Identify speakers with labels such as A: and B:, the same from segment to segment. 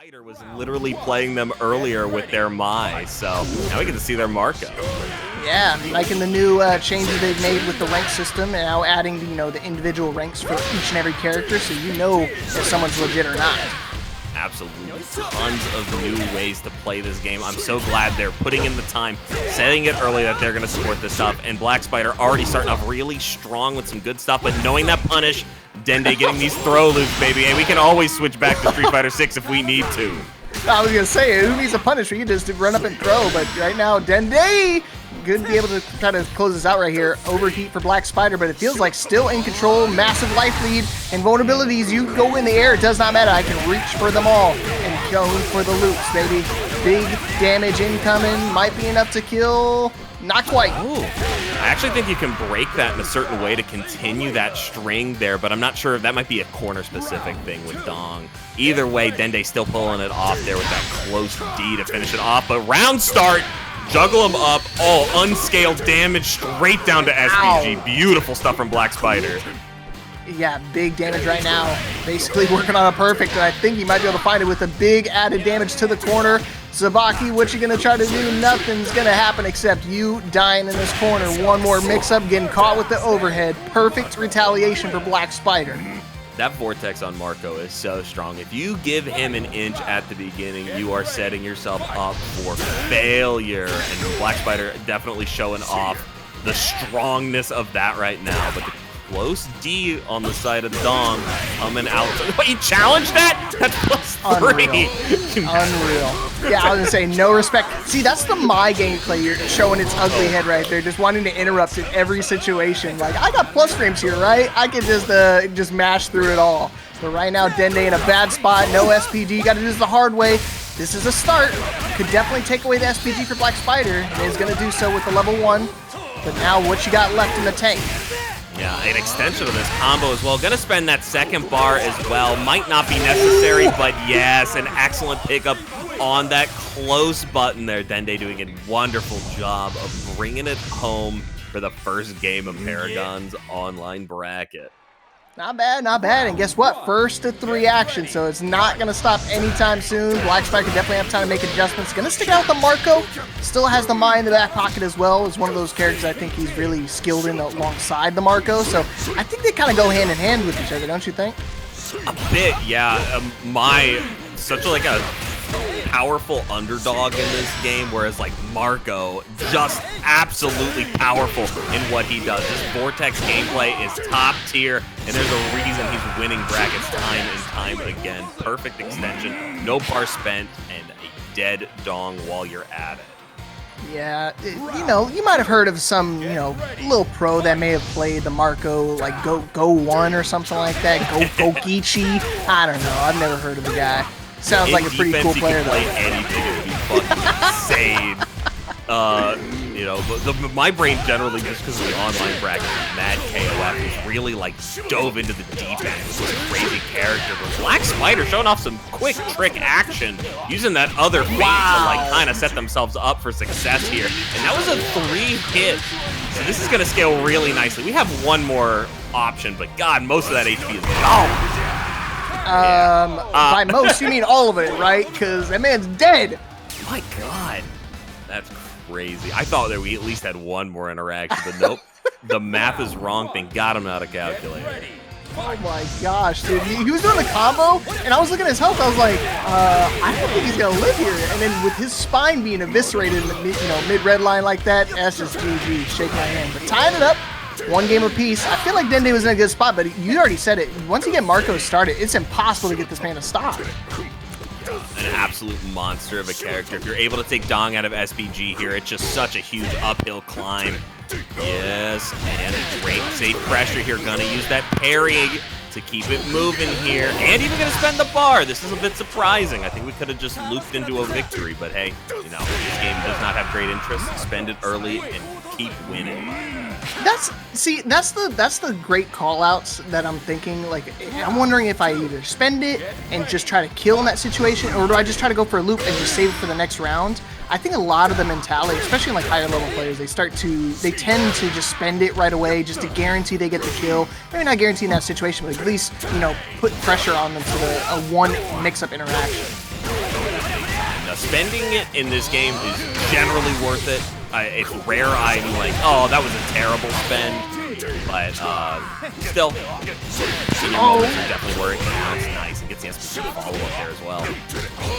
A: Spider was literally playing them earlier with their Mai, so now we get to see their Marco.
B: Yeah, like in the new changes they've made with the rank system, and now adding, you know, the individual ranks for each and every character, so you know if someone's legit or not.
A: Absolutely, tons of new ways to play this game. I'm so glad they're putting in the time, setting it early that they're going to support this stuff, and Black Spider already starting off really strong with some good stuff, but knowing that punish, Dende getting these throw loops, baby, and we can always switch back to Street Fighter 6 if we need to.
B: I was going to say, who needs a punish? We can just run up and throw, but right now, Dende could be able to try to close this out right here. Overheat for Black Spider, but it feels like still in control. Massive life lead and vulnerabilities. You go in the air, it does not matter. I can reach for them all and go for the loops, baby. Big damage incoming. Might be enough to kill. Not quite.
A: Ooh. I actually think you can break that in a certain way to continue that string there, but I'm not sure if that might be a corner-specific thing with Dong. Either way, Dende's still pulling it off there with that close D to finish it off, but round start, juggle him up, unscaled damage straight down to SPG. Ow. Beautiful stuff from Black Spider.
B: Yeah, big damage right now. Basically working on a perfect, and I think he might be able to find it with a big added damage to the corner. Zabaki, what you gonna try to do? Nothing's gonna happen except you dying in this corner. One more mix-up, getting caught with the overhead. Perfect retaliation for Black Spider.
A: That vortex on Marco is so strong. If you give him an inch at the beginning, you are setting yourself up for failure. And Black Spider definitely showing off the strongness of that right now. But the close D on the side of Dong coming out. What, you challenged that? That's +3.
B: Unreal. Yeah, I was gonna say, no respect. See, that's the my gameplay. You're showing its ugly head right there, just wanting to interrupt in every situation. Like, I got plus frames here, right? I can just mash through it all. But right now, Dende in a bad spot, no SPG, gotta do this the hard way. This is a start. Could definitely take away the SPG for Black Spider, and is gonna do so with the level 1. But now, what you got left in the tank?
A: Yeah, an extension of this combo as well. Gonna spend that second bar as well. Might not be necessary, but yes, an excellent pickup on that close button there. Dende doing a wonderful job of bringing it home for the first game of Paragon's online bracket.
B: Not bad, not bad. And guess what? First to 3 action, so it's not going to stop anytime soon. Black Spider could definitely have time to make adjustments. Going to stick out with the Marco. Still has the Mai in the back pocket as well. It's one of those characters I think he's really skilled in alongside the Marco. So I think they kind of go hand in hand with each other, don't you think?
A: A bit, yeah. Mai, such like a powerful underdog in this game, whereas like Marco, just absolutely powerful in what he does. This Vortex gameplay is top tier, and there's a reason he's winning brackets time and time again. Perfect extension, no bar spent, and a dead Dong while you're at it.
B: Yeah, you know, you might have heard of some, you know, little pro that may have played the Marco, like Go 1 or something like that, Go Geechee. I don't know, I've never heard of the guy. Sounds like a pretty cool player, though.
A: Anything would be fucking insane. You know, but my brain generally, just because of the online bracket, Mad KOF, is really like dove into the deep end with this crazy character. But Black Spider showing off some quick trick action, using that other feint to like kind of set themselves up for success here. And that was a 3-hit. So this is going to scale really nicely. We have one more option, but God, most of that HP is gone.
B: By most, you mean all of it, right? Because that man's dead.
A: My God, that's crazy. I thought that we at least had one more interaction, but nope. The math is wrong. Thank God I'm not a calculator.
B: Oh my gosh, dude. He was doing the combo, and I was looking at his health. I was like, I don't think he's going to live here. And then with his spine being eviscerated in the mid-red line like that, that's just GG. Shake my hand. But tying it up. 1 game apiece. I feel like Dende was in a good spot, but you already said it. Once you get Marco started, it's impossible to get this man to stop.
A: An absolute monster of a character. If you're able to take Dong out of SPG here, it's just such a huge uphill climb. Yes, and great safe pressure here. Gonna use that parry to keep it moving here. And even gonna spend the bar. This is a bit surprising. I think we could have just looped into a victory, but hey, you know, this game does not have great interest. Spend it early and keep winning.
B: That's the great call-outs that I'm thinking. Like, I'm wondering if I either spend it and just try to kill in that situation, or do I just try to go for a loop and just save it for the next round? I think a lot of the mentality, especially in like higher level players, they tend to just spend it right away just to guarantee they get the kill. Maybe not guaranteeing that situation, but at least, you know, put pressure on them to a one mix-up interaction.
A: Spending it in this game is generally worth it. It's rare I'm like, oh, that was a terrible spend, but still, senior moments are definitely where it counts. Nice, and gets the SPG follow-up there as well.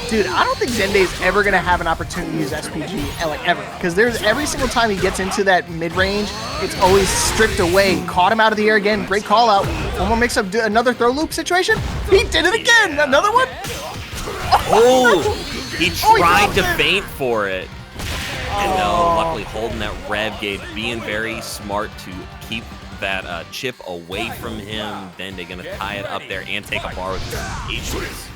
B: Dude, I don't think Dende's ever going to have an opportunity to use SPG, like, ever. Because there's every single time he gets into that mid-range, it's always stripped away. Caught him out of the air again. Great call-out. One more mix-up, another throw loop situation. He did it again. Another one.
A: Oh, he tried to feint for it. And no, luckily holding that rev gauge, being very smart to keep that chip away from him. Dende gonna tie it up there and take a bar with his engagements.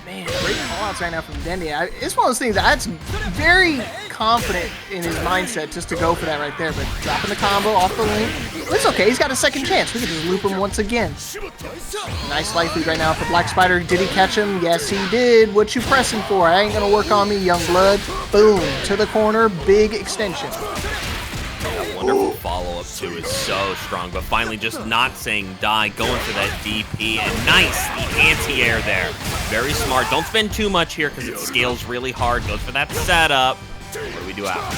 B: Man, great callouts right now from Dende. It's one of those things that's very confident in his mindset just to go for that right there, but dropping the combo off the link. It's okay, he's got a second chance. We can just loop him once again. Nice life lead right now for Black Spider. Did he catch him? Yes, he did. What you pressing for? I ain't gonna work on me, young blood. Boom, to the corner, big extension.
A: That wonderful follow-up too is so strong, but finally just not saying die, going for that DP, and nice, the anti-air there. Very smart. Don't spend too much here because it scales really hard. Goes for that setup. What do we do after?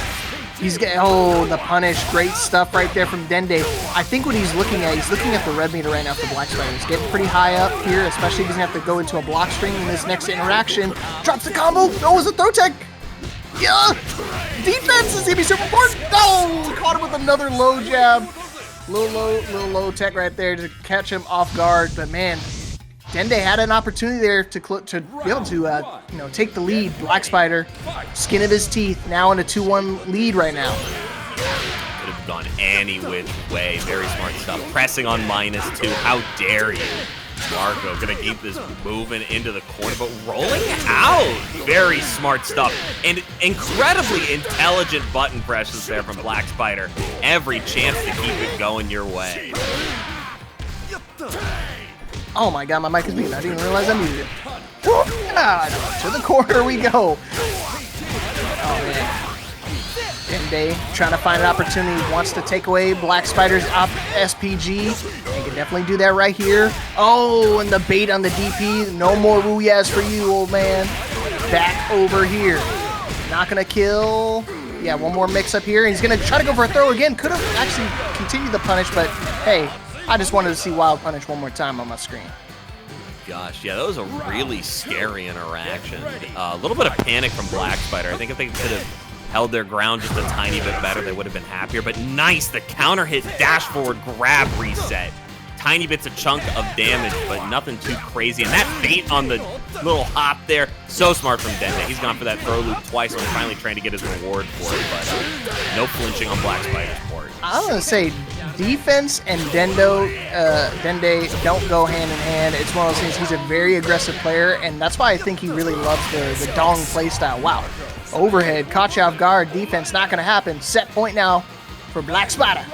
B: He's getting, oh, the punish. Great stuff right there from Dende. I think what he's looking at the red meter right now for Black Spider. He's getting pretty high up here, especially if he's going to have to go into a block string in this next interaction. Drops the combo. Oh, it's a throw tech. Yeah. Defense is going to be super important. No, caught him with another low jab. Little low tech right there to catch him off guard. But man, Dende had an opportunity there to be able to, take the lead. Black Spider, skin of his teeth, now in a 2-1 lead right now.
A: Could have gone any which way. Very smart stuff. Pressing on -2. How dare you? Marco gonna keep this moving into the corner, but rolling out. Very smart stuff. And incredibly intelligent button presses there from Black Spider. Every chance to keep it going your way.
B: Oh my god, my mic is muted. I didn't even realize I muted it. God, to the corner we go. Oh man. Dende trying to find an opportunity, wants to take away Black Spider's SPG. He can definitely do that right here. Oh, and the bait on the DP. No more Woo-Yas for you, old man. Back over here. Not gonna kill. Yeah, one more mix up here. He's gonna try to go for a throw again. Could have actually continued the punish, but hey, I just wanted to see Wild Punish one more time on my screen.
A: Gosh, yeah, that was a really scary interaction. A little bit of panic from Black Spider. I think if they could have held their ground just a tiny bit better, they would have been happier. But nice, the counter hit, dash forward, grab, reset. Tiny bits of chunk of damage, but nothing too crazy. And that bait on the little hop there, so smart from Dende. He's gone for that throw loop twice and finally trying to get his reward for it, but no flinching on Black Spider's part.
B: I'm going to say defense and Dende don't go hand in hand. It's one of those things, he's a very aggressive player, and that's why I think he really loves the Dong playstyle. Wow. Overhead, caught you off guard, defense not going to happen. Set point now for Black Spider.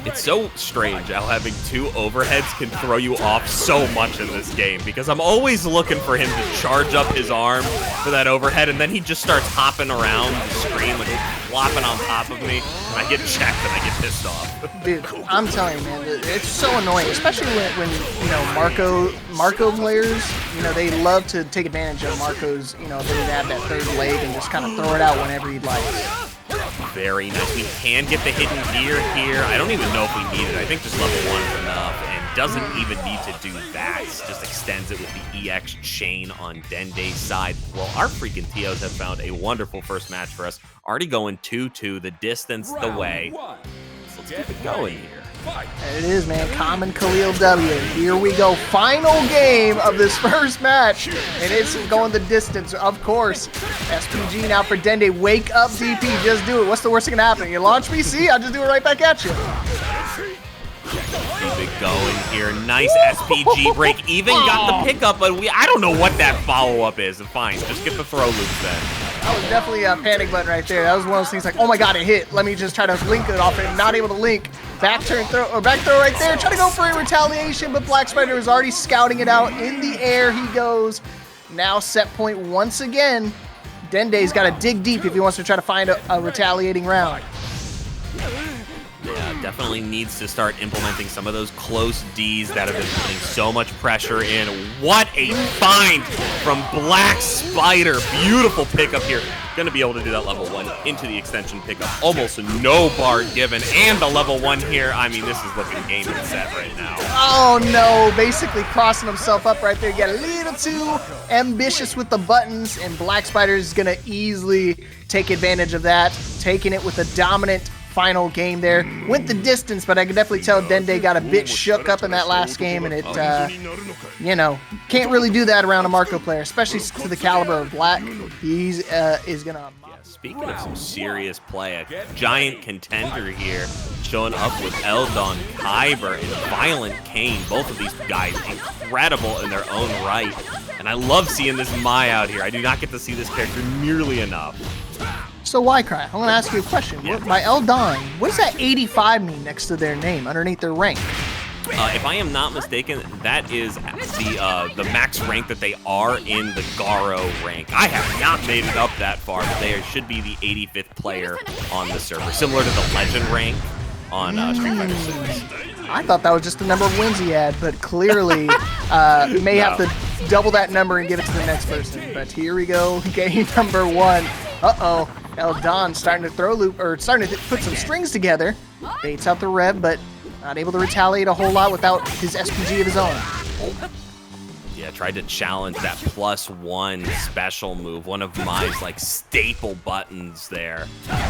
A: It's so strange how having two overheads can throw you off so much in this game, because I'm always looking for him to charge up his arm for that overhead, and then he just starts hopping around the screen, like flopping on top of me, and I get checked and I get pissed off.
B: Dude, I'm telling you, man, it's so annoying, especially when Marco players, they love to take advantage of Marco's, ability to have that third leg and just kind of throw it out whenever he'd like.
A: Very nice. We can get the hidden gear here. I don't even know if we need it. I think just level 1 is enough, and doesn't even need to do that. Just extends it with the EX chain on Dende's side. Well, our freaking TOs have found a wonderful first match for us. Already going 2-2, the distance, the way. So let's keep it going here.
B: It is, man. Common Khalil W. Here we go. Final game of this first match. And it's going the distance, of course. SPG now for Dende. Wake up, DP. Just do it. What's the worst thing that can happen? You launch me? See? I'll just do it right back at you.
A: Keep it going here. Nice SPG break. Even got the pickup, but I don't know what that follow-up is. Fine. Just get the throw loops then.
B: That was definitely a panic button right there. That was one of those things like, oh my god, it hit. Let me just try to link it off it. Not able to link. Back throw right there. Try to go for a retaliation, but Black Spider is already scouting it out. In the air he goes. Now set point once again. Dende's got to dig deep if he wants to try to find a retaliating round.
A: Yeah, definitely needs to start implementing some of those close Ds that have been putting so much pressure in. What a find from Black Spider. Beautiful pickup here. Gonna be able to do that level 1 into the extension pickup. Almost no bar given, and the level 1 here. I mean, this is looking game and set right now.
B: Oh no, basically crossing himself up right there. Get a little too ambitious with the buttons, and Black Spider is gonna easily take advantage of that, taking it with a dominant final game there. Went the distance, but I can definitely tell Dende got a bit shook up in that last game, and it, you know, can't really do that around a Marco player, especially to the caliber of Black. He's is gonna.
A: Speaking of some serious play, a giant contender here, showing up with Eldon, Ciber, and ViolentKain. Both of these guys incredible in their own right, and I love seeing this Mai out here. I do not get to see this character nearly enough.
B: So Cry, I'm gonna ask you a question.
A: Yeah.
B: By Eldon, what does that 85 mean next to their name, underneath their rank?
A: If I am not mistaken, that is the max rank that they are in the Garo rank. I have not made it up that far, but they should be the 85th player on the server, similar to the Legend rank on Street Fighter 6.
B: I thought that was just the number of wins he had, but clearly may have to double that number and give it to the next person. But here we go, game number 1. Uh-oh, Eldon starting to throw loop, or starting to put some strings together. Baits out the rev, but not able to retaliate a whole lot without his SPG of his own.
A: Yeah, tried to challenge that +1 special move, one of my like staple buttons there.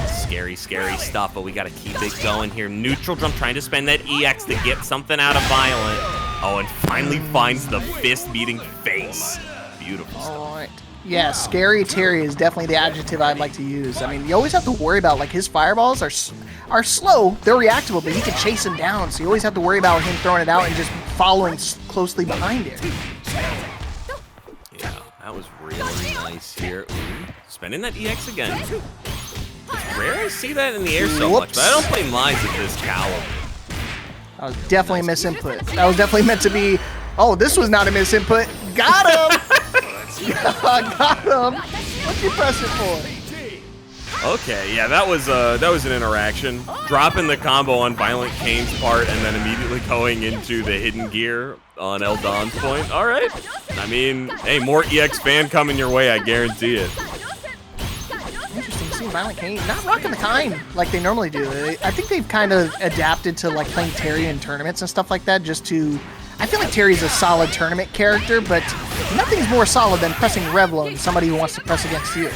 A: Scary, scary stuff, but we gotta keep it going here. Neutral jump, trying to spend that EX to get something out of Violent. Oh, and finally finds the fist-beating face. Beautiful stuff.
B: All right. Yeah, Scary Terry is definitely the adjective I'd like to use. I mean, you always have to worry about, like, his fireballs are slow, they're reactable, but you can chase him down, so you always have to worry about him throwing it out and just following closely behind it.
A: Yeah, that was really nice here. Ooh, spending that EX again. It's rare to see that in the air so much, but I don't play mines at this caliber.
B: That was definitely a misinput. That was definitely meant to be, oh, this was not a misinput. Got him! Got him! What'd you press it for?
A: Okay, yeah, that was an interaction. Dropping the combo on ViolentKain's part and then immediately going into the hidden gear on Eldon's point. All right. I mean, hey, more EX fan coming your way, I guarantee it.
B: Interesting seeing ViolentKain not rocking the kind like they normally do. I think they've kind of adapted to like playing Terry in tournaments and stuff like that just to... I feel like Terry's a solid tournament character, but nothing's more solid than pressing Revlo and somebody who wants to press against you.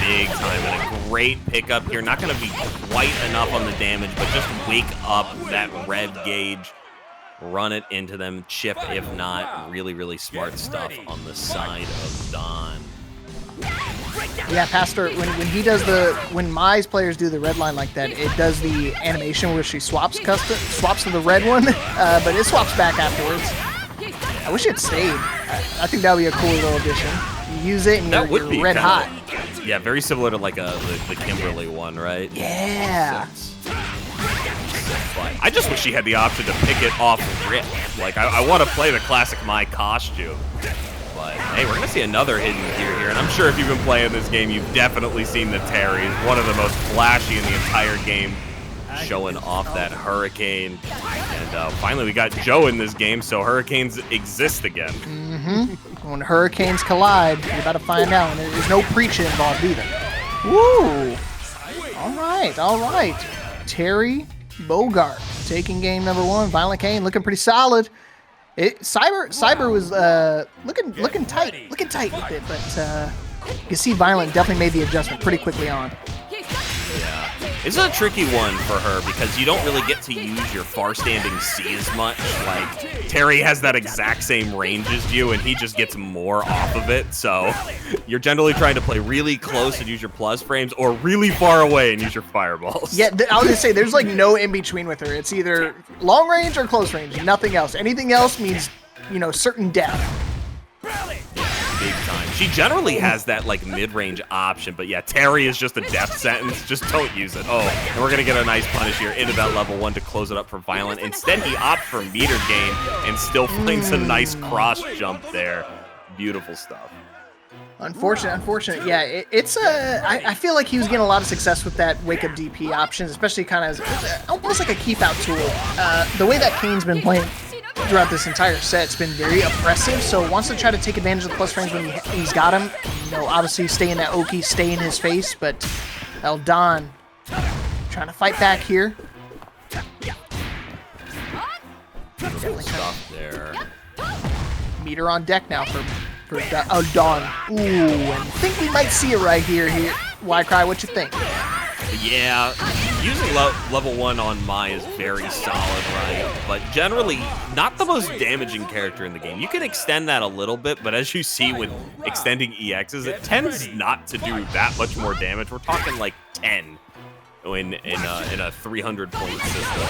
A: Big time, and a great pickup here. Not going to be quite enough on the damage, but just wake up that red gauge, run it into them, chip if not. Really, really smart stuff on the side of Don.
B: Yeah, Pastor, when Mai's players do the red line like that, it does the animation where she swaps to the red one, but it swaps back afterwards. I wish it stayed. I think that would be a cool little addition. You use it and you're red hot.
A: Yeah, very similar to like the Kimberly one, right?
B: Yeah.
A: I just wish she had the option to pick it off rip. Like, I want to play the classic Mai costume. But, hey, we're going to see another hidden gear here, and I'm sure if you've been playing this game, you've definitely seen the Terry. One of the most flashy in the entire game, showing off that Hurricane. And finally, we got Joe in this game, so Hurricanes exist again.
B: Mm-hmm. When Hurricanes collide, you're about to find out, and there's no Preecha involved either. Woo! All right. Terry Bogart taking game number 1. ViolentKain looking pretty solid. Ciber was looking tight with it, but you can see Violent definitely made the adjustment pretty quickly on.
A: Yeah, it's a tricky one for her because you don't really get to use your far-standing C as much. Like, Terry has that exact same range as you, and he just gets more off of it. So you're generally trying to play really close and use your plus frames, or really far away and use your fireballs.
B: Yeah, I was gonna say there's like no in between with her. It's either long range or close range. Nothing else. Anything else means, you know, certain death.
A: Big time. She generally has that like mid-range option, but yeah, Terry is just a death sentence. Just don't use it. Oh, and we're gonna get a nice punish here into that level 1 to close it up for Violent. Instead, he opts for meter gain and still finds a nice cross jump there. Beautiful stuff.
B: Unfortunate. Yeah, it's I feel like he was getting a lot of success with that wake up DP options, especially kind of almost like a keep out tool. The way that Kane's been playing throughout this entire set, it's been very oppressive. So wants to try to take advantage of the plus frames when he's got him. You know, obviously stay in that Oki, stay in his face, but Eldon trying to fight back here.
A: Good stuff there.
B: Meter on deck now for Eldon. Ooh, and I think we might see it right here. Why Cry? What you think?
A: Yeah, using level 1 on Mai is very solid, right? But generally, not the most damaging character in the game. You can extend that a little bit, but as you see with extending EXs, it tends not to do that much more damage. We're talking like 10 in a 300-point system.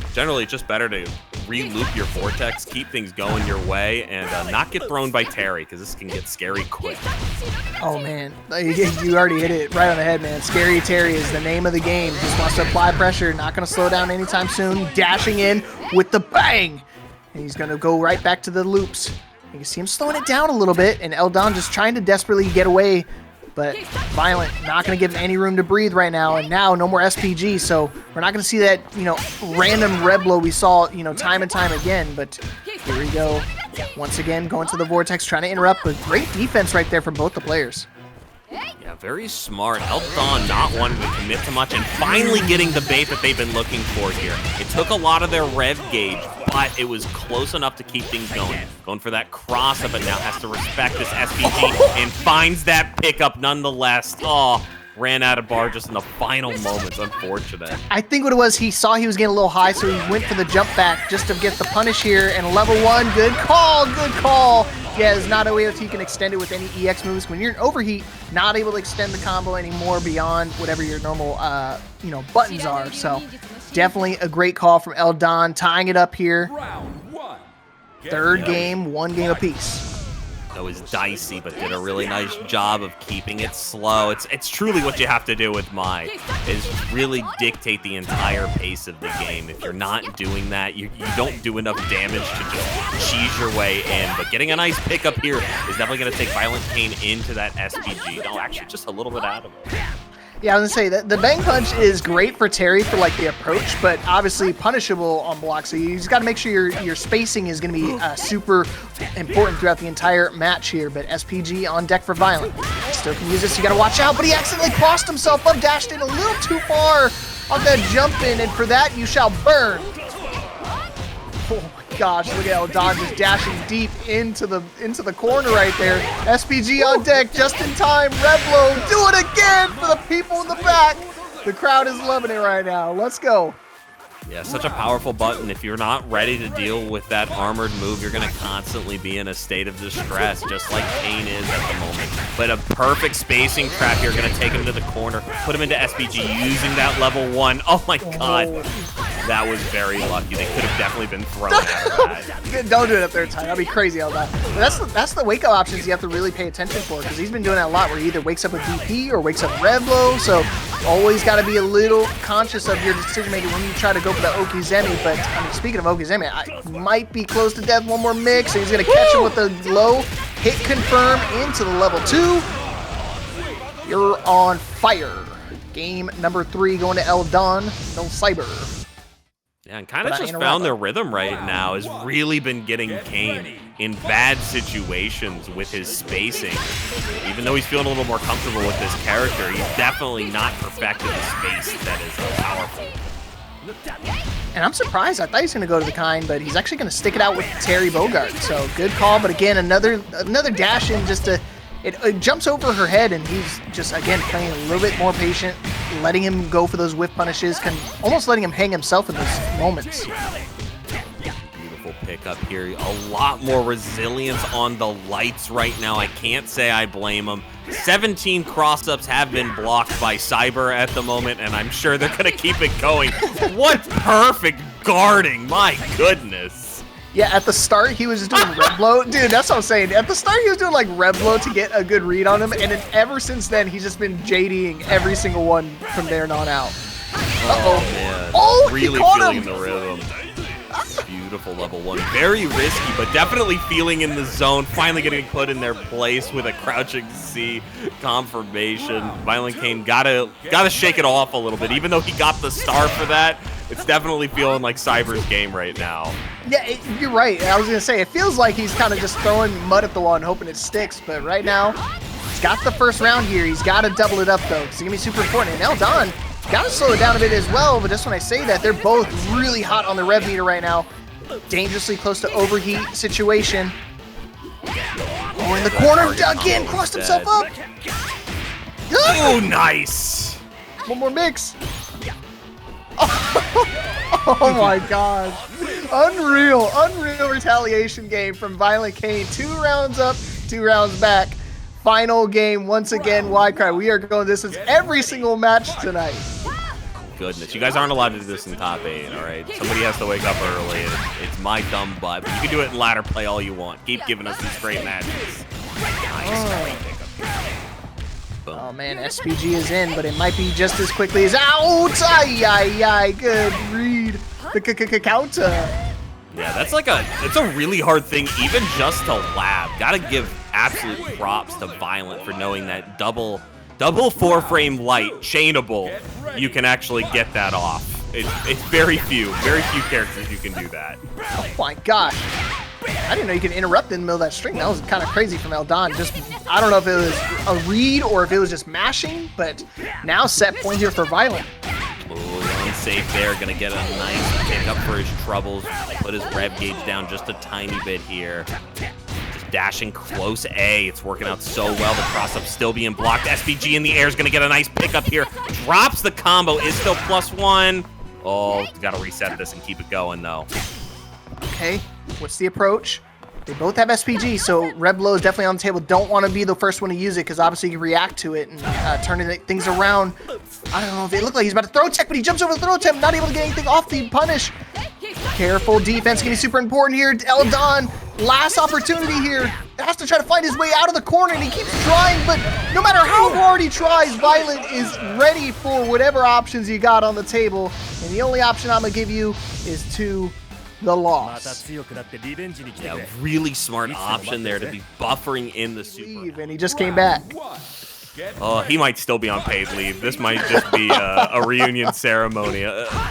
A: So generally, it's just better to re-loop your Vortex, keep things going your way, and not get thrown by Terry, because this can get scary quick.
B: Oh, man. You already hit it right on the head, man. Scary Terry is the name of the game. Just wants to apply pressure, not going to slow down anytime soon. Dashing in with the bang! And he's going to go right back to the loops. You can see him slowing it down a little bit, and Eldon just trying to desperately get away. But Violent not going to give him any room to breathe right now, and now no more SPG, so we're not going to see that, you know, random red blow we saw, you know, time and time again. But here we go, once again going to the Vortex, trying to interrupt, but great defense right there from both the players.
A: Yeah, very smart. Eldon not wanting to commit to much and finally getting the bait that they've been looking for here. It took a lot of their rev gauge, but it was close enough to keep things going. Going for that cross-up, but now has to respect this SPG and finds that pickup nonetheless. Oh, ran out of bar just in the final moments. Unfortunate.
B: I think what it was, he saw he was getting a little high, so he went for the jump back just to get the punish here. And level 1, good call, good call. Yeah, there's not a way that you can extend it with any EX moves. When you're in overheat, not able to extend the combo anymore beyond whatever your normal, you know, buttons are. So definitely a great call from Eldon, tying it up here. Third game, 1 game apiece.
A: That was dicey, but did a really nice job of keeping it slow. It's truly what you have to do with Mai, is really dictate the entire pace of the game. If you're not doing that, you don't do enough damage to just cheese your way in. But getting a nice pickup here is definitely going to take ViolentKain into that SPG. No, actually, just a little bit out of it.
B: Yeah, I was gonna say that the Bang Punch is great for Terry for like the approach, but obviously punishable on block. So you just got to make sure your spacing is gonna be super important throughout the entire match here. But SPG on deck for Violent. Still can use this. You got to watch out, but he accidentally crossed himself up, dashed in a little too far on that jump in, and for that you shall burn. Oh my gosh, look at Eldon just dashing deep into the corner right there. SPG on deck, just in time. Reblo, do it again for the people in the back. The crowd is loving it right now. Let's go.
A: Yeah, such a powerful button. If you're not ready to deal with that armored move, you're going to constantly be in a state of distress, just like Kain is at the moment. But a perfect spacing trap here, going to take him to the corner, put him into SPG using that level 1. Oh my god. That was very lucky. They could have definitely been thrown out of that.
B: Don't do it up there, Ty. That'd be crazy all that. But that's the wake-up options you have to really pay attention for, because he's been doing that a lot, where he either wakes up with DP or wakes up Reblo, so always got to be a little conscious of your decision-making when you try to go for the Okizeme. But I mean, speaking of Okizeme, I might be close to death. One more mix, and he's going to catch him with a low hit confirm into the level 2. You're on fire. Game number 3 going to Eldon, no Ciber.
A: Yeah, and kind of just found their rhythm right now. Has really been getting Kain in bad situations with his spacing. Even though he's feeling a little more comfortable with this character, he's definitely not perfected the space that is powerful.
B: And I'm surprised. I thought he was going to go to the Kain, but he's actually going to stick it out with Terry Bogart. So good call, but again, another dash in just to... It jumps over her head, and he's just, again, playing a little bit more patient, letting him go for those whiff punishes, almost letting him hang himself in those moments.
A: Beautiful pickup here. A lot more resilience on the lights right now. I can't say I blame him. 17 cross-ups have been blocked by Ciber at the moment, and I'm sure they're going to keep it going. What perfect guarding. My goodness.
B: Yeah, at the start, he was just doing Reblo. Dude, that's what I'm saying. At the start, he was doing, like, Reblo to get a good read on him, and then ever since then, he's just been JDing every single one from there on out.
A: Oh, man.
B: Oh,
A: really
B: he caught
A: feeling
B: him.
A: the rhythm. Beautiful. beautiful level 1. Very risky, but definitely feeling in the zone. Finally getting put in their place with a crouching C confirmation. ViolentKain gotta shake it off a little bit. Even though he got the star for that, it's definitely feeling like Ciber's game right now.
B: Yeah, you're right. I was going to say, it feels like he's kind of just throwing mud at the wall and hoping it sticks. But right now, he's got the first round here. He's got to double it up, though, because it's going to be super important. And Eldon got to slow it down a bit as well. But just when I say that, they're both really hot on the rev meter right now. Dangerously close to overheat situation. Oh, in the corner, again, crossed himself up.
A: Oh, nice.
B: One more mix. Oh my gosh. Unreal retaliation game from ViolentKain. 2 rounds up, 2 rounds back. Final game once again, Wildcry. We are going, this is every single match tonight.
A: Goodness, you guys aren't allowed to do this in top 8, all right? Somebody has to wake up early. It's my dumb butt. But you can do it in ladder play all you want. Keep giving us these great matches. Nice.
B: Oh man, SPG is in, but it might be just as quickly as out. Ay, good read. The counter.
A: Yeah, that's like it's a really hard thing even just to lab. Gotta give absolute props to Violent for knowing that double 4-frame light chainable, you can actually get that off. It's very few characters you can do that.
B: Oh my gosh. I didn't know you could interrupt in the middle of that string. That was kind of crazy from Eldon. Just, I don't know if it was a read or if it was just mashing, but now set point here for Violent.
A: Oh, unsafe there. Gonna get a nice pick up for his troubles. Put his rev gauge down just a tiny bit here. Just dashing close A. It's working out so well. The cross-up still being blocked. SPG in the air is gonna get a nice pickup here. Drops the combo. Is still +1. Oh, gotta reset this and keep it going though.
B: Okay, what's the approach? They both have SPG, so Red Blow is definitely on the table. Don't want to be the first one to use it because obviously you can react to it and turn things around. I don't know if it looked like he's about to throw tech, but he jumps over the throw attempt, not able to get anything off the punish. Careful defense, going to be super important here. Eldon, last opportunity here. Has to try to find his way out of the corner, and he keeps trying, but no matter how hard he tries, Violent is ready for whatever options you got on the table. And the only option I'm going to give you is to the loss.
A: Yeah, really smart option there to be buffering in the super.
B: And he just came back.
A: Oh, he might still be on paid leave. This might just be a reunion ceremony.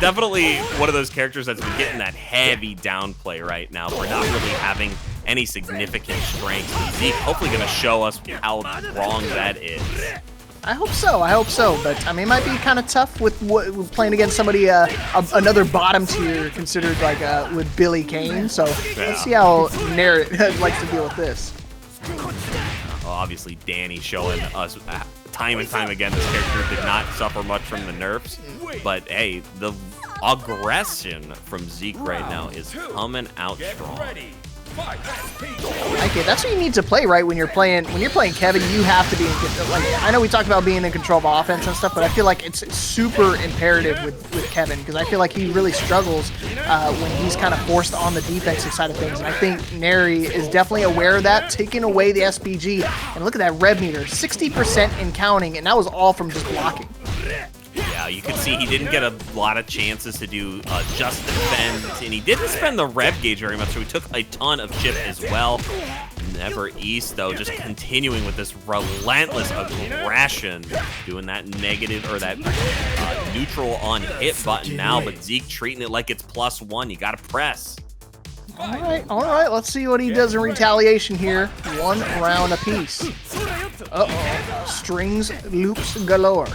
A: Definitely one of those characters that's been getting that heavy downplay right now for not really having any significant strength. Zeke hopefully going to show us how wrong that is.
B: I hope so, but I mean, it might be kind of tough with playing against somebody, another bottom tier considered like with Billy Kane. So let's see how Nerit likes to deal with this.
A: Obviously, Danny showing us time and time again this character did not suffer much from the nerfs, but hey, the aggression from Zeke right now is coming out strong.
B: Okay, that's what you need to play, right? When you're playing Kevin, you have to be in control. Like, I know we talked about being in control of offense and stuff, but I feel like it's super imperative with Kevin because I feel like he really struggles when he's kind of forced on the defensive side of things. And I think Neri is definitely aware of that, taking away the SPG. And look at that rev meter, 60% in counting, and that was all from just blocking.
A: Yeah, you can see he didn't get a lot of chances to do just defend, and he didn't spend the rev gauge very much, so he took a ton of chip as well. Never East, though, just continuing with this relentless aggression, doing that negative, or that neutral on hit button now, but Zeke treating it like it's +1. You gotta press.
B: All right, let's see what he does in retaliation here. 1 round apiece. Uh-oh, strings, loops galore.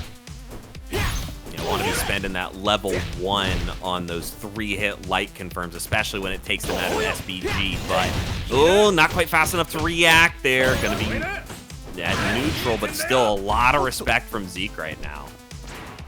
A: You want to be spending that level 1 on those 3-hit light confirms, especially when it takes them out of SPG, but oh, not quite fast enough to react there. Gonna be neutral, but still a lot of respect from Zeke right now.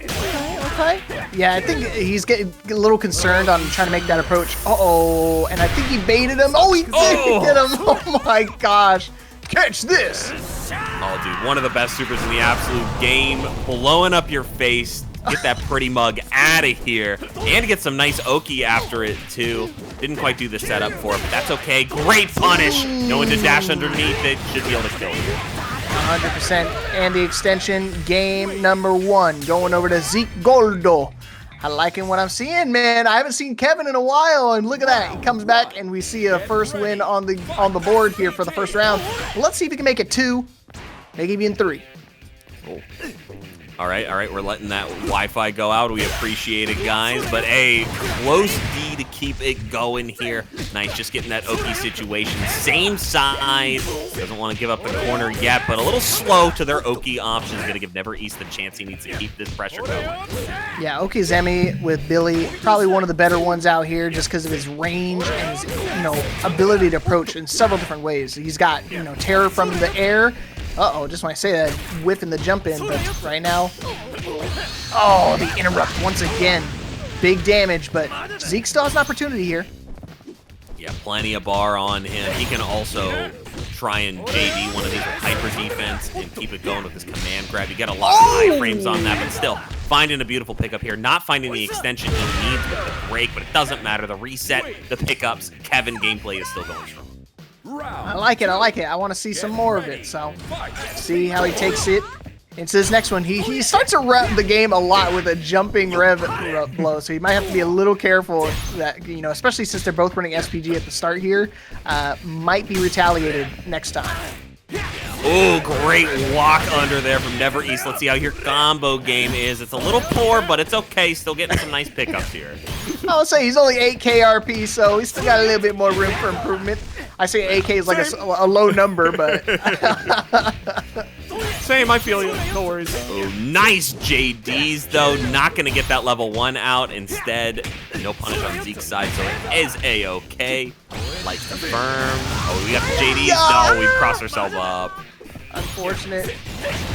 B: Okay. Yeah, I think he's getting a little concerned on trying to make that approach. Uh-oh, and I think he baited him. Oh, he did get him. Oh my gosh. Catch this.
A: Oh, dude, one of the best supers in the absolute game. Blowing up your face. Get that pretty mug out of here. And get some nice Oki after it, too. Didn't quite do the setup for it, but that's okay. Great punish. Knowing to dash underneath it. Should be able to kill you.
B: 100%. And the extension, game number 1. Going over to Zeke Goldo. I'm liking what I'm seeing, man. I haven't seen Kevin in a while, and look at that. He comes back, and we see a first win on the board here for the first round. Let's see if we can make it 2, maybe even 3.
A: Oh. All right, we're letting that Wi-Fi go out. We appreciate it, guys. But a close D to keep it going here. Nice, just getting that Oki situation. Same side. Doesn't want to give up the corner yet, but a little slow to their Oki options. Going to give NeverEast the chance he needs to keep this pressure going.
B: Yeah, Okizemi with Billy, probably one of the better ones out here just because of his range and his, ability to approach in several different ways. He's got, terror from the air. Uh-oh, just when I say that, whiffing the jump in, but right now, oh, the interrupt once again. Big damage, but Zeke still has an opportunity here.
A: Yeah, plenty of bar on him. He can also try and JD one of these with hyper defense and keep it going with his command grab. You get a lot of high frames on that, but still finding a beautiful pickup here. Not finding the extension he needs with the break, but it doesn't matter. The reset, the pickups, Kevin gameplay is still going strong.
B: I like it. I want to see some more of it. So, see how he takes it into this next one. He starts to rep the game a lot with a jumping rev blow, so he might have to be a little careful that, especially since they're both running SPG at the start here, might be retaliated next time.
A: Oh, great walk under there from NeverEast. Let's see how your combo game is. It's a little poor, but it's okay. Still getting some nice pickups here.
B: I would say he's only 8K RP, so he's still got a little bit more room for improvement. I say 8K is like a low number, but...
A: Same, I feel you. No worries. Oh, nice JDs, though. Not going to get that level 1 out. Instead, no punish on Zeke's side, so it is A-OK. Light confirm. Oh, we got the JDs. No, we crossed ourselves up.
B: Unfortunate.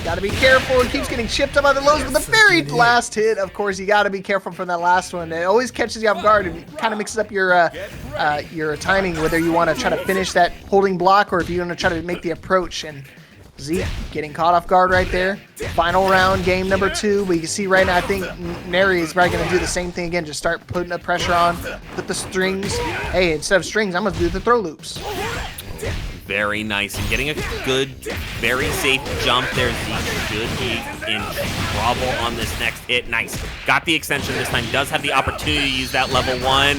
B: Got to be careful. It keeps getting chipped up by the lows, but the very last hit, of course, you got to be careful from that last one. It always catches you off guard and kind of mixes up your timing, whether you want to try to finish that holding block or if you want to try to make the approach. And Zeke getting caught off guard right there. Final round, game number 2. But you can see right now, I think Neri is probably going to do the same thing again. Just start putting the pressure on, put the strings. Hey, instead of strings, I'm going to do the throw loops.
A: Very nice, and getting a good, very safe jump there. Zeke should be in trouble on this next hit. Nice. Got the extension this time. Does have the opportunity to use that level 1.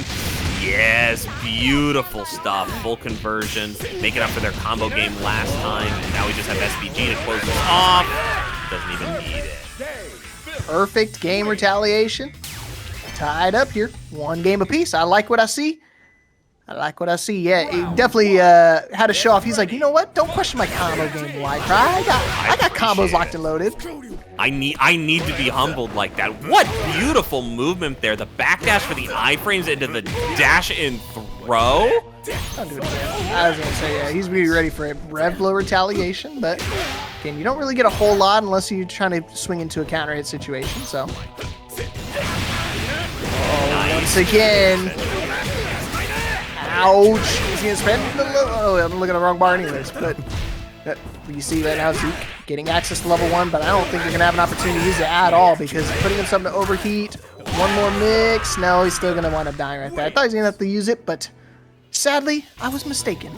A: Yes, beautiful stuff. Full conversion. Make it up for their combo game last time. And now we just have SPG to close this off. Doesn't even need it.
B: Perfect game retaliation. Tied up here. 1 game apiece. I like what I see. Yeah, he definitely had to show off. He's like, you know what? Don't question my combo game, White Cry. I got combos locked and loaded.
A: I need to be humbled like that. What beautiful movement there. The backdash for the iframes into the dash and throw.
B: Don't do it again. I was going to say, yeah, he's really ready for a rev blow retaliation, but again, you don't really get a whole lot unless you're trying to swing into a counter hit situation, so. Once again. Ouch. Is he going to spend the oh, I'm looking at the wrong bar anyways, but you see right now Zeke getting access to level 1, but I don't think you're going to have an opportunity to use it at all because putting himself to overheat, one more mix, no, he's still going to wind up dying right there. I thought he was going to have to use it, but sadly, I was mistaken.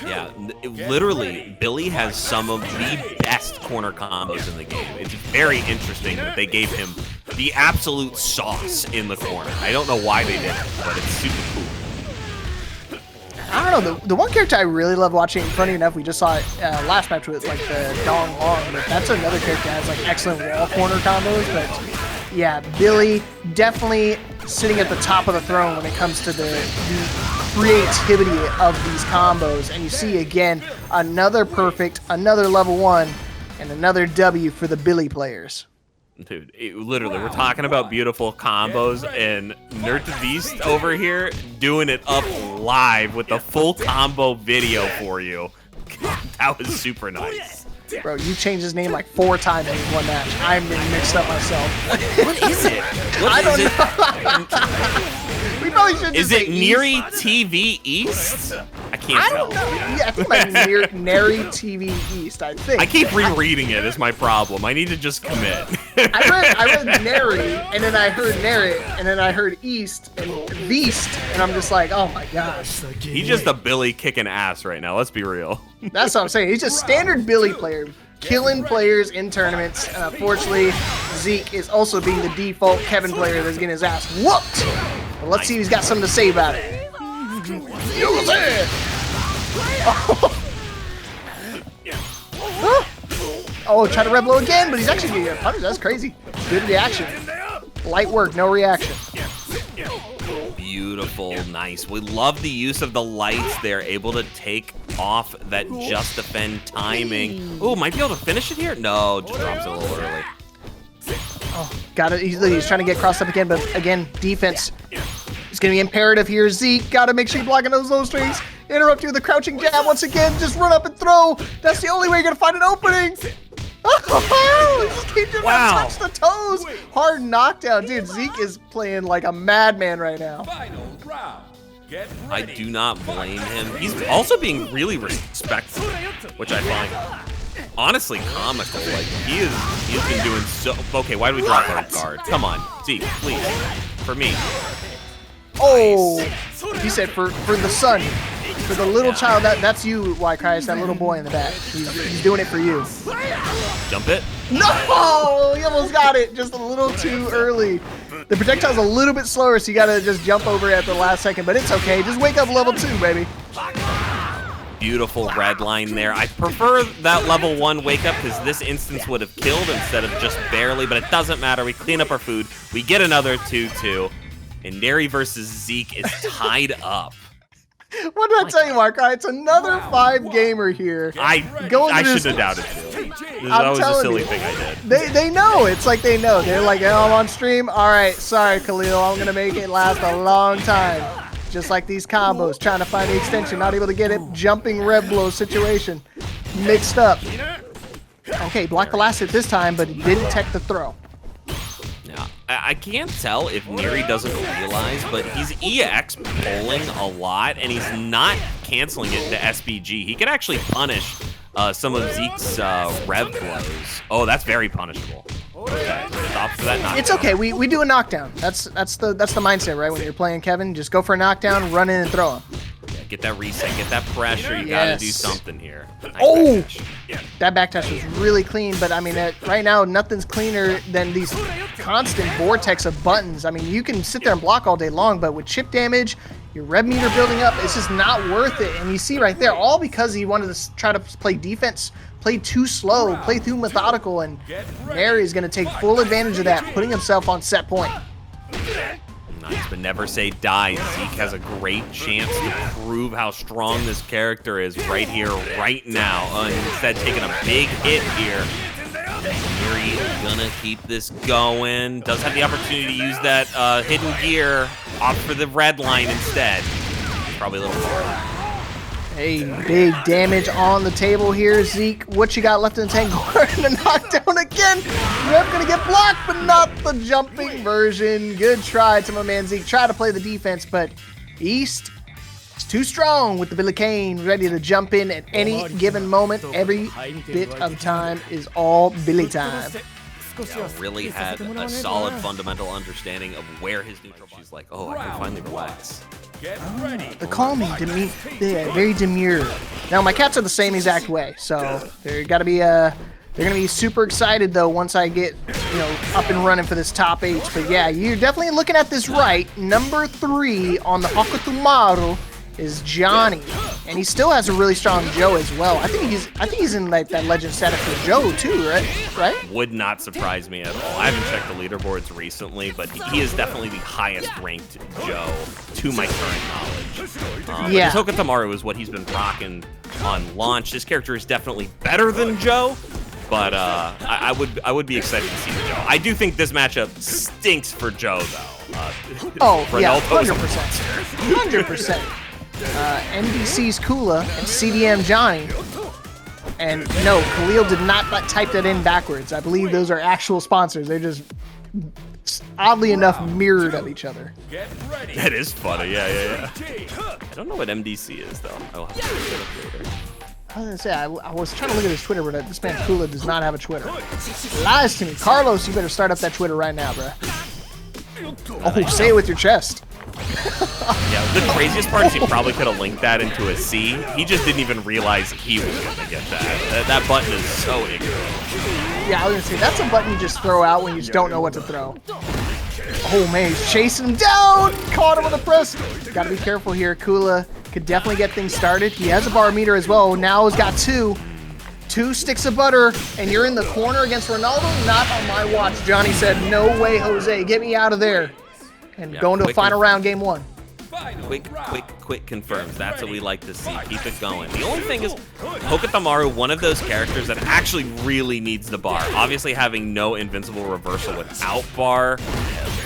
A: Yeah, literally, Billy has some of the best corner combos in the game. It's very interesting that they gave him the absolute sauce in the corner. I don't know why they did it, but it's super cool.
B: I don't know, the one character I really love watching, funny enough, we just saw it last match with like the Dong Long, but that's another character that has like excellent wall corner combos, but yeah, Billy definitely sitting at the top of the throne when it comes to the creativity of these combos, and you see again, another perfect, another level 1, and another W for the Billy players.
A: Dude, literally, we're talking about beautiful combos, and neritveast over here doing it up live with the full combo video for you. That was super nice.
B: Bro, you changed his name like 4 times in one match. I'm getting mixed up myself.
A: What is it?
B: I don't know. We probably should just say
A: Neri TV East? I can't tell.
B: I don't know. Yeah, I think it might be Neri TV East, I think.
A: I keep rereading it is my problem. I need to just commit.
B: I read Neri, and then I heard Neri, and then I heard East, and Beast, and I'm just like, oh my gosh.
A: He's just a Billy kicking ass right now, let's be real.
B: That's what I'm saying. He's just standard Billy player, killing players in tournaments. Unfortunately, Zeke is also being the default Kevin player that's getting his ass whooped. Well, let's see if he's got something to say about it. Oh, try to red blow again, but he's actually getting a punish. That's crazy. Good reaction. Light work, no reaction.
A: Beautiful, nice. We love the use of the lights. They're able to take off that just defend timing. Oh, might be able to finish it here? No, just drops it a little early.
B: Oh, got it. He's trying to get crossed up again, but again, defense is going to be imperative here. Zeke, got to make sure you're blocking those low strings. Interrupt you with a crouching jab once again. Just run up and throw. That's the only way you're going to find an opening. Oh, he did not touch the toes. Hard knockdown. Dude, Zeke is playing like a madman right now.
A: I do not blame him. He's also being really respectful, which I find honestly comical. Like, he's been doing so... Okay, why do we drop our guard? Come on, Zeke, please. For me.
B: Oh, he said for the son. For the little child, that's you, Cry. It's that little boy in the back. He's doing it for you.
A: Jump it.
B: No! He almost got it. Just a little too early. The projectile's a little bit slower, so you gotta just jump over it at the last second, but it's okay. Just wake up level 2, baby.
A: Beautiful red line there. I prefer that level 1 wake up because this instance would have killed instead of just barely, but it doesn't matter. We clean up our food. We get another 2-2. And Neri versus Zeke is tied up.
B: What did I tell you, Mark? It's another 5-gamer here.
A: I should have doubted you. That was a silly thing I did.
B: They know. It's like they know. They're like, oh, I'm on stream. All right, sorry, Khalil. I'm going to make it last a long time. Just like these combos, trying to find the extension, not able to get it. Jumping red blow situation. Mixed up. Okay, blocked the last hit this time, but he didn't tech the throw.
A: I can't tell if Neri doesn't realize, but he's EX pulling a lot, and he's not canceling it to SPG. He can actually punish some of Zeke's rev blows. Oh, that's very punishable. Okay, stops for that knockdown.
B: It's okay. We do a knockdown. That's the mindset, right? When you're playing Kevin, just go for a knockdown, run in and throw him.
A: Yeah, get that reset, get that pressure. You gotta do something here. Nice
B: backdash. That backdash was really clean, but I mean, right now nothing's cleaner than these constant vortex of buttons. I mean, you can sit there and block all day long, but with chip damage, your rev meter building up, it's just not worth it. And you see right there, all because he wanted to try to play defense, play too slow, play too methodical, and Neri is going to take full advantage of that, putting himself on set point.
A: Nice, but never say die. Zeke has a great chance to prove how strong this character is right here, right now. Instead, taking a big hit here. Neri gonna keep this going. Does have the opportunity to use that hidden gear. Opt for the red line instead. Probably a little far.
B: Hey, big damage on the table here, Zeke. What you got left in the tank? And a knockdown again. Rev gonna get blocked, but not the jumping version. Good try to my man Zeke. Try to play the defense, but East is too strong with the ViolentKain, ready to jump in at any given moment. Every bit of time is all Billy time.
A: Yeah, really had a solid fundamental understanding of where his neutral. She's like, oh, I can finally relax.
B: The calming, very demure. Now my cats are the same exact way, so they're gonna be super excited though once I get up and running for this top 8. But yeah, you're definitely looking at this right. Number 3 on the Hokutomaru is Johny, and he still has a really strong Joe as well. I think he's in like that legend status for Joe too, right?
A: Would not surprise me at all. I haven't checked the leaderboards recently, but he is definitely the highest ranked Joe to my current knowledge.
B: Yeah.
A: Hokutomaru is what he's been rocking on launch. This character is definitely better than Joe, but I would be excited to see the Joe. I do think this matchup stinks for Joe though.
B: Oh yeah, 100%. 100%. NBC's Kula and CDM Johny. And no, Khalil did not type that in backwards. I believe those are actual sponsors. They're just oddly enough mirrored of each other.
A: That is funny, yeah. I don't know what MDC is though. I'll have to look it up later.
B: I was gonna say, I was trying to look at his Twitter, but this man Kula does not have a Twitter. Lies to me. Carlos, you better start up that Twitter right now, bro. Oh, say it with your chest.
A: Yeah, the craziest part is he probably could have linked that into a C. He just didn't even realize he was going to get that. That button is so ignorant.
B: Yeah, I was going to say, that's a button you just throw out when you just don't know what to throw. Oh, man, he's chasing him down. Caught him with a press. Got to be careful here. Kula could definitely get things started. He has a bar meter as well. Now he's got two sticks of butter, and you're in the corner against Ronaldo? Not on my watch. Johny said, no way, Jose. Get me out of there. And going to a final round, game 1.
A: Quick confirms. That's what we like to see. Keep it going. The only thing is, Hokutomaru, one of those characters that actually really needs the bar. Obviously, having no invincible reversal without bar,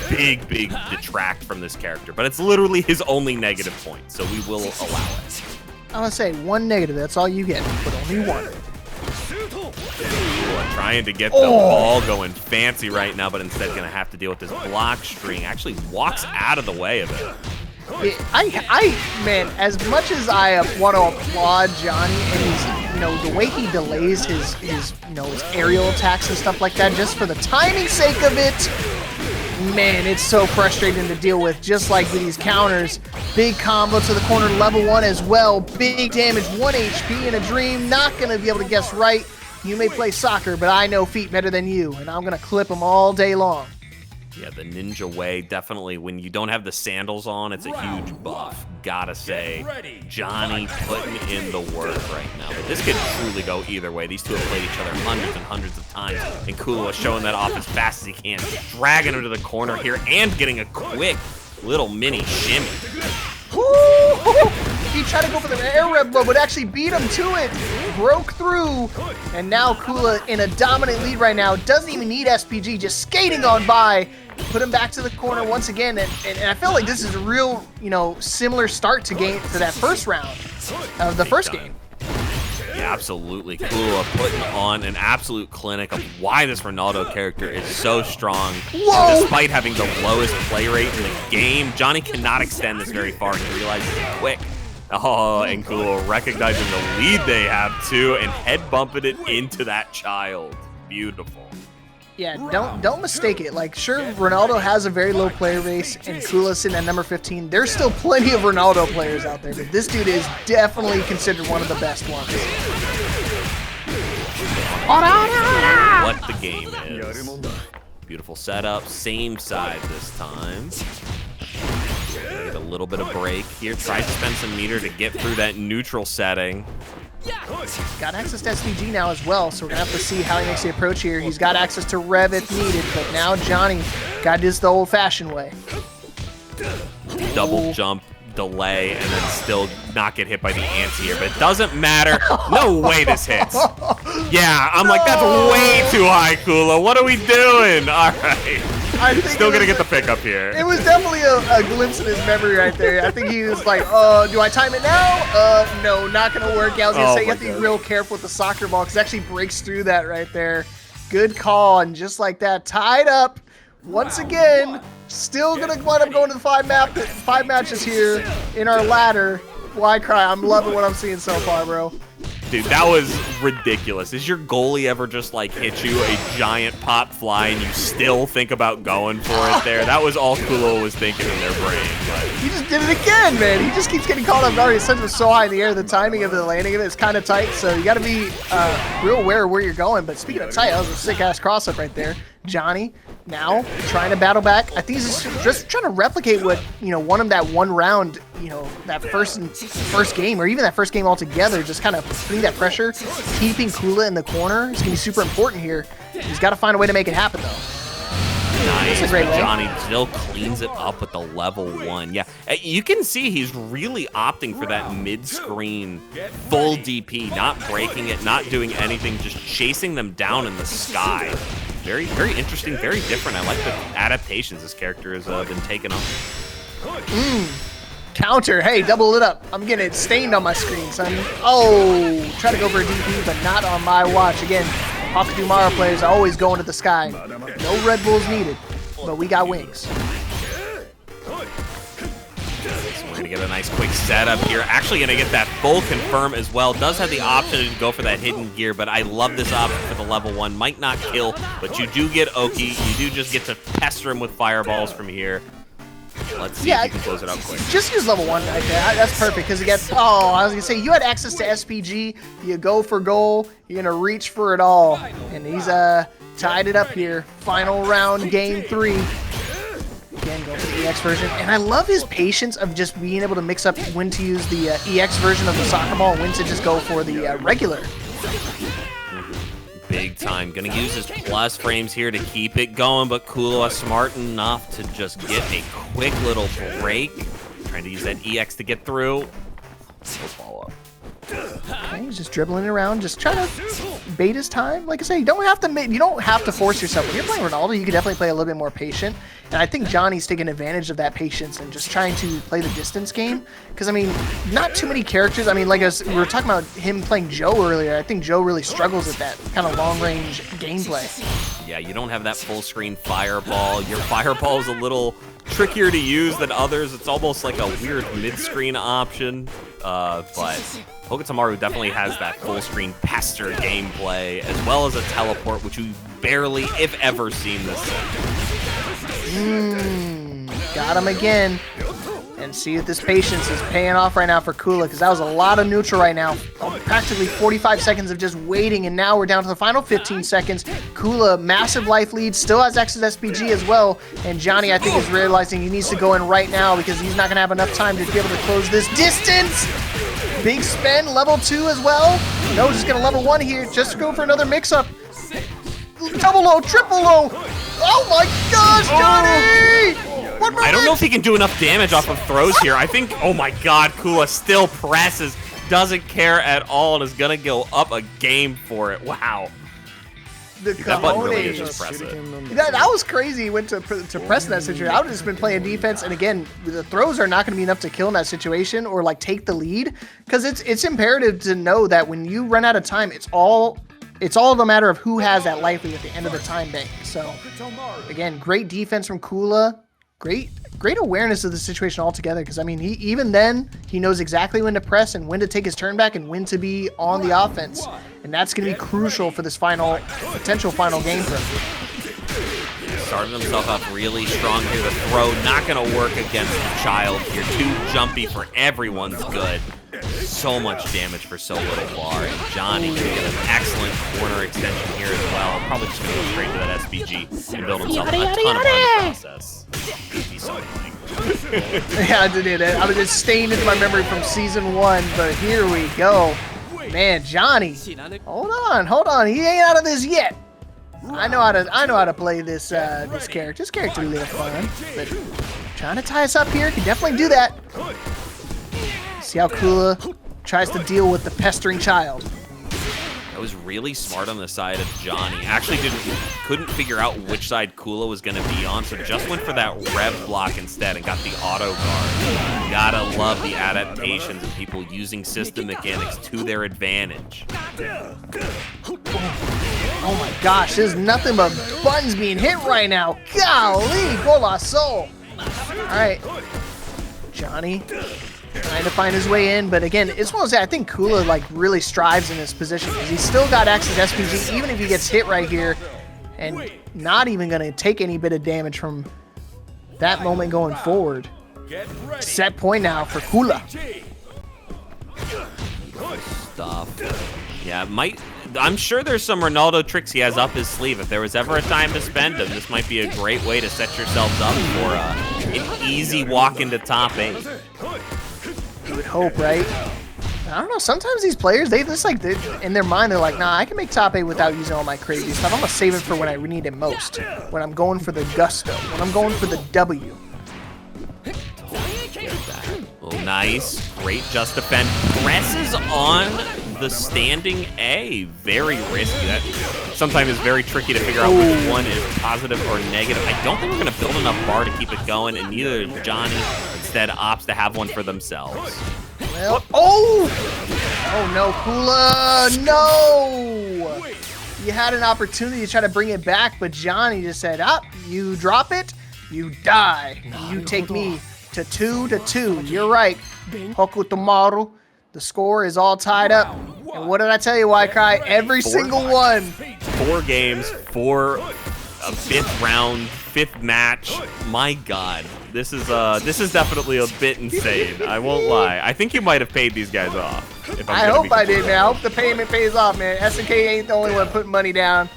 A: big detract from this character. But it's literally his only negative point, so we will allow it.
B: I'm going to say 1 negative. That's all you get, but only 1.
A: Trying to get the ball going fancy right now, but instead going to have to deal with this block string. Actually walks out of the way of it.
B: Man, as much as I want to applaud Johny and his, the way he delays his aerial attacks and stuff like that, just for the timing sake of it, man, it's so frustrating to deal with. Just like with these counters, big combo to the corner, level 1 as well, big damage, 1 HP in a dream. Not gonna be able to guess right. You may play soccer, but I know feet better than you, and I'm gonna clip them all day long.
A: Yeah, the ninja way, definitely, when you don't have the sandals on, it's a huge buff. Gotta say, Johny putting in the work right now. But this could truly go either way. These two have played each other hundreds and hundreds of times, and Kula showing that off as fast as he can, dragging him to the corner here, and getting a quick little mini shimmy.
B: He tried to go for the air red blow, but actually beat him to it. Broke through, and now Kula in a dominant lead right now. Doesn't even need SPG, just skating on by. Put him back to the corner once again, and I feel like this is a real, similar start to that first round of the first game.
A: Yeah, absolutely. Kula putting on an absolute clinic of why this Ronaldo character is so strong.
B: Whoa!
A: Despite having the lowest play rate in the game, Johny cannot extend this very far, and he realizes it quick. Oh, and Kula recognizing the lead they have too, and head bumping it into that child. Beautiful.
B: Yeah, don't mistake it. Like, sure, Ronaldo has a very low player base, and Kula's sitting at number 15. There's still plenty of Ronaldo players out there, but this dude is definitely considered one of the best ones.
A: What the game is. Beautiful setup, same side this time. Get a little bit of break here. Tries to spend some meter to get through that neutral setting.
B: Got access to SVG now as well, so we're going to have to see how he makes the approach here. He's got access to Rev if needed, but now Johny got this the old-fashioned way.
A: Double jump, delay, and then still not get hit by the anti-air, but it doesn't matter. No way this hits. Yeah, I'm like, that's way too high, Kula. What are we doing? All right. Still gonna get the pickup here.
B: It was definitely a glimpse in his memory right there. I think he was like, do I time it now? No, not gonna work. Yeah, I was gonna say you have to be real careful with the soccer ball because it actually breaks through that right there. Good call, and just like that, tied up once again. Still gonna wind up going to the 5 matches here in our ladder. Why cry? I'm loving what I'm seeing so far, bro.
A: Dude, that was ridiculous. Does your goalie ever just like hit you a giant pop fly and you still think about going for it there? That was all Kula was thinking in their brain. But
B: he just did it again, man. He just keeps getting caught off guard. His sense was so high in the air. The timing of the landing of it is kind of tight, so you got to be real aware of where you're going. But speaking of tight, that was a sick-ass cross-up right there. Johny now trying to battle back. I think he's just trying to replicate what, won him that one round, that first game, or even that first game altogether, just kind of putting that pressure, keeping Kula in the corner. It's going to be super important here. He's got to find a way to make it happen, though.
A: Nice, but Johny still cleans it up with the level 1. Yeah, you can see he's really opting for that mid-screen full DP, not breaking it, not doing anything, just chasing them down in the sky. Very, very interesting, very different. I like the adaptations this character has been taking on.
B: Counter, hey, double it up. I'm getting it stained on my screen, son. Oh, try to go for a DP, but not on my watch. Again, Hokutomaru players always going to the sky. No Red Bulls needed, but we got wings.
A: We're going to get a nice quick setup here. Actually going to get that full confirm as well. Does have the option to go for that hidden gear, but I love this option for the level 1. Might not kill, but you do get Oki. You do just get to pester him with fireballs from here. Let's see if you can close it out quick.
B: Just use level 1 right there. That's perfect because again, oh, I was gonna say you had access to SPG. You go for goal. You're gonna reach for it all, and he's tied it up here. Final round, game 3. Again, go for the EX version, and I love his patience of just being able to mix up when to use the EX version of the soccer ball and when to just go for the regular.
A: Big time. Gonna use his plus frames here to keep it going, but Kula smart enough to just get a quick little break. Trying to use that EX to get through. Follow up.
B: Okay, he's just dribbling it around, just trying to bait his time. Like I say, you don't have to force yourself. When you're playing Ronaldo, you can definitely play a little bit more patient. And I think Johnny's taking advantage of that patience and just trying to play the distance game. Because I mean, not too many characters. I mean, like we were talking about him playing Joe earlier. I think Joe really struggles at that kind of long-range gameplay.
A: Yeah, you don't have that full-screen fireball. Your fireball is a little trickier to use than others. It's almost like a weird mid-screen option, but Hokutomaru definitely has that full-screen pester gameplay, as well as a teleport, which we've barely, if ever, seen this.
B: Got him again. And see if this patience is paying off right now for Kula, because that was a lot of neutral right now. Practically 45 seconds of just waiting, and now we're down to the final 15 seconds. Kula, massive life lead, still has access to SPG as well, and Johnny, I think, is realizing he needs to go in right now because he's not going to have enough time to be able to close this distance. Big spend, level 2 as well. No, just going to level 1 here, just to go for another mix-up. Double low, triple low. Oh my gosh, Johnny!
A: I don't know if he can do enough damage off of throws here. I think, oh my god, Kula still presses, doesn't care at all, and is going to go up a game for it. Wow.
B: Dude,
A: that button really is just press it.
B: That was crazy. He went to press in that situation. I would have just been playing defense, and again, the throws are not going to be enough to kill in that situation or like take the lead, because it's imperative to know that when you run out of time, it's all a matter of who has that life lead at the end of the time bank. So again, great defense from Kula. Great awareness of the situation altogether, because I mean, even then he knows exactly when to press and when to take his turn back and when to be on the offense, and that's going to be crucial for this potential final game for him.
A: Started himself up really strong here. The throw not going to work against the child here. Too jumpy for everyone's good. So much damage for so little bar, and Johnny can get an excellent corner extension here as well. Probably just going to go straight to that SPG and build himself a ton of fun in the process. He's so annoying.
B: Yeah, I did it. I was just staying into my memory from season 1, but here we go. Man, Johnny, hold on. He ain't out of this yet. I know how to play this character. This character is a little fun, but trying to tie us up here can definitely do that. See how Kula tries to deal with the pestering child.
A: That was really smart on the side of Johnny. Actually couldn't figure out which side Kula was going to be on, so just went for that rev block instead and got the auto guard. Gotta love the adaptations of people using system mechanics to their advantage.
B: Oh my gosh, there's nothing but buttons being hit right now. Golly, golazo. Alright, Johnny trying to find his way in, but again, it's one of those, I think Kula like really strives in this position because he's still got access to SPG, even if he gets hit right here, and not even going to take any bit of damage from that moment going forward. Set point now for Kula. Stuff.
A: Yeah, I'm sure there's some Ronaldo tricks he has up his sleeve. If there was ever a time to spend them, this might be a great way to set yourselves up for an easy walk into top 8.
B: You would hope, right? I don't know. Sometimes these players, they in their mind, they're like, nah, I can make top 8 without using all my crazy stuff. I'm gonna save it for when I need it most. When I'm going for the gusto. When I'm going for the W.
A: Oh, nice. Great just defend. Presses on the standing A. Very risky. That sometimes is very tricky to figure out which one is positive or negative. I don't think we're going to build enough bar to keep it going, and neither is Johnny. Instead opts to have one for themselves.
B: Well, oh no, Kula, no! You had an opportunity to try to bring it back, but Johnny just said, you drop it, you die. You take me to 2-2. You're right, Hokutomaru. The score is all tied up. And what did I tell you, Waikai? Every single one.
A: 4 games, 4 a 5th round, 5th match. My God, this is definitely a bit insane. I won't lie. I think you might have paid these guys off.
B: I hope I did, man. I hope the payment pays off, man. SNK ain't the only one putting money down.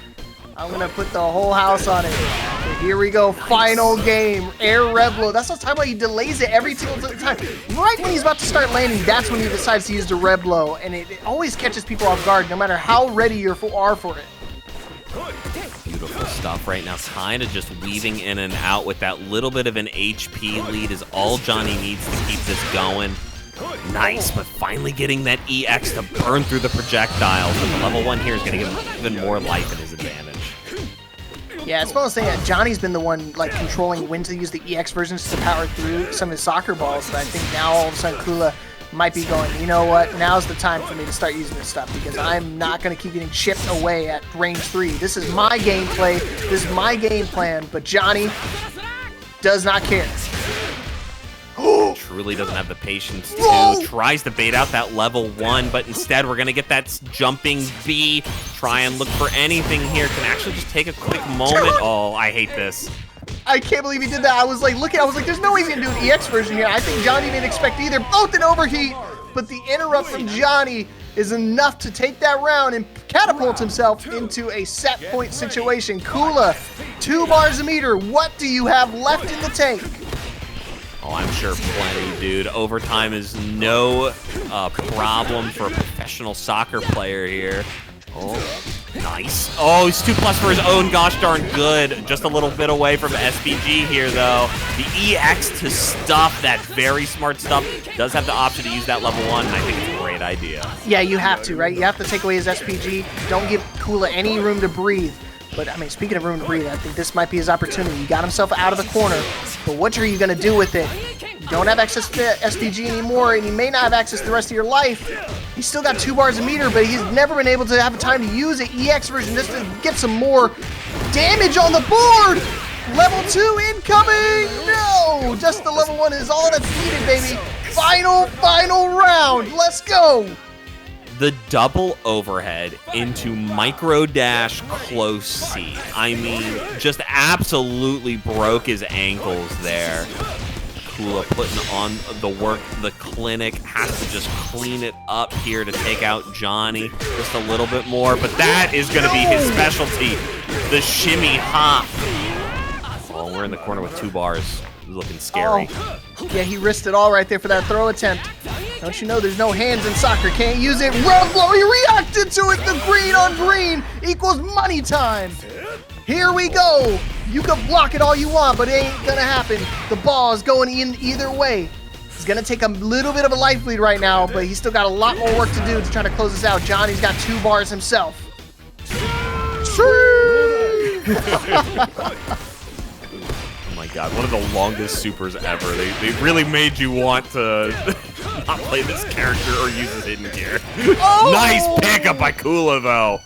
B: I'm gonna put the whole house on it. So here we go, final game. Air Revlo. That's what I'm talking about. He delays it every single time. Right when he's about to start landing, that's when he decides to use the Revlo, and it always catches people off guard, no matter how ready you are for it.
A: Beautiful stuff right now. Kind of just weaving in and out with that little bit of an HP lead is all Johny needs to keep this going. Nice, but finally getting that EX to burn through the projectiles. And the level 1 here is going to give him even more life at his advantage.
B: Yeah, it's fun to say that Johnny's been the one like controlling when to use the EX versions to power through some of his soccer balls, but I think now all of a sudden Kula might be going, you know what, now's the time for me to start using this stuff because I'm not going to keep getting chipped away at range 3. This is my gameplay, this is my game plan, but Johny does not care.
A: Truly doesn't have the patience to. Tries to bait out that level 1, but instead we're going to get that jumping B. Try and look for anything here. Can actually just take a quick moment. Oh, I hate this.
B: I can't believe he did that. I was like, there's no way he's going to do an EX version here. I think Johny didn't expect either. Both an overheat, but the interrupt from Johny is enough to take that round and catapult himself into a set point situation. Kula, 2 bars a meter. What do you have left in the tank?
A: Oh, I'm sure plenty, dude. Overtime is no problem for a professional soccer player here. Oh, nice. Oh, he's 2+ for his own. Gosh darn good. Just a little bit away from SPG here, though. The EX to stuff that very smart stuff. Does have the option to use that level 1, and I think it's a great idea.
B: Yeah, you have to, right? You have to take away his SPG. Don't give Kula any room to breathe. But, I mean, speaking of room to breathe, I think this might be his opportunity. He got himself out of the corner, but what are you going to do with it? You don't have access to SPG anymore, and you may not have access the rest of your life. He's still got 2 bars a meter, but he's never been able to have time to use the EX version just to get some more damage on the board! Level 2 incoming! No! Just the level 1 is all that's needed, baby. Final round. Let's go!
A: The double overhead into micro dash close C. I mean, just absolutely broke his ankles there. Kula putting on the work. The clinic has to just clean it up here to take out Johny just a little bit more, but that is going to be his specialty, the shimmy hop. Oh, we're in the corner with 2 bars. Looking scary.
B: Oh. Yeah, he risked it all right there for that throw attempt. Don't you know there's no hands in soccer? Can't use it. Revlo, he reacted to it. The green on green equals money time. Here we go. You can block it all you want, but it ain't gonna happen. The ball is going in either way. He's gonna take a little bit of a life lead right now, but he's still got a lot more work to do to try to close this out. Johnny's got 2 bars himself.
A: Oh my God, one of the longest supers ever. They really made you want to not play this character or use his hidden gear. Oh! Nice pickup by Kula, though.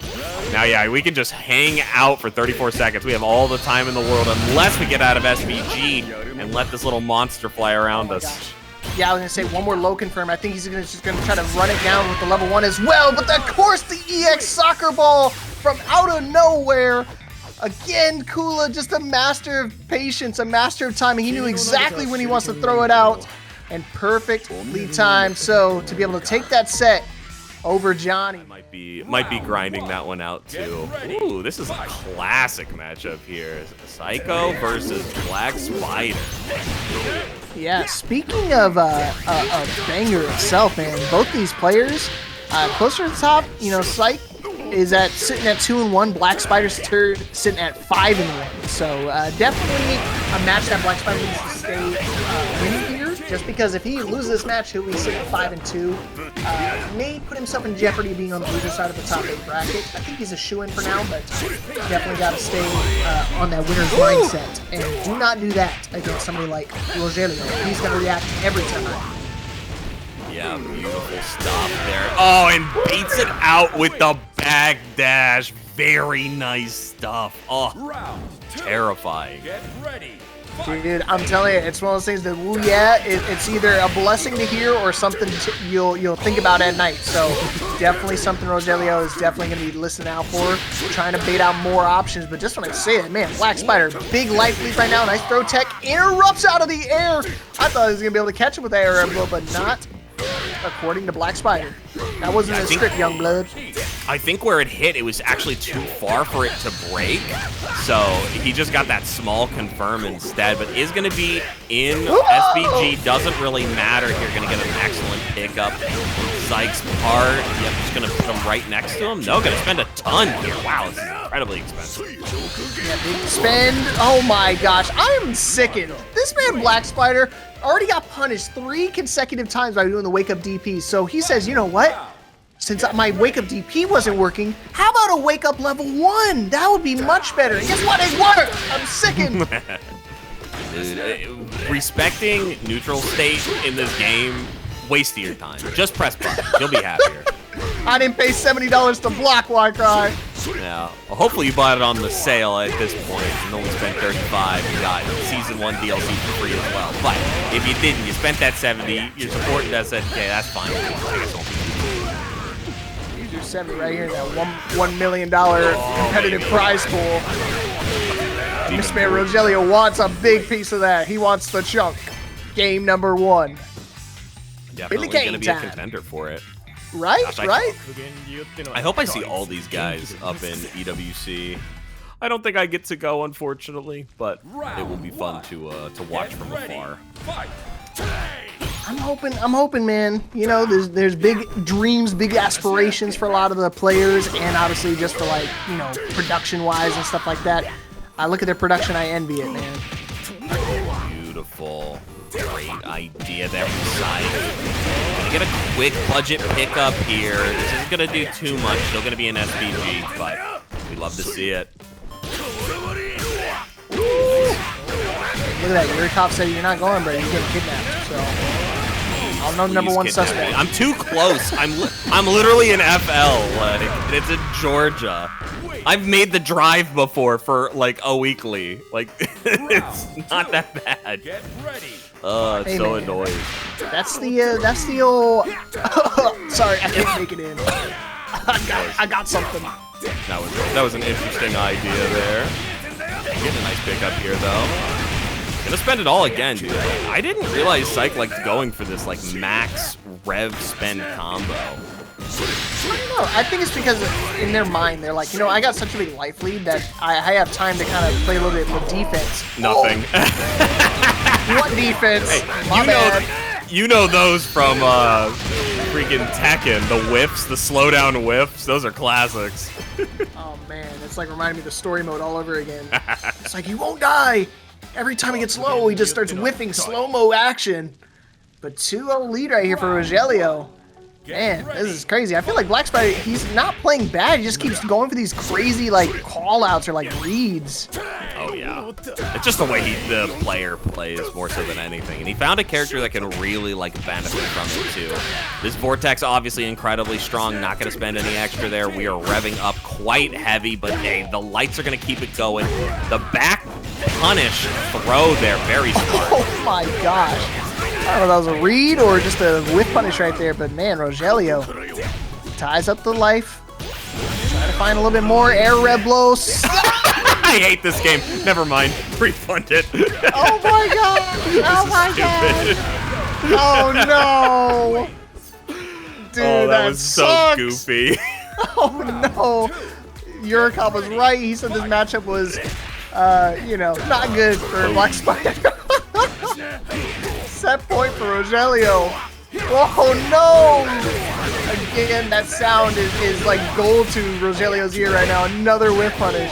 A: Now, yeah, we can just hang out for 34 seconds. We have all the time in the world, unless we get out of SVG and let this little monster fly around us.
B: Yeah, I was going to say one more low confirm. I think he's just going to try to run it down with the level 1 as well. But of course, the EX soccer ball from out of nowhere. Again, Kula, just a master of patience, a master of timing. He knew exactly when he wants to throw it out, and perfect lead time. So to be able to take that set over Johny.
A: Might be grinding that one out too. Ooh, this is a classic matchup here. Psycho versus Black Spider.
B: Yeah, speaking of banger itself, man, both these players, closer to the top, you know, Psych is sitting at 2-1. Black Spider's sitting at 5-1. So definitely a match that Black Spider needs to stay winning here. Just because if he loses this match, he'll be sitting at 5-2. May put himself in jeopardy of being on the loser side of the top 8 bracket. I think he's a shoo-in for now, but definitely got to stay on that winner's mindset. And do not do that against somebody like PsicRogelio. He's going to react every time.
A: Yeah, beautiful stop there. Oh, and beats it out with the back dash. Very nice stuff. Oh, terrifying.
B: Dude, I'm telling you, it's one of those things that, ooh, yeah, it's either a blessing to hear or something you'll think about at night. So definitely something Rogelio is definitely going to be listening out for, trying to bait out more options. But just when I say it, man, Black Spider, big life lead right now, nice throw tech, interrupts out of the air. I thought he was going to be able to catch him with the air blow, but not according to Black Spider. That wasn't a script, young blood.
A: I think where it hit, it was actually too far for it to break. So he just got that small confirm instead, but is going to be in SBG. Doesn't really matter here. Going to get an excellent pickup from Zyke's part. Yep, just going to put him right next to him. No, going to spend a ton here. Wow, this is incredibly expensive.
B: Yeah, big spend. Oh my gosh, I am sickened. This man, Black Spider, already got punished 3 consecutive times by doing the wake-up DP. So he says, you know what? Since my wake-up DP wasn't working, how about a wake-up level 1? That would be much better. And guess what? It worked! I'm sickened.
A: Dude, respecting neutral state in this game, waste of your time. Just press button. You'll be happier.
B: I didn't pay $70 to block, why cry?
A: Yeah. Well, hopefully you bought it on the sale at this point and only spent $35. You got Season 1 DLC for free as well. But if you didn't, you spent that $70, you're supporting SNK, that's fine. I guess won't be
B: 70 right here, that $1 million competitive prize pool. This man Rogelio wants a big piece of that. He wants the chunk. Game number 1.
A: Definitely going to be a contender for it.
B: Right,
A: Gosh,
B: right?
A: I hope I see all these guys up in EWC. I don't think I get to go, unfortunately, but it will be fun to watch from afar.
B: I'm hoping, man. You know, there's big dreams, big aspirations for a lot of the players, and obviously just for, like, you know, production-wise and stuff like that. I look at their production, I envy it, man.
A: Beautiful. Great idea there from Zeke. Gonna get a quick budget pickup here. This isn't gonna do too much. Still gonna be an SPG, but we love to see it.
B: Look at that. Yurikov said you're not going, bro. You're getting kidnapped. So, I'll know number 1 suspect.
A: I'm too close. I'm literally in FL. Like, it's in Georgia. I've made the drive before for like a weekly. Like, it's not that bad. Get ready. It's
B: hey,
A: so
B: man.
A: annoying.
B: That's the old. Sorry, I can't make it in. I got something.
A: That was an interesting idea there. Getting a nice pickup here though. Gonna spend it all again, dude. I didn't realize Zeke liked going for this like max rev spend combo.
B: I don't know. I think it's because in their mind they're like, you know, I got such a big life lead that I have time to kind of play a little bit with defense.
A: Nothing.
B: What defense?
A: Hey,
B: My bad.
A: You know those from freaking Tekken, the whiffs, the slowdown whiffs. Those are classics.
B: Oh man, it's like reminding me of the story mode all over again. It's like he won't die. Every time he gets low, he just starts whiffing slow-mo action. But 2-0 lead right here for Rogelio. Man, this is crazy. I feel like Black Spider, he's not playing bad. He just keeps going for these crazy, like, call-outs or, like, reads.
A: Oh, yeah. It's just the way the player plays more so than anything. And he found a character that can really, like, benefit from it, too. This Vortex, obviously incredibly strong. Not going to spend any extra there. We are revving up quite heavy, but, hey, the lights are going to keep it going. The back punish throw there, very smart.
B: Oh, my gosh. I don't know if that was a read or just a whiff punish right there, but man, Rogelio ties up the life. Trying to find a little bit more air red blows.
A: I hate this game. Never mind. Refund it.
B: Oh my god! Oh my god! Oh no! Dude, that
A: was
B: sucks.
A: so goofy.
B: Oh no! Yurikov was right. He said this matchup was, you know, not good for Black Spider. Set point for Rogelio. Oh no! Again, that sound is like gold to Rogelio's ear right now. Another whiff punish.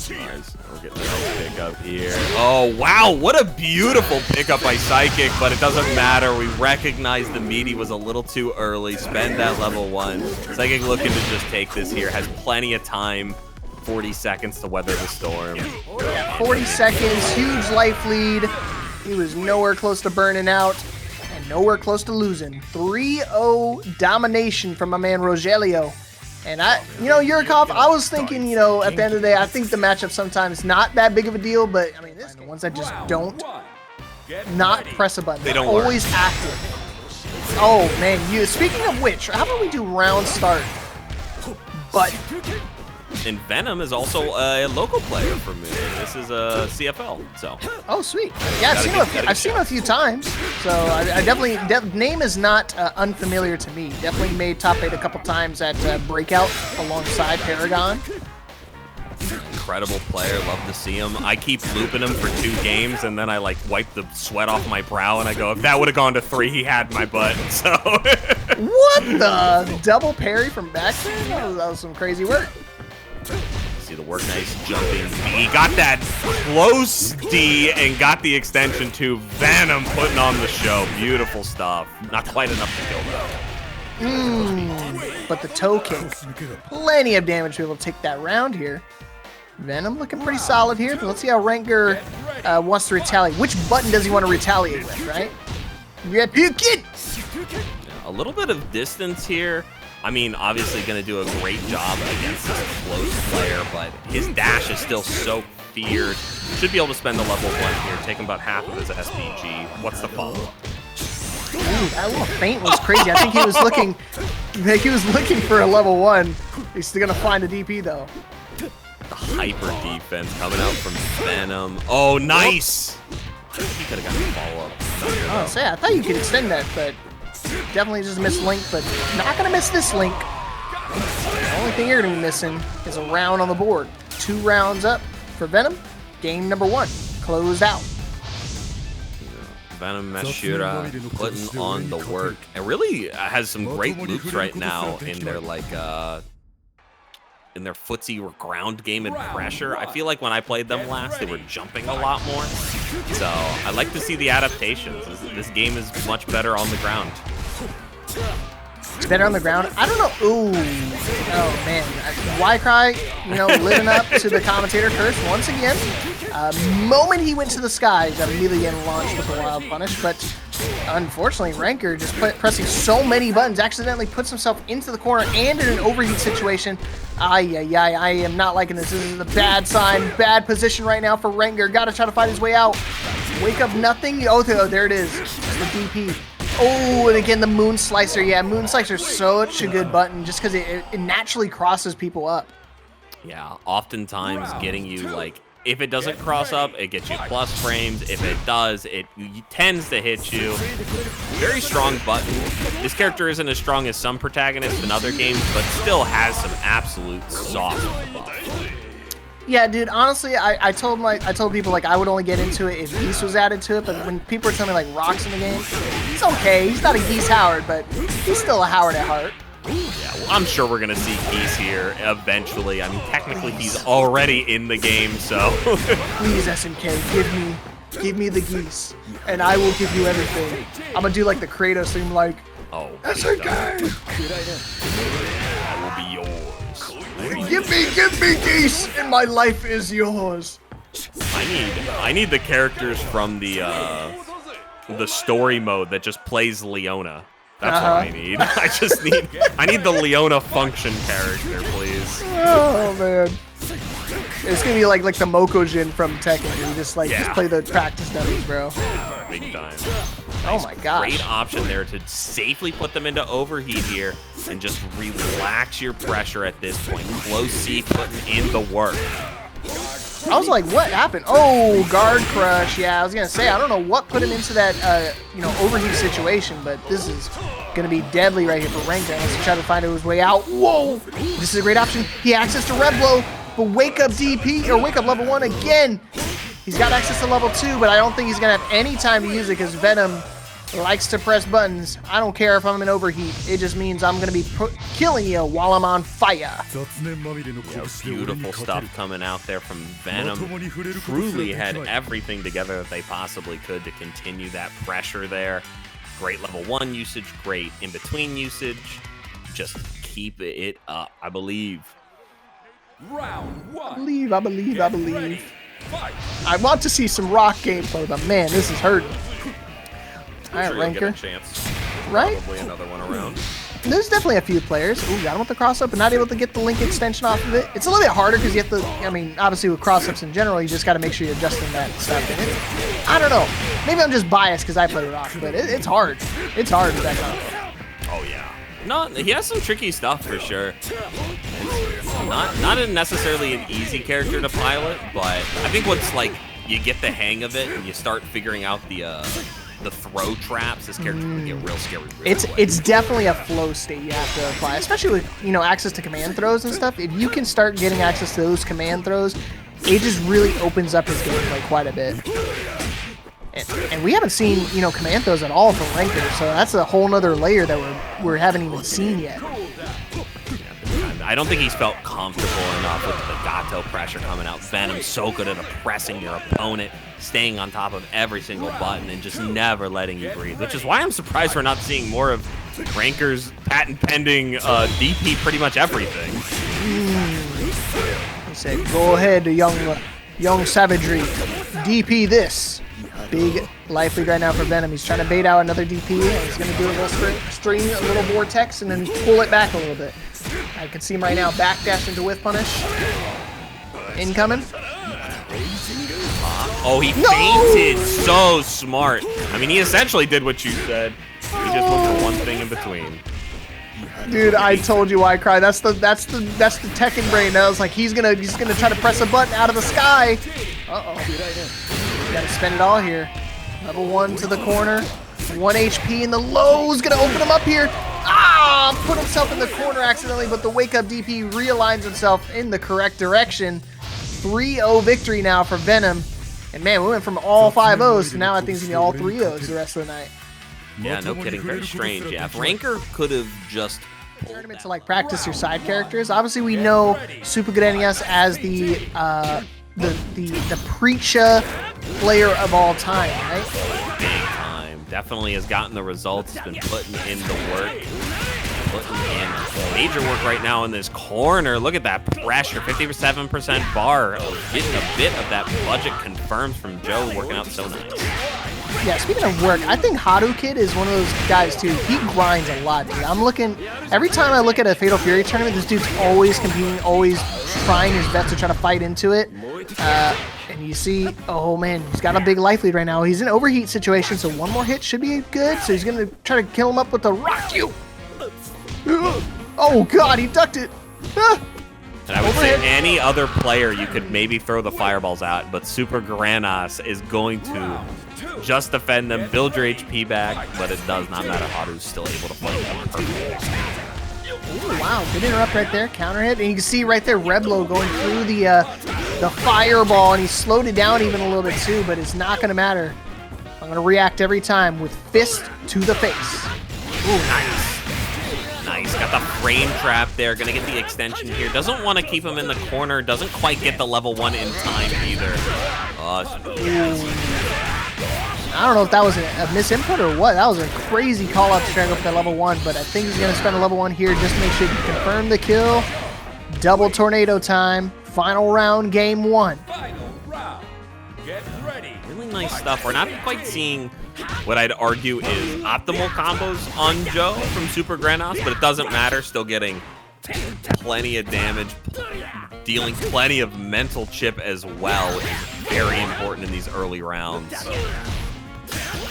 A: Nice. We're getting a nice pickup here. Oh wow! What a beautiful pickup by Psychic, but it doesn't matter. We recognize the meaty was a little too early. Spend that level 1. Psychic looking to just take this here. Has plenty of time. 40 seconds to weather the storm.
B: Yeah, 40 seconds. Huge life lead. He was nowhere close to burning out and nowhere close to losing. 3-0 domination from my man Rogelio. And Yurikov, I was thinking, at the end of the day, I think the matchup sometimes not that big of a deal, but I mean, this the ones that just don't not press a button.
A: They don't
B: always active. Oh man, speaking of which, how about we do round start? But
A: and Venom is also a local player for me. This is a CFL, so.
B: Oh, sweet. Yeah, I've seen him a few times. So I definitely, name is not unfamiliar to me. Definitely made top 8 a couple times at Breakout alongside Paragon.
A: Incredible player, love to see him. I keep looping him for 2 games, and then I like wipe the sweat off my brow, and I go, if that would have gone to 3, he had my butt. So.
B: What the double parry from back there? That was some crazy work.
A: See the work, nice jumping. He got that close D and got the extension to Venom putting on the show. Beautiful stuff. Not quite enough to kill though.
B: But the toe kick, plenty of damage to be able to take that round here. Venom looking pretty solid here, but let's see how Rankger wants to retaliate. Which button does he want to retaliate with, right? Yeah, kid.
A: A little bit of distance here. I mean, obviously going to do a great job against this close player, but his dash is still so feared. Should be able to spend the level 1 here, taking about half of his SPG. What's the follow-up?
B: Ooh, that little feint was crazy. I think he was looking for a level 1. He's still going to find a DP, though.
A: The hyper defense coming out from Venom. Oh, nice! He could have gotten a follow-up.
B: I thought you could extend that, but definitely just missed Link, but not going to miss this Link. The only thing you're going to be missing is a round on the board. 2 rounds up for Venom. Game number 1 closed out.
A: VenomAshura putting on the work. It really has some great loops right now in their in their footsie or ground game and pressure. I feel like when I played them last, they were jumping a lot more. So I like to see the adaptations. This game is much better on the ground.
B: It's better on the ground. I don't know. Ooh. Oh, man. Y-Cry, living up to the commentator curse once again. Moment he went to the sky, got immediately getting launched with a wild punish, but unfortunately, Rankger just pressing so many buttons accidentally puts himself into the corner and in an overheat situation. I am not liking this. This is a bad sign, bad position right now for Rankger. Got to try to find his way out. Wake up nothing. Oh, there it is. It's the DP. Oh, and again, the Moon Slicer. Yeah, Moon Slicer is such a good button just because it naturally crosses people up.
A: Yeah, oftentimes getting you, if it doesn't cross up, it gets you plus frames. If it does, it tends to hit you. Very strong button. This character isn't as strong as some protagonists in other games, but still has some absolute sauce on the buff.
B: Yeah, dude, honestly, I told people, I would only get into it if Geese was added to it, but when people were telling me, Rock's in the game, it's okay. He's not a Geese Howard, but he's still a Howard at heart.
A: Yeah, well, I'm sure we're going to see Geese here eventually. I mean, technically, he's already in the game, so...
B: Please, SNK, give me the Geese, and I will give you everything. I'm going to do, the Kratos thing,
A: oh,
B: SNK!
A: That will be yours.
B: Give me Geese, and my life is yours.
A: I need the characters from the story mode that just plays Leona. That's what I need. I need the Leona function character, please.
B: Oh man. It's gonna be like the Mokojin from Tekken, dude. Just play the practice dummies, bro.
A: Big time.
B: Oh my gosh.
A: Great option there to safely put them into overheat here and just relax your pressure at this point. Close C putting in the work.
B: I was like, what happened? Oh, guard crush. Yeah, I was gonna say, I don't know what put him into that overheat situation, but this is gonna be deadly right here for Rankger unless he try to find his way out. Whoa! This is a great option. He has access to Red Blow, but wake up DP or wake up level 1 again. He's got access to level 2, but I don't think he's gonna have any time to use it because Venom likes to press buttons. I don't care if I'm in overheat. It just means I'm going to be killing you while I'm on fire.
A: Yeah, beautiful stuff coming out there from Venom. Truly had everything together that they possibly could to continue that pressure there. Great level 1 usage, great in-between usage. Just keep it up, I believe.
C: Round 1.
B: I believe. I want to see some Rock gameplay, but man, this is hurting. All right,
A: Rankger.
B: Rankger.
A: Chance.
B: Right?
A: Probably another one around.
B: There's definitely a few players. Ooh, got him with the cross-up, but not able to get the link extension off of it. It's a little bit harder because you have to, I mean, obviously with cross-ups in general, you just got to make sure you're adjusting that stuff. And I don't know. Maybe I'm just biased because I played Rock, but it's hard. It's hard with that combo.
A: Oh, yeah. No, he has some tricky stuff for sure. Not necessarily an easy character to pilot, but I think once, like, you get the hang of it and you start figuring out the throw traps, this character can get real scary.
B: It's definitely a flow state you have to apply, especially with, you know, access to command throws and stuff. If you can start getting access to those command throws, it just really opens up his gameplay quite a bit. And we haven't seen, you know, command throws at all from Rankger, so that's a whole nother layer that we haven't even seen yet.
A: I don't think he's felt comfortable enough with the Gato pressure coming out. Venom's so good at oppressing your opponent, staying on top of every single button, and just never letting you breathe, which is why I'm surprised we're not seeing more of Rankger's patent-pending DP pretty much everything.
B: He said, go ahead, young savagery. DP this. Big life lead right now for Venom. He's trying to bait out another DP. He's going to do a little string, a little vortex, and then pull it back a little bit. I can see him right now. Backdash into whiff punish. Incoming.
A: Oh, he fainted. So smart. I mean, he essentially did what you said. He just went for one thing in between.
B: Dude, I told you I cried. That's the Tekken brain. I was like, he's gonna try to press a button out of the sky. Uh-oh. Gotta spend it all here. Level 1 to the corner. 1 HP, and the low's gonna open him up here. Ah! Put himself in the corner accidentally, but the wake-up DP realigns himself in the correct direction. 3-0 victory now for Venom. And man, we went from all 5-0s to now I think it's gonna be all 3-0s the rest of the night.
A: Yeah, no kidding. Very strange. Yeah, if Rankger could have just
B: tournament to like practice your side characters. Obviously, we know Supergrenas as the Preecha player of all time, right?
A: Big time. Definitely has gotten the results. He's been putting in the work. Putting in major work right now in this corner. Look at that pressure. 57% bar. Getting a bit of that budget confirmed from Joe. Working out so nice.
B: Yeah, speaking of work, I think Hotaru Kid is one of those guys too. He grinds a lot, dude. I'm looking, every time I look at a FatalFury tournament, this dude's always competing, always trying his best to try to fight into it. And you see, oh man, he's got a big life lead right now. He's in an overheat situation, so one more hit should be good. So he's gonna try to kill him up with the rock you. Oh god, he ducked it.
A: And I would say any other player you could maybe throw the fireballs at, but Supergrenas is going to just defend them, build your HP back, but it does not matter. Hotaru's still able to fight them perfectly.
B: Ooh, wow, good interrupt right there, counter hit, and you can see right there Reblo going through the fireball, and he slowed it down even a little bit too, but it's not going to matter. I'm going to react every time with fist to the face.
A: Ooh, nice. Nice, got the frame trap there, gonna get the extension here. Doesn't want to keep him in the corner, doesn't quite get the level 1 in time either.
B: I don't know if that was a misinput or what. That was a crazy call out to try to go for that level 1, but I think he's gonna spend a level 1 here just to make sure he can confirm the kill. Double tornado time, final round, game 1.
C: Final round. Get ready.
A: Really nice stuff. We're not quite seeing what I'd argue is optimal combos on Joe from Supergrenas, but it doesn't matter. Still getting plenty of damage, dealing plenty of mental chip as well, which is very important in these early rounds.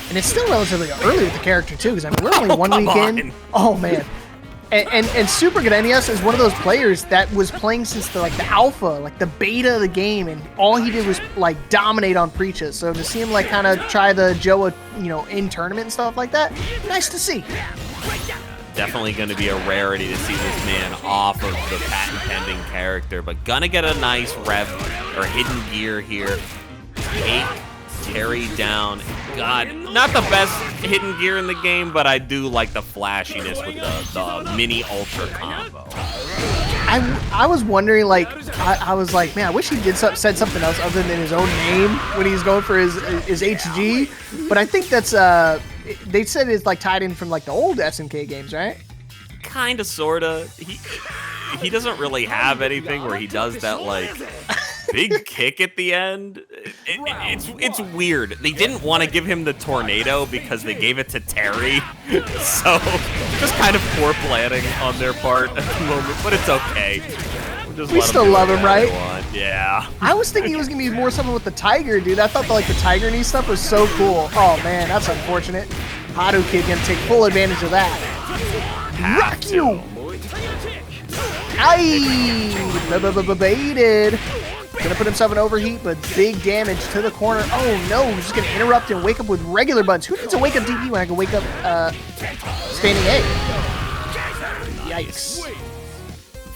B: And it's still relatively early with the character too, because I mean we're only 1 week in. Oh man. And Supergrenas is one of those players that was playing since the alpha, like the beta of the game, and all he did was like dominate on Preecha. So to see him like kind of try the Joe, in tournament and stuff like that, nice to see.
A: Definitely going to be a rarity to see this man off of the patent pending character, but gonna get a nice rev or hidden gear here. Carry down. God, not the best hidden gear in the game, but I do like the flashiness with the mini ultra combo.
B: I was wondering, I was like, man, I wish he said something else other than his own name when he's going for his HG. But I think that's they said it's like tied in from like the old SNK games, right?
A: Kinda, sorta. He doesn't really have anything where he does that like big kick at the end. It's weird. They didn't want to give him the tornado because they gave it to Terry. So just kind of poor planning on their part at the moment, but it's okay.
B: We still love him, right?
A: Yeah.
B: I was thinking he was gonna be more something with the tiger, dude. I thought like the tiger knee stuff was so cool. Oh man, that's unfortunate. Hotaru kid gonna take full advantage of that. Rock you! Aye! Baited. Gonna put himself in overheat, but big damage to the corner. Oh no, he's just gonna interrupt and wake up with regular buttons. Who needs to wake up DP when I can wake up standing A? Yikes.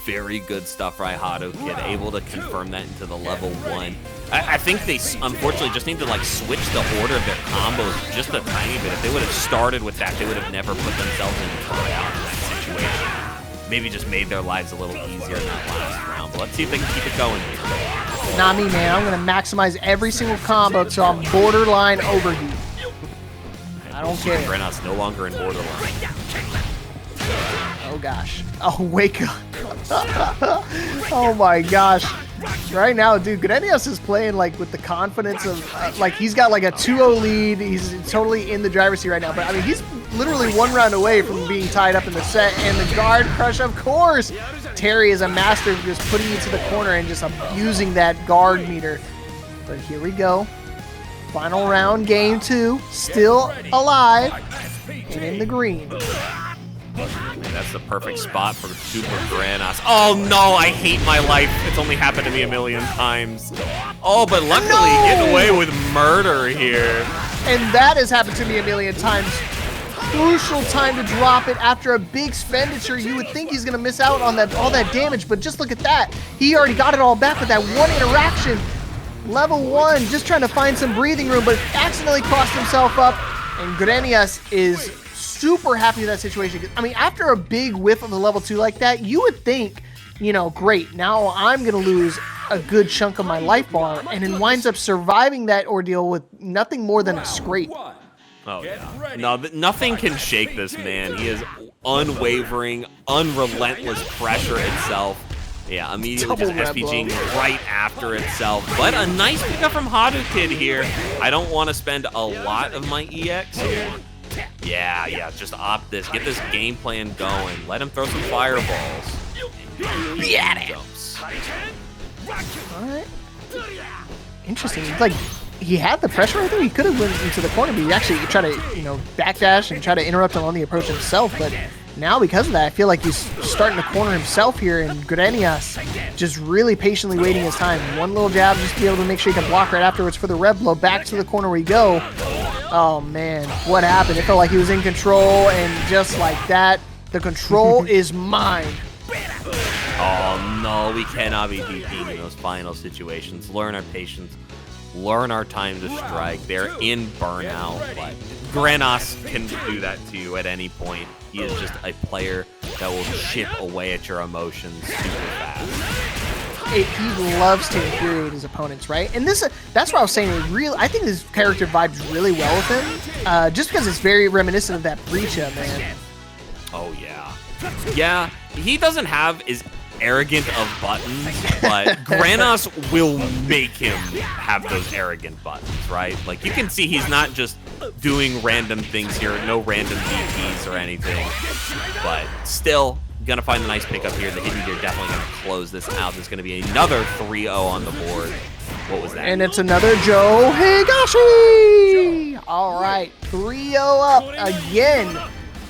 A: Very good stuff, right, Hotaru kid. Able to confirm that into the level 1. I think they, unfortunately, just need to, like, switch the order of their combos just a tiny bit. If they would have started with that, they would have never put themselves in that situation. Maybe just made their lives a little easier in that last round. But let's see if they can keep it going here.
B: Not me, man. I'm going to maximize every single combo so I'm borderline overheat. I don't care.
A: Supergrenas no longer in borderline.
B: Oh, gosh. Oh, wake up. Oh, my gosh. Right now, dude, Grenias is playing, like, with the confidence of, like, he's got, like, a 2-0 lead. He's totally in the driver's seat right now. But, I mean, he's literally one round away from being tied up in the set. And the guard crush, of course. Terry is a master of just putting you to the corner and just abusing that guard meter. But here we go. Final round, game 2. Still alive and in the green.
A: And that's the perfect spot for Supergrenas. Oh no, I hate my life. It's only happened to me a million times. Oh, but luckily getting away with murder here.
B: And that has happened to me a million times. Crucial time to drop it after a big expenditure. You would think he's gonna miss out on that all that damage, but just look at that. He already got it all back with that one interaction. Level 1, just trying to find some breathing room, but accidentally crossed himself up. And Grenias is super happy with that situation. I mean, after a big whiff of a level 2 like that, you would think, you know, great, now I'm going to lose a good chunk of my life bar, and then winds up surviving that ordeal with nothing more than a scrape.
A: Oh, yeah. No, nothing can shake this man. He is unwavering, unrelentless pressure itself. Yeah, immediately just SPGing right after itself. But a nice pickup from Hotaru kid here. I don't want to spend a lot of my EX here. Yeah, just opt this. Get this game plan going. Let him throw some fireballs.
B: Yeah. Alright. Interesting. Like, he had the pressure right there. He could have went into the corner, but he actually tried to, you know, backdash and try to interrupt him on the approach himself. But now, because of that, I feel like he's starting to corner himself here, and Grenias just really patiently waiting his time. One little jab just to be able to make sure he can block right afterwards for the rev blow. Back to the corner we go. Oh, man. What happened? It felt like he was in control, and just like that, the control is mine.
A: Oh, no. We cannot be DPing in those final situations. Learn our patience. Learn our time to strike. They're in burnout, but Grenias can do that to you at any point. He is just a player that will chip away at your emotions super fast.
B: He loves to infuriate his opponents, right? And that's what I was saying. I think this character vibes really well with him, just because it's very reminiscent of that Preecha, man.
A: Oh, yeah. Yeah, he doesn't have as arrogant of buttons, but Grenias will make him have those arrogant buttons, right? Like, you can see he's not just doing random things here, no random DPs or anything, but still gonna find the nice pickup here. The hidden gear definitely gonna close this out. There's gonna be another 3-0 on the board. What was that?
B: And it's another Joe Higashi! All right, 3-0 up again.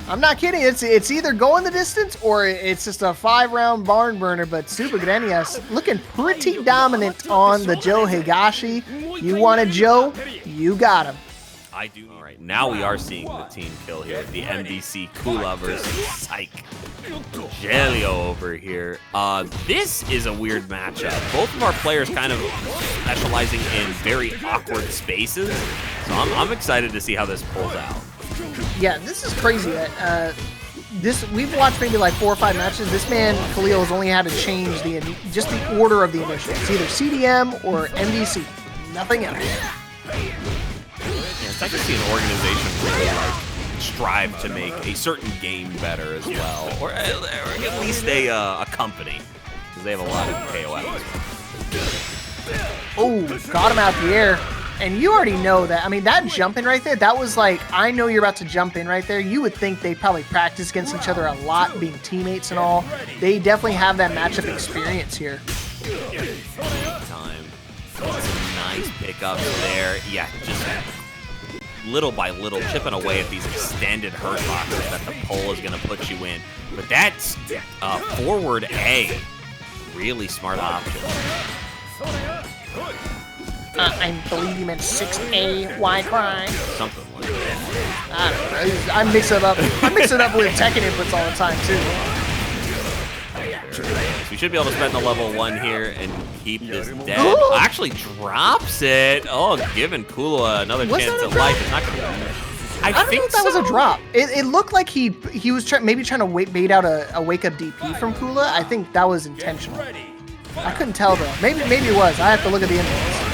B: I'm not kidding. It's either going the distance or it's just a 5-round barn burner. But Supergrenas looking pretty dominant on the Joe Higashi. You wanted Joe? You got him.
A: I do. All right, now we are seeing the team kill here. The MDC Kula versus PsicRogelio over here. This is a weird matchup. Both of our players kind of specializing in very awkward spaces. So I'm excited to see how this pulls out.
B: Yeah, this is crazy. We've watched maybe like 4 or 5 matches. This man, Khalil, has only had to change just the order of the initials. It's either CDM or MDC. Nothing else.
A: Yeah, it's nice to see an organization really like strive to make a certain game better as well, or at least a company, because they have a lot of KOF.
B: Oh, got him out the air. And you already know that. I mean, that jump in right there, that was like, I know you're about to jump in right there. You would think they probably practice against each other a lot, being teammates and all. They definitely have that matchup experience here.
A: Time. Some nice pickups there. Yeah, just little by little chipping away at these extended hurt boxes that the pole is going to put you in. But that's forward A. Really smart option.
B: I believe you meant 6A, why cry?
A: Something like that.
B: I don't know. I mix it up. I mix it up with Tekken inputs all the time, too.
A: So we should be able to spend the level 1 here and keep this dead. Oh, actually drops it. Oh, giving Kula another chance at life. It's not going to win. I
B: don't
A: think
B: know if that was a drop. It looked like he was maybe trying to bait out a wake up DP from Kula. I think that was intentional. I couldn't tell though. Maybe it was. I have to look at the inputs.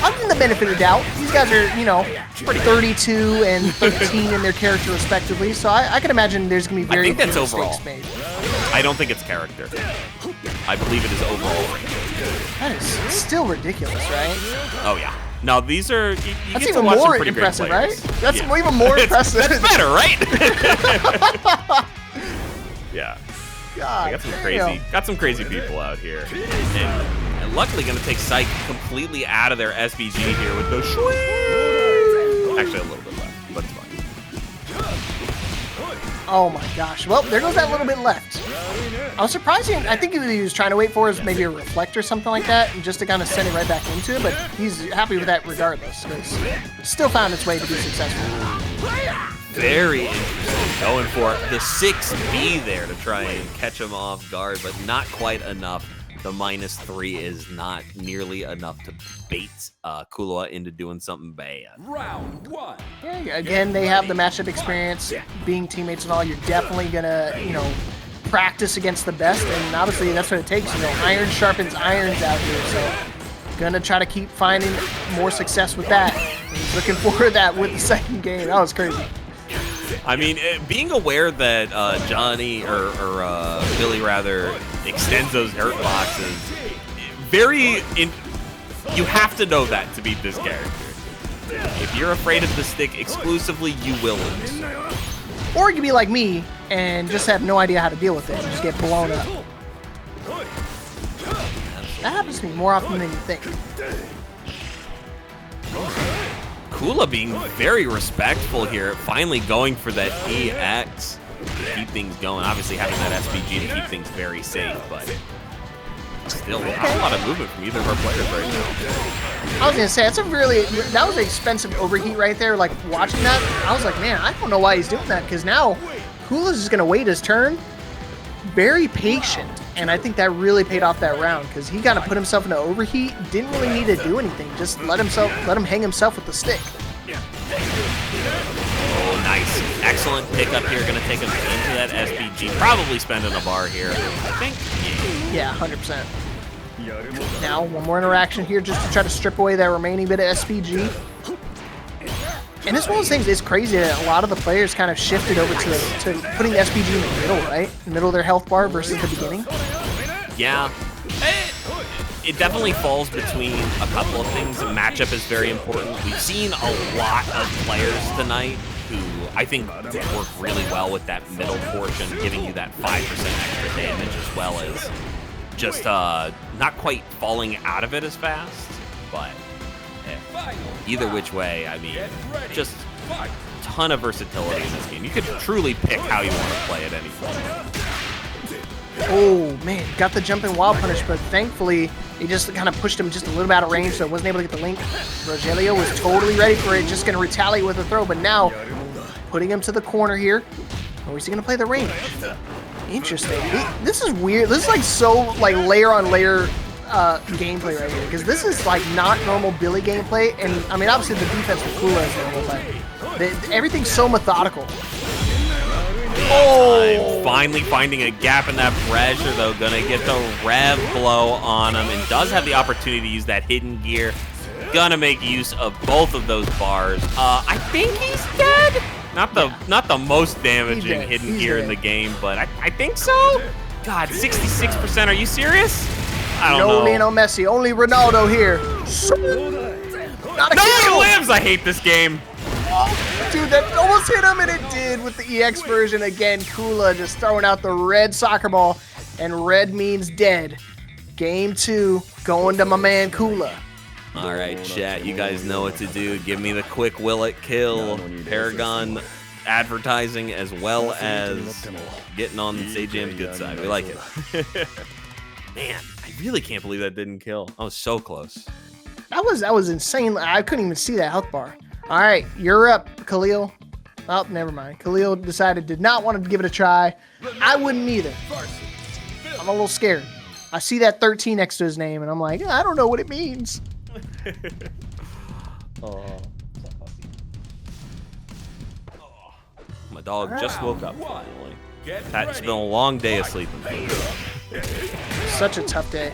B: I'll give them the benefit of the doubt. These guys are, you know, 32 and 13 in their character respectively. So I can imagine there's gonna be very few mistakes made.
A: I don't think it's character. I believe it is overall range.
B: That is still ridiculous, right?
A: Oh yeah. No, these are. You
B: That's
A: get
B: even
A: to watch
B: more
A: some
B: impressive,
A: great
B: right?
A: players.
B: That's even more impressive.
A: That's better, right? Yeah.
B: God,
A: got some crazy people out here, and luckily gonna take Psych completely out of their SVG here with those shwee. Actually, a little bit left, but it's fine.
B: Oh my gosh. Well, there goes that little bit left. I was surprised. I think he was trying to wait for is maybe a reflect or something like that, and just to kind of send it right back into it. But he's happy with that regardless. Because still found its way to be successful.
A: Very interesting. Going for the 6B there to try and catch him off guard, but not quite enough. The -3 is not nearly enough to bait Kula into doing something bad.
C: Round 1.
B: Yeah, again, they have the matchup experience, being teammates and all. You're definitely gonna, you know, practice against the best, and obviously that's what it takes. You know, iron sharpens irons out here, so gonna try to keep finding more success with that. Looking forward to that with the second game. That was crazy.
A: I mean, being aware that Johny or Billy rather extends those hurt boxes, you have to know that to beat this character. If you're afraid of the stick exclusively, you will lose.
B: Or you can be like me and just have no idea how to deal with it and just get blown up. That happens to me more often than you think.
A: Kula being very respectful here, finally going for that EX to keep things going. Obviously having that SVG to keep things very safe, but still not a lot of movement from either of our players right now.
B: I was gonna say that was an expensive overheat right there. Like watching that, I was like, man, I don't know why he's doing that, because now Kula's just gonna wait his turn, very patient, and I think that really paid off that round because he kind of put himself in an overheat, didn't really need to do anything, just let him hang himself with the stick.
A: Oh, nice. Excellent pickup here. Going to take him into that SPG. Probably spending a bar here, I think.
B: Yeah, 100%. Now, one more interaction here just to try to strip away that remaining bit of SPG. And it's one of those things, it's crazy that a lot of the players kind of shifted over to putting SPG in the middle, right? In the middle of their health bar versus the beginning.
A: Yeah. It definitely falls between a couple of things. The matchup is very important. We've seen a lot of players tonight who I think work really well with that middle portion, giving you that 5% extra damage, as well as just not quite falling out of it as fast. But either which way, I mean, just a ton of versatility in this game. You could truly pick how you want to play at any point.
B: Oh, man, got the jump in wild punish, but thankfully, he just kind of pushed him just a little bit out of range, so wasn't able to get the link. Rogelio was totally ready for it, just going to retaliate with a throw, but now putting him to the corner here. Or is he going to play the range? Interesting. This is weird. This is like so like layer on layer gameplay right here, because this is like not normal Billy gameplay, and I mean obviously the defense with Kula is normal, but everything's so methodical.
A: Oh! Finally finding a gap in that pressure, though. Gonna get the rev blow on him, and does have the opportunity to use that hidden gear. Gonna make use of both of those bars. I think he's dead. Not the most damaging hidden gear in the game, but I think so. God, 66%. Are you serious? I don't know.
B: No Lionel Messi, only Ronaldo here. Not a
A: No,
B: kill!
A: he lives! I hate this game.
B: Oh, dude, that almost hit him, and it did with the EX version. Again, Kula just throwing out the red soccer ball, and red means dead. Game 2, going to my man Kula.
A: All right, chat, you guys know what to do. Give me the quick will it kill. Paragon advertising as well as getting on Sajam's good side. We like it. Man, I really can't believe that didn't kill. I was so close.
B: That was insane. I couldn't even see that health bar. All right, you're up, Khalil. Oh, never mind. Khalil did not want to give it a try. I wouldn't either. I'm a little scared. I see that 13 next to his name, and I'm like, I don't know what it means.
A: My dog just woke up finally. It's been a long day of sleeping.
B: Such a tough day.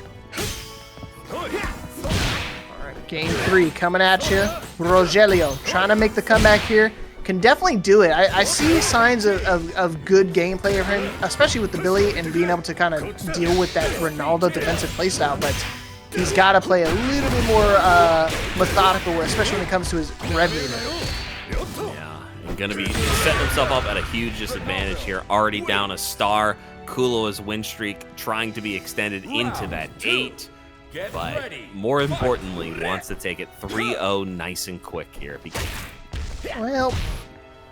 B: Game 3 coming at you. Rogelio trying to make the comeback here. Can definitely do it. I see signs of good gameplay of him, especially with the Billy and being able to kind of deal with that Ronaldo defensive playstyle, but he's got to play a little bit more methodical, especially when it comes to his red meter.
A: Yeah, he's going to be setting himself up at a huge disadvantage here. Already down a star. Kula's win streak trying to be extended into that 8. But more importantly, wants to take it 3-0 nice and quick here if he can.
B: Well,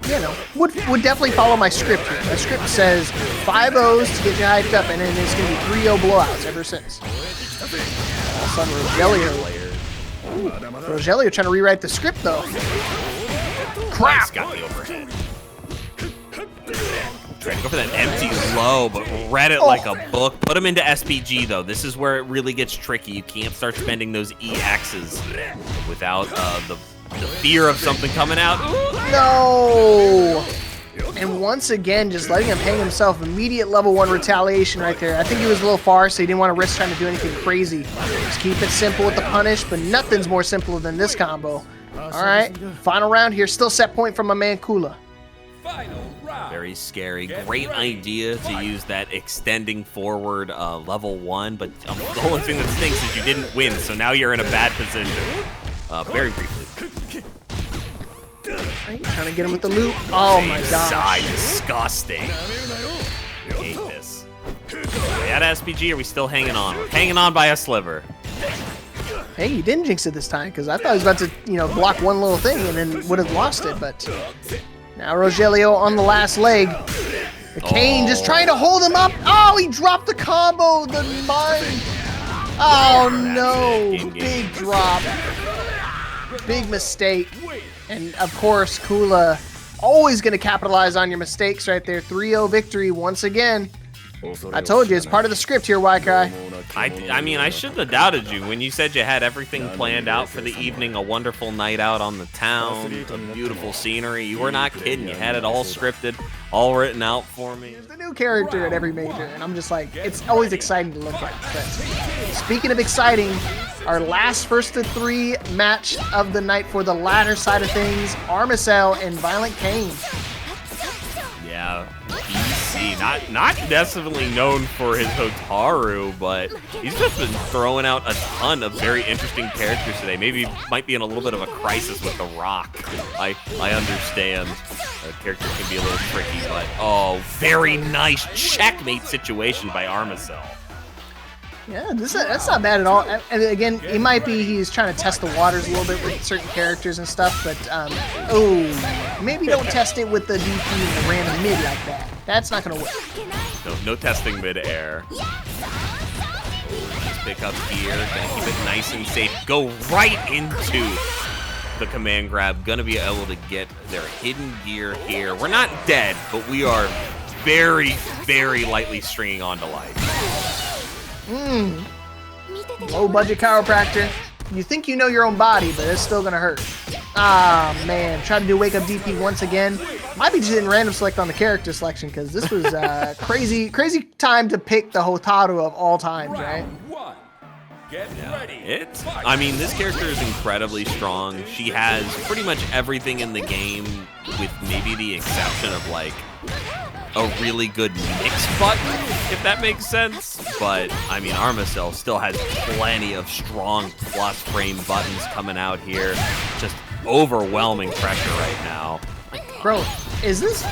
B: you know, would definitely follow my script here. My script says 5 O's to get you hyped up, and then it's going to be 3-0 blowouts ever since. All of a sudden, Rogelio trying to rewrite the script, though. Crap!
A: Got the overhead. Trying to go for that empty low, but read it like a book. Put him into SPG, though. This is where it really gets tricky. You can't start spending those EXs without the fear of something coming out.
B: No! And once again, just letting him hang himself. Immediate level 1 retaliation right there. I think he was a little far, so he didn't want to risk trying to do anything crazy. Just keep it simple with the punish, but nothing's more simple than this combo. All right, final round here. Still set point from my man Kula.
A: Very scary. Great idea to use that extending forward level 1, but the only thing that stinks is you didn't win, so now you're in a bad position. Very briefly.
B: Right, trying to get him with the loop. Oh my gosh.
A: Disgusting. I hate this. Are we at SPG? Or are we still hanging on? We're hanging on by a sliver.
B: Hey, you didn't jinx it this time, because I thought he was about to, block one little thing and then would have lost it, but now Rogelio on the last leg. The Kain just trying to hold him up. Oh, he dropped the combo, the mind. Oh no, big drop. Big mistake. And of course, Kula always going to capitalize on your mistakes right there. 3-0 victory once again. I told you, it's part of the script here, Waikai.
A: I mean, I shouldn't have doubted you when you said you had everything planned out for the evening, a wonderful night out on the town, a beautiful scenery. You were not kidding. You had it all scripted, all written out for me.
B: There's a new character at every major, and I'm just like, it's always exciting to look at. But speaking of exciting, our last first to 3 match of the night for the latter side of things, Armisael and ViolentKain.
A: Yeah, PC, not necessarily known for his Hotaru, but he's just been throwing out a ton of very interesting characters today. Maybe might be in a little bit of a crisis with the Rock. I understand. The character can be a little tricky, but very nice checkmate situation by Armisael.
B: Yeah, that's not bad at all. And again, he's trying to test the waters a little bit with certain characters and stuff, but maybe don't test it with the DP and the random mid like that. That's not gonna work.
A: No testing mid-air. Just pick up gear, gonna keep it nice and safe. Go right into the command grab. Gonna be able to get their hidden gear here. We're not dead, but we are very, very lightly stringing onto life.
B: Low budget chiropractor. You think you know your own body, but it's still gonna hurt. Ah man, trying to do wake up DP once again. Might be just in random select on the character selection because this was crazy time to pick the Hotaru of all times, right?
A: I mean, this character is incredibly strong. She has pretty much everything in the game, with maybe the exception of like a really good mix button, if that makes sense. But, I mean, Armisael still has plenty of strong plus frame buttons coming out here. Just overwhelming pressure right now.
B: Bro, is this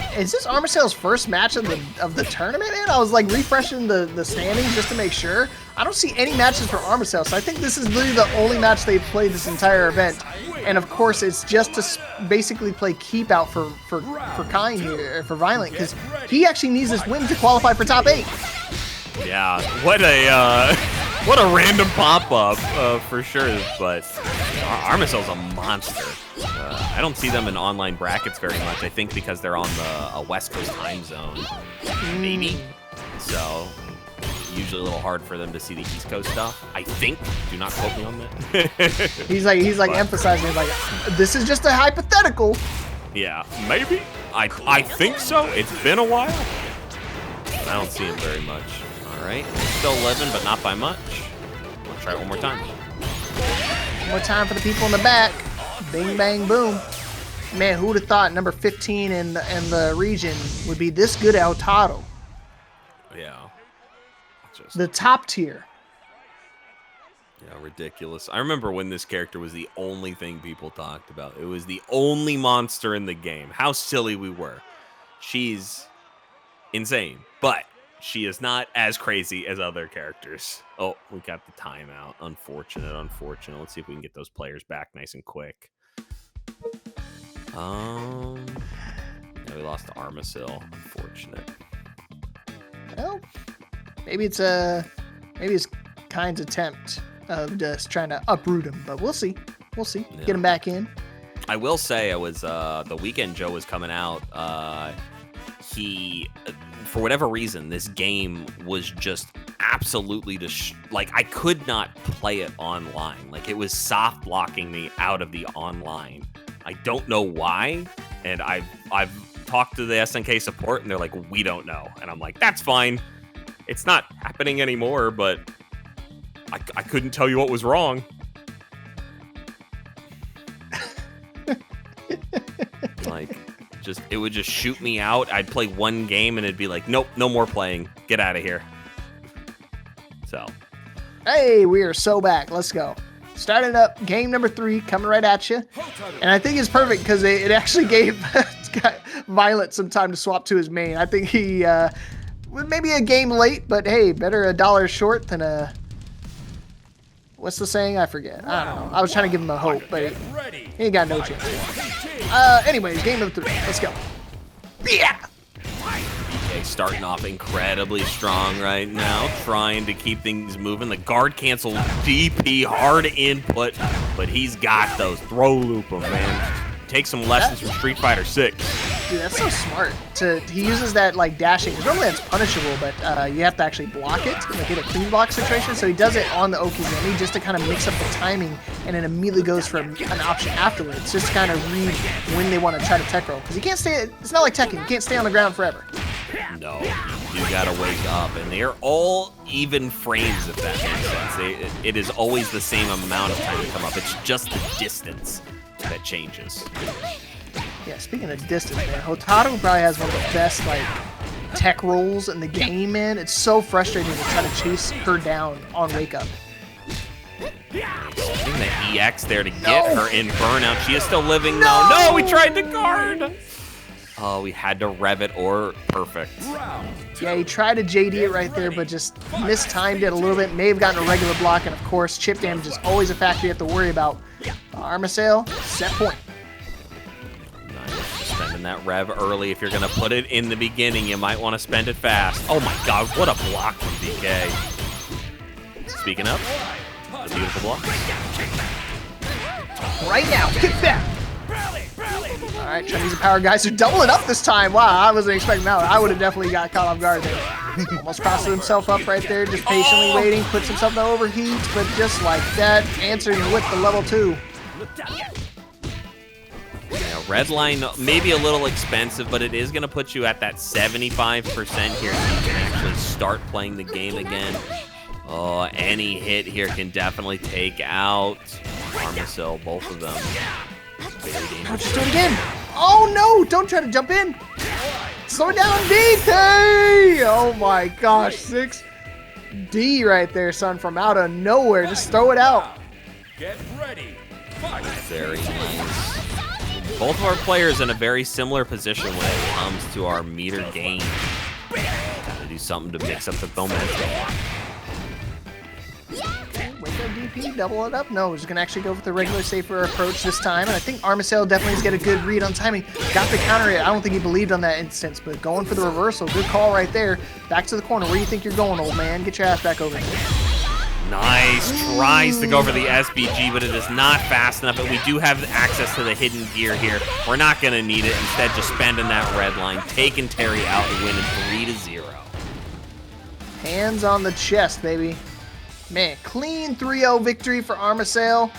B: Armisael's first match of the tournament? And I was like refreshing the standings just to make sure. I don't see any matches for Armisael, so I think this is literally the only match they've played this entire event. And of course, it's just to basically play keep out for Kain here, for Violent, because he actually needs this win to qualify for top 8.
A: Yeah, what a random pop-up for sure, but Armisael's a monster. I don't see them in online brackets very much, I think because they're on the West Coast time zone, maybe. So, usually a little hard for them to see the East Coast stuff, I think. Do not quote me on that.
B: he's like emphasizing, like, this is just a hypothetical.
A: Yeah, maybe. I think so. It's been a while. I don't see him very much. All right, still living, but not by much. Let's try it one more time.
B: One more time for the people in the back. Bing, bang, boom. Man, who would have thought number 15 in the region would be this good at Hotaru?
A: Yeah.
B: The top tier.
A: Yeah, ridiculous. I remember when this character was the only thing people talked about. It was the only monster in the game. How silly we were. She's insane, but she is not as crazy as other characters. Oh, we got the timeout. Unfortunate. Let's see if we can get those players back nice and quick. Yeah, we lost to Armisael. Unfortunate.
B: Well, maybe it's Kain's attempt of just trying to uproot him, but we'll see. Yeah. Get him back in.
A: I will say, I was the weekend Joe was coming out. He, for whatever reason, this game was just absolutely like I could not play it online. Like it was soft locking me out of the online. I don't know why, and I've talked to the SNK support, and they're like, we don't know, and I'm like, that's fine. It's not happening anymore, but I couldn't tell you what was wrong. Like, it would just shoot me out. I'd play one game and it'd be like, nope, no more playing. Get out of here. So.
B: Hey, we are so back. Let's go. Starting up game number 3, coming right at you. And I think it's perfect because it actually gave Violent some time to swap to his main. I think he maybe a game late, but hey, better a dollar short than a... What's the saying? I forget. I don't know. I was trying to give him a hope, but he ain't got no chance. Anyways, game number 3. Let's go. Yeah!
A: BK starting off incredibly strong right now, trying to keep things moving. The guard cancel DP, hard input, but he's got those. Throw loop him, man. Take some lessons from Street Fighter 6.
B: Dude, that's so smart. He uses that like dashing. Normally that's punishable, but you have to actually block it, like get a clean block situation. So he does it on the Okizumi just to kind of mix up the timing, and then immediately goes for an option afterwards, just to kind of read when they want to try to tech roll. Because you can't stay. It's not like Tekken. You can't stay on the ground forever.
A: No, you gotta wake up, and they're all even frames, if that makes sense. It is always the same amount of time to come up. It's just the distance that changes.
B: Yeah, speaking of distance, man, Hotaru probably has one of the best like tech rolls in the game, man. It's so frustrating to try to chase her down on wake up.
A: Getting the EX there to get her in burnout. She is still living though. No, we tried to guard. Oh, we had to rev it or perfect.
B: Yeah, he tried to JD it right there, but just mistimed it a little bit. May have gotten a regular block, and of course, chip damage is always a factor you have to worry about. Armisael, set point.
A: Nice. Spending that rev early. If you're going to put it in the beginning, you might want to spend it fast. Oh my god, what a block from DK. Speaking of, the beautiful block.
B: Right now, kick that. All right, trying to use the power guys. They're doubling up this time. Wow, I wasn't expecting that. I would have definitely got caught off guard there. Almost crosses himself up right there, just patiently waiting, puts himself in overheat, but just like that, answering with the level 2.
A: Yeah, red line maybe a little expensive, but it is going to put you at that 75% here, so you can actually start playing the game again. Oh, any hit here can definitely take out Armisael, both of them. Very dangerous.
B: Just do it again. Oh no, don't try to jump in. Slow it down, DT! Oh my gosh, 6D right there, son, from out of nowhere. Just throw it out.
C: Get ready. Fight.
A: Very nice. Both of our players in a very similar position when it comes to our meter gain. Gotta do something to mix up the momentum.
B: Wait that DP, double it up. No, we're just gonna actually go with the regular safer approach this time. And I think Armisael definitely has got a good read on timing. Got the counter it. I don't think he believed on that instance, but going for the reversal. Good call right there. Back to the corner. Where do you think you're going, old man? Get your ass back over here.
A: Nice. Tries to go for the SBG, but it is not fast enough. But we do have access to the hidden gear here. We're not going to need it. Instead, just spending that red line, taking Terry out and winning 3-0.
B: Hands on the chest, baby. Man, clean 3-0 victory for Armisael.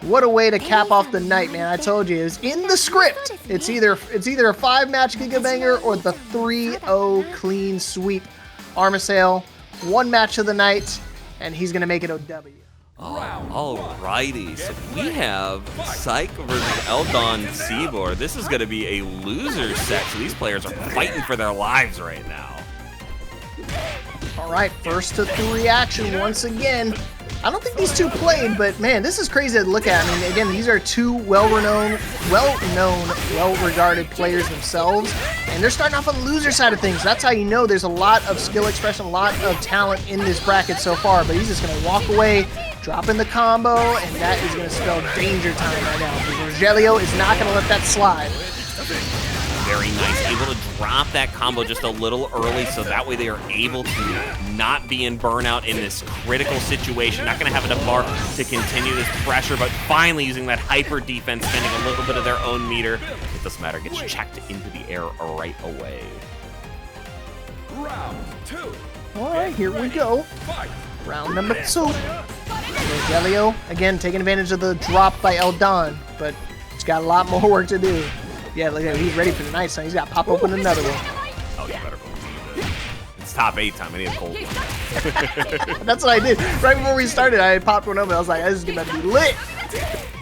B: What a way to cap off the night, man. I told you, it's in the script. It's either a 5-match Gigabanger or the 3-0 clean sweep. Armisael, 1 match of the night, and he's going to make it OW.
A: Alrighty, so we have Psych versus Eldon Ciber. This is going to be a loser set, so these players are fighting for their lives right now.
B: All right, first to 3 action once again. I don't think these two played, but man, this is crazy to look at. I mean, again, these are two well-regarded players themselves, and they're starting off on the loser side of things. That's how you know there's a lot of skill expression, a lot of talent in this bracket so far, but he's just going to walk away, drop in the combo, and that is going to spell danger time right now. Rogelio is not going to let that slide.
A: Very nice, able to drop that combo just a little early so that way they are able to not be in burnout in this critical situation. Not going to have enough bar to continue this pressure, but finally using that hyper defense, spending a little bit of their own meter. It doesn't matter, gets checked into the air right away.
C: Round 2.
B: All right, here we go. Round number 2. Rogelio, again, taking advantage of the drop by Eldon, but he's got a lot more work to do. Yeah, look at him. He's ready for the night, son. He's got to pop open another one.
A: Oh, you better believe it. It's top 8 time. I need a cold one.
B: That's what I did. Right before we started, I popped one open. I was like, this is going to be lit.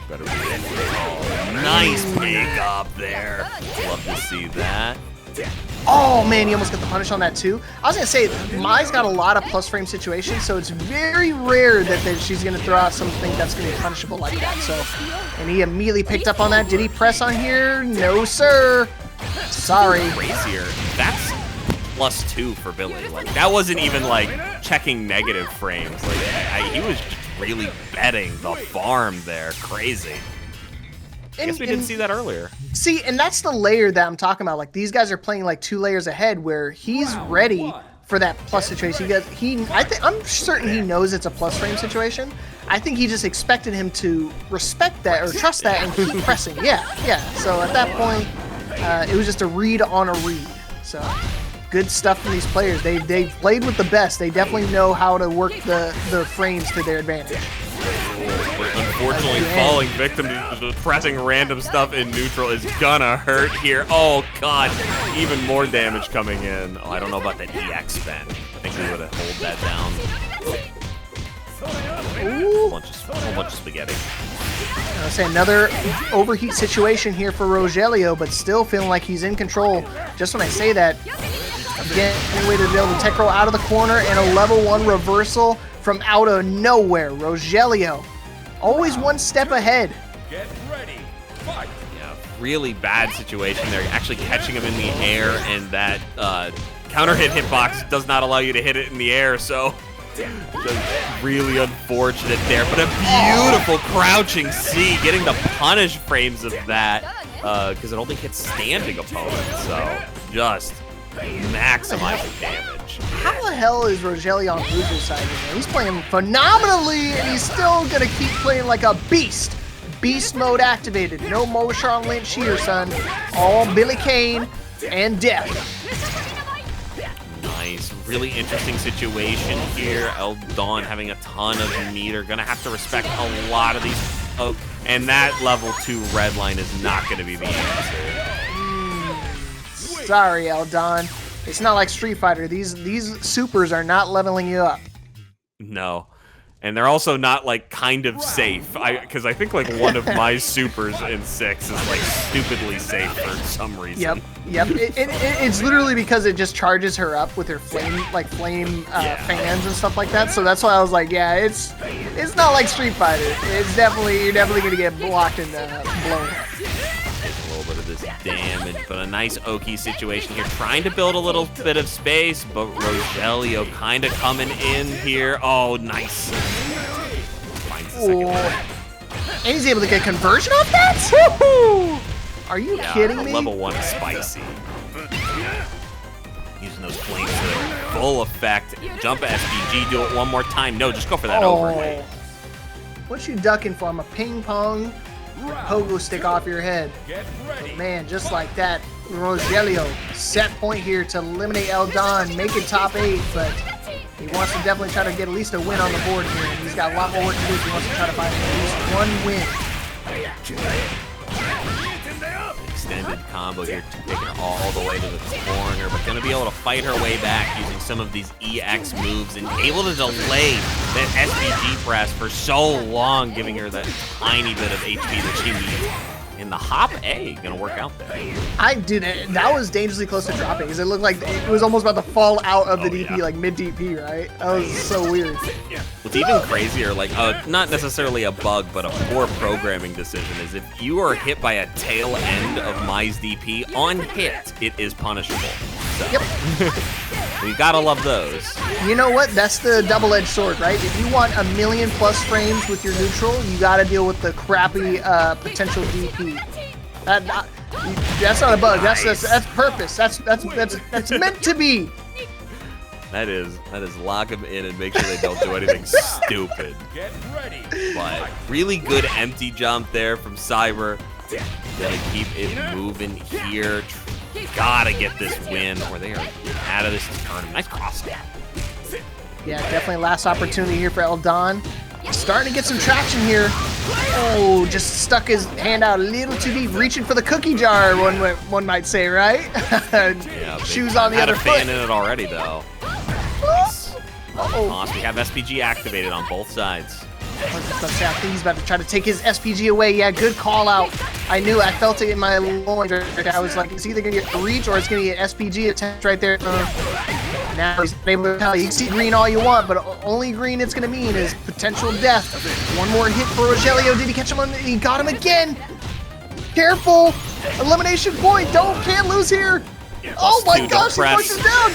A: Better be lit. Oh, nice pick up there. Love to see that.
B: Oh, man, he almost got the punish on that, too. I was going to say, Mai's got a lot of plus frame situations, so it's very rare that she's going to throw out something that's going to be punishable like that. So, and he immediately picked up on that. Did he press on here? No, sir. Sorry.
A: Crazier. That's +2 for Billy. Like, that wasn't even, like, checking negative frames. Like, he was just really betting the farm there. Crazy. I guess we didn't see that earlier.
B: See, and that's the layer that I'm talking about. Like, these guys are playing like 2 layers ahead where he's ready for that plus situation. I'm certain he knows it's a plus frame situation. I think he just expected him to respect that or trust that and keep pressing. Yeah. So at that point, it was just a read on a read. So good stuff from these players. They played with the best. They definitely know how to work the frames to their advantage.
A: Unfortunately, falling victim to just pressing random stuff in neutral is gonna hurt here. Oh god, even more damage coming in. Oh, I don't know about that EX spend. I think we would have hold that down.
B: Ooh.
A: A bunch of spaghetti.
B: I'll say another overheat situation here for Rogelio, but still feeling like he's in control. Just when I say that, again, any way to be able to tech roll out of the corner and a level 1 reversal from out of nowhere. Rogelio, always 1 step ahead.
C: Get ready. Fight.
A: Yeah, really bad situation. They're actually catching him in the air, and that counter hitbox does not allow you to hit it in the air, so really unfortunate there. But a beautiful crouching C, getting the punish frames of that, because it only hits standing opponents, so just maximizing damage.
B: How the hell is Rogelio on loser side here? He's playing phenomenally, and he's still gonna keep playing like a beast. Beast mode activated. No Marshawn Lynch here, son. All ViolentKain and death.
A: Nice, really interesting situation here. Eldon having a ton of meter, gonna have to respect a lot of these. Oh, and that level 2 red line is not gonna be the answer.
B: Sorry, Eldon. It's not like Street Fighter. These supers are not leveling you up.
A: No. And they're also not, like, kind of safe. Because I think, like, one of my supers in 6 is, like, stupidly safe for some reason.
B: Yep. It's literally because it just charges her up with her flame fans and stuff like that. So that's why I was like, yeah, it's not like Street Fighter. It's definitely, you're definitely going to get blocked and blown up.
A: A little bit of this damage, but a nice Oki situation here. Trying to build a little bit of space, but Rogelio kind of coming in here. Oh, nice. Finds the second one.
B: And he's able to get conversion off that? Woohoo! Are you kidding me?
A: Level 1 is spicy. Using those flames to their full effect. Jump SPG, do it one more time. No, just go for that overlay.
B: What you ducking for? I'm a ping pong pogo stick off your head. But man, just like that, Rogelio, set point here to eliminate Eldon, make it top 8, but he wants to definitely try to get at least a win on the board here. And he's got a lot more work to do if he wants to try to find at least one win.
A: Extended combo here, taking her all the way to the corner, but gonna be able to fight her way back using some of these EX moves and able to delay that SPG press for so long, giving her that tiny bit of HP that she needs. And the hop A gonna work out there.
B: That was dangerously close to dropping because it looked like it was almost about to fall out of the DP, like mid DP, right? That was so weird.
A: What's even crazier, like not necessarily a bug, but a poor programming decision, is if you are hit by a tail end of Mai's DP on hit, it is punishable. So.
B: Yep.
A: We gotta love those.
B: You know what? That's the double-edged sword, right? If you want 1,000,000+ frames with your neutral, you gotta deal with the crappy potential DP. That's not a bug.
A: Nice.
B: That's purpose. That's meant to be.
A: That is lock them in and make sure they don't do anything stupid.
C: Get ready.
A: But really good empty jump there from Ciber. Gonna keep it moving here. Gotta get this win, or they are out of this tournament. Nice cross.
B: Yeah, definitely last opportunity here for Eldon. Starting to get some traction here. Oh, just stuck his hand out a little too deep, reaching for the cookie jar, one might say, right?
A: Yeah,
B: shoes on the other foot.
A: Had a fan in it already, though. Nice. We have SPG activated on both sides.
B: I think he's about to try to take his SPG away. Yeah, good call out. I knew, I felt it in my loins. I was like, it's either going to get reach or it's going to get SPG attempt right there. Now he's able to tell you can see green all you want, but only green it's going to mean is potential death. One more hit for Rogelio. Did he catch him? He got him again. Careful. Elimination point. Can't lose here.
A: Yeah,
B: oh my
A: two,
B: gosh, he pushes down.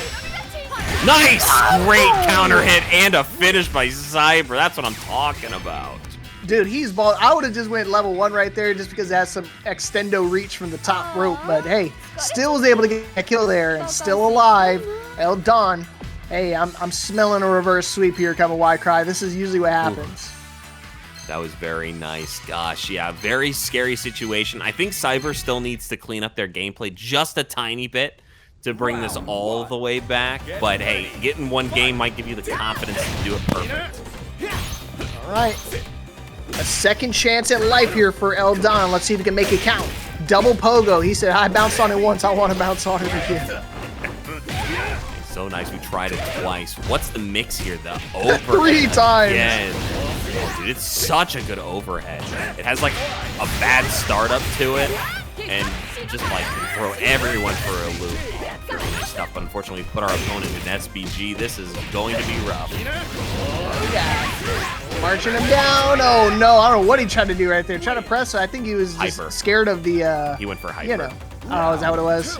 A: Nice! Great counter hit and a finish by Ciber. That's what I'm talking about.
B: Dude, he's ball. I would have just went level 1 right there just because it has some extendo reach from the top rope. But hey, still was able to get a kill there and still alive. Eldon. Hey, I'm smelling a reverse sweep here coming Y-Cry. This is usually what happens.
A: Ooh. That was very nice. Gosh, yeah, very scary situation. I think Ciber still needs to clean up their gameplay just a tiny bit to bring this all the way back. But hey, getting one game might give you the confidence to do it perfect.
B: All right. A second chance at life here for Eldon. Let's see if he can make it count. Double pogo. He said, I bounced on it once. I want to bounce on it again.
A: So nice. We tried it twice. What's the mix here? The overhead.
B: 3 times.
A: Again. Dude, it's such a good overhead. It has like a bad startup to it, and just like throw everyone for a loop. Stuff, but unfortunately, we put our opponent in SBG. This is going to be rough.
B: Yeah. Marching him down. Oh no, I don't know what he tried to do right there. Trying to press. I think he was just scared of the.
A: He went for hyper.
B: You know. Oh, is that what it was?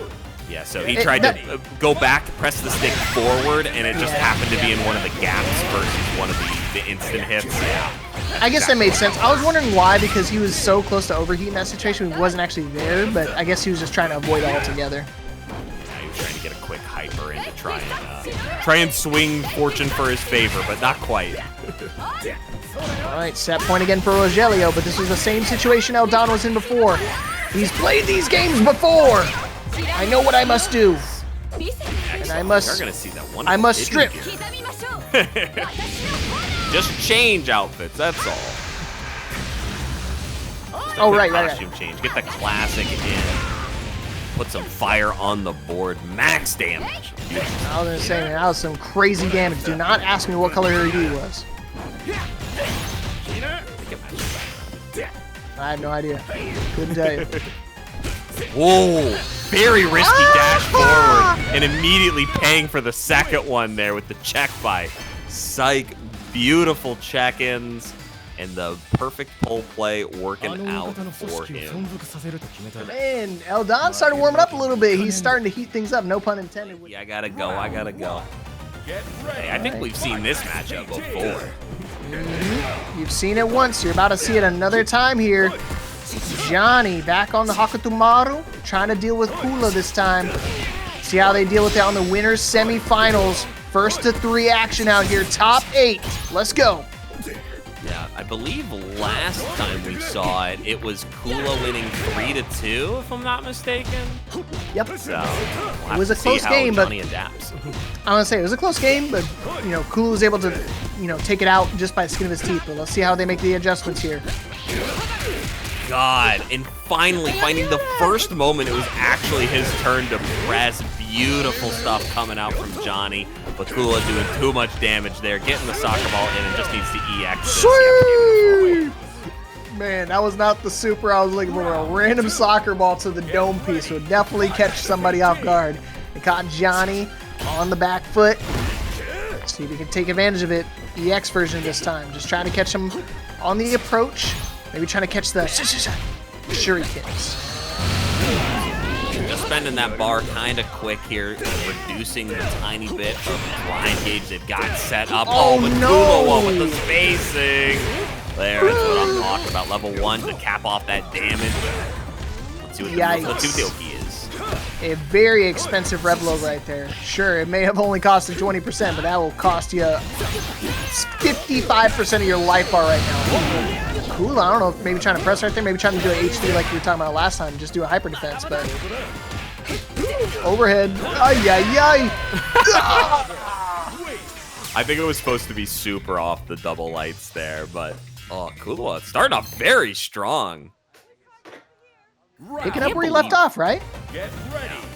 A: Yeah. So he tried to go back, press the stick forward, and it just happened to be in one of the gaps versus one of the instant hits. Yeah.
B: I guess that made sense. I was wondering why, because he was so close to overheat in that situation. He wasn't actually there, but I guess he was just trying to avoid it altogether.
A: Trying to get a quick hyper in to try and swing fortune for his favor, but not quite.
B: All right, set point again for Rogelio, but this was the same situation Eldon was in before. He's played these games before. I know what I must do. And I must.
A: You're gonna see that one.
B: I must strip.
A: Just change outfits. That's all.
B: Oh right.
A: Costume change. Get the classic in. Put some fire on the board. Max damage.
B: I was gonna say, man, that was some crazy damage. Do not ask me what color her E was. I have no idea. Couldn't tell you.
A: Whoa, very risky dash forward and immediately paying for the second one there with the check by Psych. Beautiful check-ins and the perfect pull play working out for him.
B: Man, Eldon started warming up a little bit. He's starting to heat things up, no pun intended.
A: Yeah, I gotta go. Hey, I think we've seen this matchup before.
B: You've seen it once. You're about to see it another time here. Johny back on the Hokutomaru, trying to deal with Kula this time. See how they deal with it on the winners semifinals. First to 3 action out here. Top 8. Let's go.
A: Yeah, I believe last time we saw it, it was Kula winning 3-2, if I'm not mistaken.
B: Yep.
A: So we'll
B: it was a close game,
A: Johnny
B: but
A: adapts.
B: I want to say it was a close game, but Kula was able to, take it out just by the skin of his teeth. But let's see how they make the adjustments here.
A: God, and finally finding the first moment it was actually his turn to press. Beautiful stuff coming out from Johny, but Kula doing too much damage there, getting the soccer ball in and just needs to EX this.
B: Sweet! Man, that was not the super I was looking for. A random soccer ball to the dome piece would definitely catch somebody off guard. It caught Johny on the back foot. Let's see if he can take advantage of it. EX version this time. Just trying to catch him on the approach. Maybe trying to catch the shurikens.
A: Just spending that bar kind of quick here, reducing the tiny bit of blind gauge they've got set up.
B: Oh,
A: but
B: no!
A: Kula with the spacing. There, that's what I'm talking about. Level 1 to cap off that damage. Let's see what the Doki is.
B: A very expensive Reblo right there. Sure, it may have only costed 20%, but that will cost you 55% of your life bar right now. Cool, I don't know if maybe trying to press right there, maybe trying to do an HD like we were talking about last time, just do a hyper defense, but overhead. Ay, ay, ay.
A: I think it was supposed to be super off the double lights there, but Kula starting off very strong.
B: Picking up where he left off, right?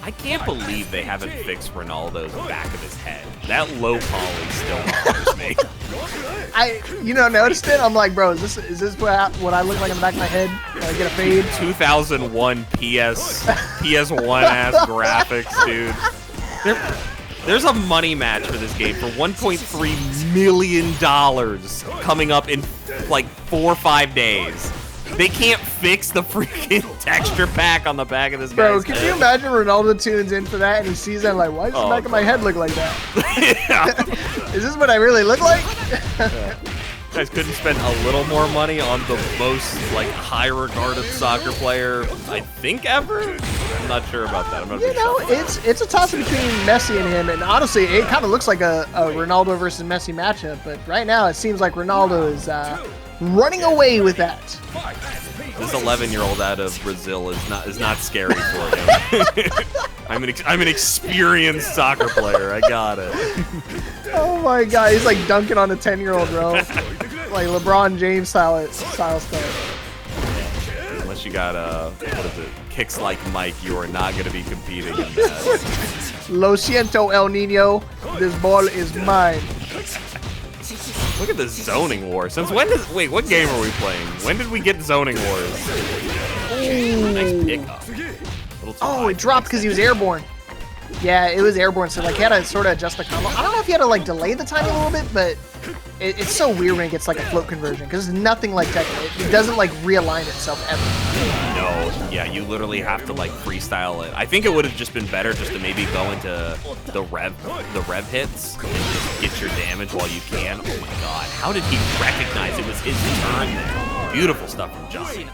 A: I can't believe they haven't fixed Ronaldo's back of his head. That low poly still bothers me.
B: I noticed it. I'm like, bro, is this what I look like in the back of my head? I get a fade.
A: 2001 PS1 ass graphics, dude. There's a money match for this game for $1.3 million coming up in like 4 or 5 days. They can't fix the freaking texture pack on the back of this guy's
B: Bro, can
A: head.
B: you imagine Ronaldo tunes in for that and he sees that like, why does the back of my head look like that? Is this what I really look like?
A: You guys couldn't spend a little more money on the most like high-regarded soccer player I think ever. I'm not sure about that. I'm not
B: it's a toss between Messi and him, and honestly, it kind of looks like a Ronaldo versus Messi matchup. But right now, it seems like Ronaldo is running away with that.
A: This 11-year-old out of Brazil is not scary for him. I'm an experienced soccer player. I got it.
B: Oh my God, he's like dunking on a 10-year-old, bro. Like LeBron James style stuff.
A: Unless you got kicks like Mike, you are not going to be competing in that.
B: Lo siento, El Nino. This ball is mine.
A: Look at the zoning war. Since when wait, what game are we playing? When did we get zoning wars? Ooh. Nice pickup.
B: Oh, it dropped because he was airborne. Yeah, it was airborne, so like he had to sort of adjust the combo. I don't know if he had to like delay the timing a little bit, but it's so weird when it gets like a float conversion because it's nothing like Tekken. It doesn't like realign itself ever.
A: No, yeah, you literally have to like freestyle it. I think it would have just been better just to maybe go into the rev hits and just get your damage while you can. Oh my God, how did he recognize it was his turn there? Beautiful stuff from Johnny.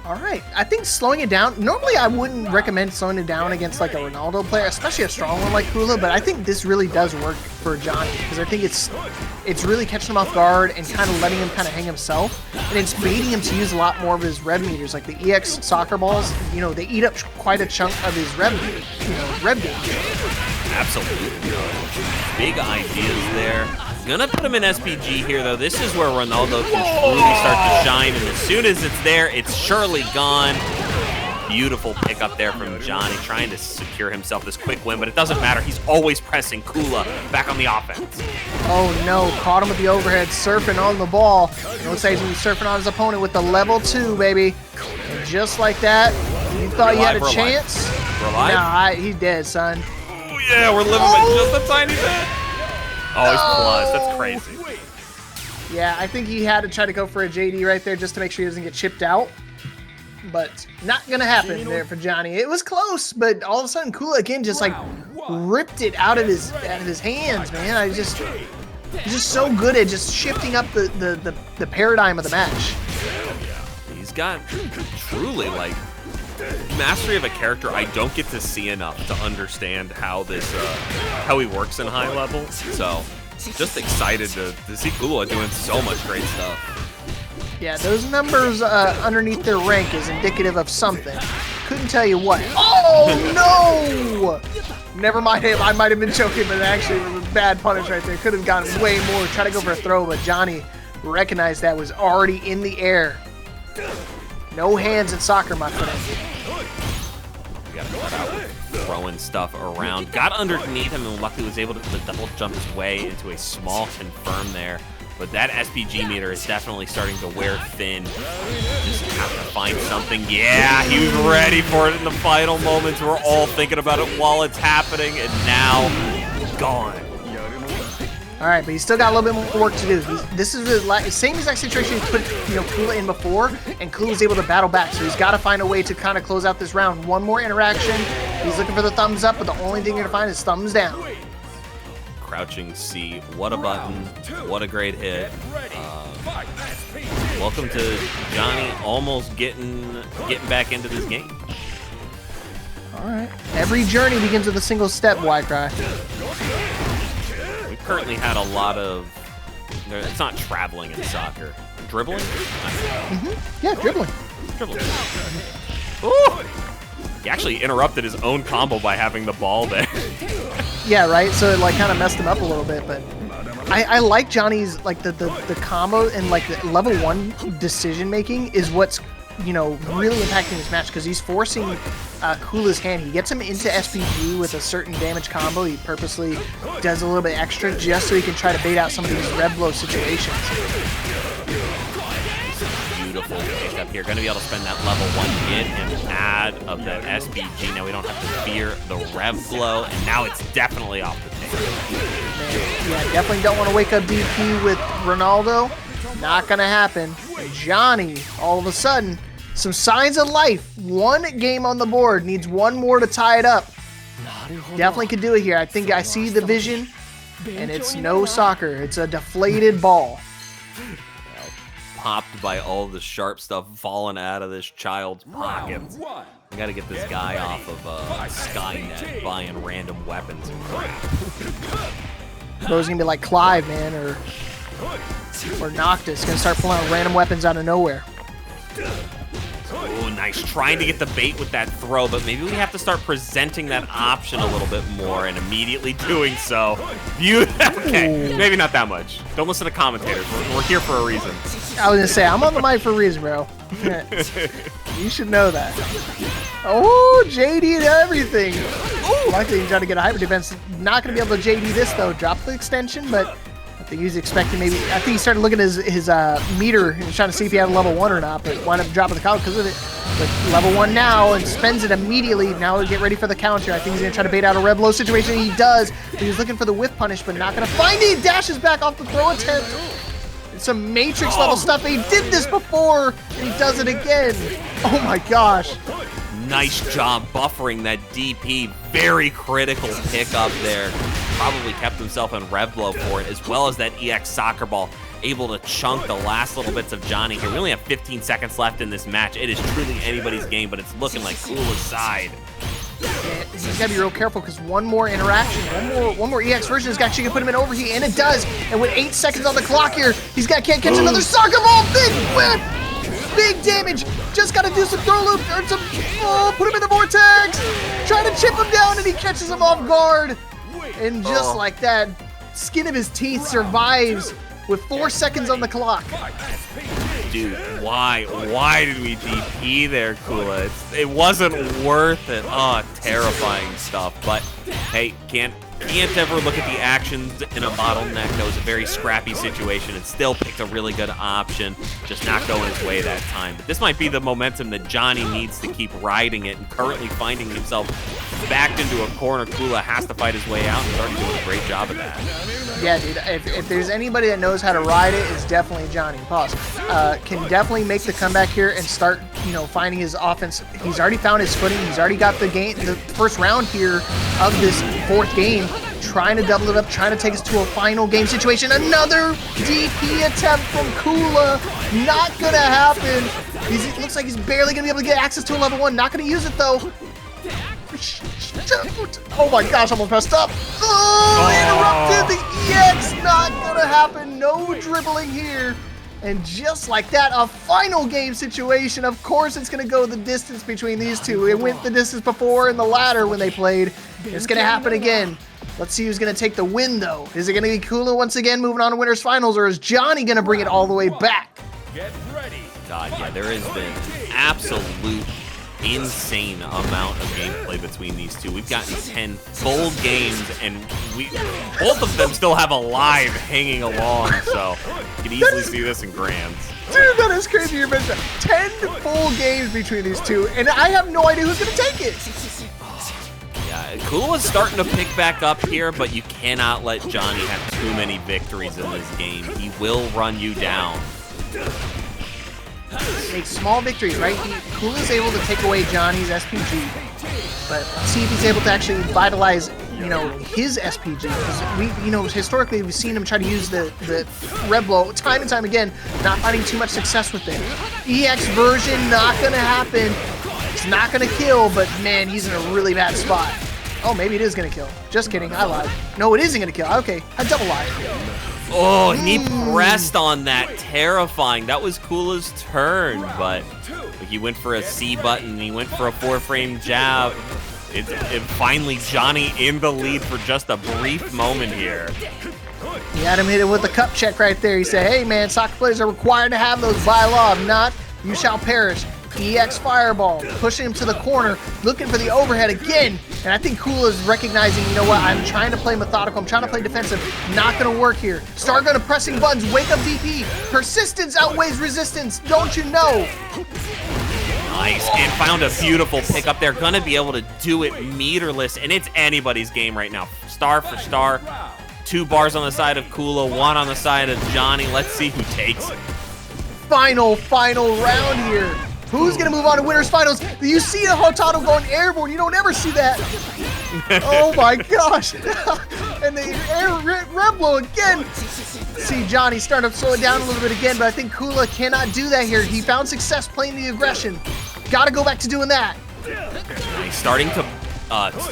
B: All right, I think slowing it down, normally I wouldn't recommend slowing it down against like a Ronaldo player, especially a strong one like Kula, but I think this really does work for Johny because I think it's really catching him off guard and kind of letting him kind of hang himself, and it's baiting him to use a lot more of his rev meters, like the EX soccer balls, they eat up quite a chunk of his rev gauge.
A: Absolutely. Big ideas there. Gonna put him in SPG here, though. This is where Ronaldo can truly start to shine, and as soon as it's there, it's surely gone. Beautiful pick up there from Johny, trying to secure himself this quick win, but it doesn't matter. He's always pressing Kula back on the offense.
B: Oh no, caught him with the overhead, surfing on the ball. It looks like he's gonna be surfing on his opponent with the level 2, baby. And just like that, you thought you had a chance?
A: We're alive?
B: Nah, he's dead, son.
A: Oh yeah, we're living with just a tiny bit. Oh, he's plus, that's crazy.
B: Yeah, I think he had to try to go for a JD right there just to make sure he doesn't get chipped out. But not gonna happen there for Johny. It was close, but all of a sudden Kula again just like ripped it out of his hands, man. He's just so good at just shifting up the paradigm of the match.
A: He's got truly like mastery of a character I don't get to see enough to understand how this how he works in high level. So just excited to see Kula doing so much great stuff.
B: Yeah, those numbers underneath their rank is indicative of something. Couldn't tell you what. Oh, no! Never mind him. I might have been choking, but actually it was a bad punish right there. Could have gotten way more. Try to go for a throw, but Johny recognized that was already in the air. No hands in soccer, my friend.
A: We got to cut out throwing stuff around. Got underneath him and luckily was able to double jump his way into a small confirm there. But that SPG meter is definitely starting to wear thin. Just have to find something. Yeah, he was ready for it in the final moments. We're all thinking about it while it's happening, and now gone.
B: All right, but he's still got a little bit more work to do. This is the same exact situation he put Kula in before, and Kula was able to battle back. So he's got to find a way to kind of close out this round. One more interaction. He's looking for the thumbs up, but the only thing you're gonna find is thumbs down.
A: Crouching C, what a button, what a great hit. Welcome to Johny almost getting back into this game.
B: All right. Every journey begins with a single step, Y-Cry.
A: We currently had a lot of, it's not traveling in soccer. Dribbling?
B: Yeah, dribbling.
A: Dribbling. Ooh! He actually interrupted his own combo by having the ball there.
B: Yeah, right. So it like kind of messed him up a little bit, but I like Johnny's like the combo and like the level 1 decision making is what's really impacting this match because he's forcing Kula's hand. He gets him into SPG with a certain damage combo. He purposely does a little bit extra just so he can try to bait out some of these rev blow situations.
A: Beautiful pick up here. Going to be able to spend that level 1 hit and add of that SPG. Now we don't have to fear the rev blow, and now it's definitely off the table.
B: Yeah, definitely don't want to wake up DP with Ronaldo. Not going to happen. Johny, all of a sudden, some signs of life. One game on the board. Needs one more to tie it up. Definitely could do it here. I think I see the vision, and it's no soccer. It's a deflated ball.
A: Popped by all the sharp stuff falling out of this child's pockets. We gotta get this guy off of Skynet buying random weapons and crap.
B: Bro's gonna be like Clive, man, or Noctis. Gonna start pulling out random weapons out of nowhere.
A: Oh, nice. Trying to get the bait with that throw, but maybe we have to start presenting that option a little bit more and immediately doing so. Okay, maybe not that much. Don't listen to commentators. We're here for a reason.
B: I was gonna say, I'm on the mic for a reason, bro. You should know that. Oh, JD and everything. Luckily, he's trying to get a hyper defense. Not gonna be able to JD this though. Drop the extension, but I think he's expecting maybe. I think he started looking at his meter and trying to see if he had a level 1 or not, but wound up dropping the counter because of it. But level 1 now and spends it immediately. Now we get ready for the counter. I think he's gonna try to bait out a rev low situation. He does. But he's looking for the whiff punish, but not gonna find it. He dashes back off the throw attempt. It's some Matrix level stuff. He did this before, and he does it again. Oh my gosh.
A: Nice job buffering that DP. Very critical pickup there. Probably kept himself in rev blow for it, as well as that EX soccer ball. Able to chunk the last little bits of Johny here. We only have 15 seconds left in this match. It is truly anybody's game, but it's looking like Kula's side.
B: Yeah, he's got to be real careful because one more interaction, one more EX version is actually going to put him in overheat, and it does. And with 8 seconds on the clock here, can't catch another soccer ball. Big whip! Big damage. Just got to do some throw loop, earn some, put him in the vortex. Try to chip him down, and he catches him off guard. And just like that, skin of his teeth survives with 4 seconds on the clock.
A: dude, why did we DP there, Kula? It wasn't worth it. Oh, terrifying stuff. But hey, can't ever look at the actions in a bottleneck. That was a very scrappy situation, and still picked a really good option, just not going his way that time. But this might be the momentum that Johny needs to keep riding it, and currently finding himself backed into a corner. Kula has to fight his way out, and he's already doing a great job of that.
B: Yeah, dude, if there's anybody that knows how to ride it, it's definitely Johny. Pause. Can definitely make the comeback here and start, you know, finding his offense. He's already found his footing. He's already got the first round here of this fourth game, trying to double it up, trying to take us to a final game situation. Another DP attempt from Kula. Not gonna happen. It looks like he's barely gonna be able to get access to a level 1. Not gonna use it though. Oh my gosh, almost messed up. Oh, interrupted the EX. Not gonna happen. No dribbling here. And just like that, a final game situation. Of course, it's going to go the distance between these two. It went the distance before in the ladder when they played. It's going to happen again. Let's see who's going to take the win, though. Is it going to be Kula once again moving on to winners finals, or is Johny going to bring it all the way back?
C: Get ready.
A: God, yeah, there has been absolute insane amount of gameplay between these two. We've gotten 10 full games, and both of them still have a live hanging along, so you can easily see this in grands.
B: Dude, that is crazy. You mentioned 10 full games between these two, and I have no idea who's going to take it.
A: Yeah, Kula's starting to pick back up here, but you cannot let Johny have too many victories in this game. He will run you down.
B: Make small victories, right? Kula's able to take away Johnny's SPG, but let's see if he's able to actually vitalize, you know, his SPG. Because we, you know, historically we've seen him try to use the red blow time and time again, not finding too much success with it. EX version not gonna happen. It's not gonna kill, but man, he's in a really bad spot. Oh, maybe it is gonna kill. Just kidding, I lied. No, it isn't gonna kill. Okay, I double lied.
A: Oh, he pressed on that. Terrifying. That was Kula's turn, but he went for a C button. He went for a 4-frame jab. It finally Johny in the lead for just a brief moment here.
B: He had him hit it with the cup check right there. He said, hey man, soccer players are required to have those by law. If not, you shall perish. EX fireball, pushing him to the corner, looking for the overhead again. And I think Kula's recognizing, you know what, I'm trying to play methodical, I'm trying to play defensive. Not gonna work here. Start gonna pressing buttons, wake up DP. Persistence outweighs resistance, don't you know?
A: Nice, and found a beautiful pick up there. Gonna be able to do it meterless, and it's anybody's game right now. Star for star. 2 bars on the side of Kula, 1 on the side of Johny. Let's see who takes it.
B: Final round here. Who's gonna move on to winners finals? You see a Hotaru going airborne. You don't ever see that. Oh my gosh. And the red blow again. See Johny starting to slow it down a little bit again, but I think Kula cannot do that here. He found success playing the aggression. Gotta go back to doing that.
A: He's starting to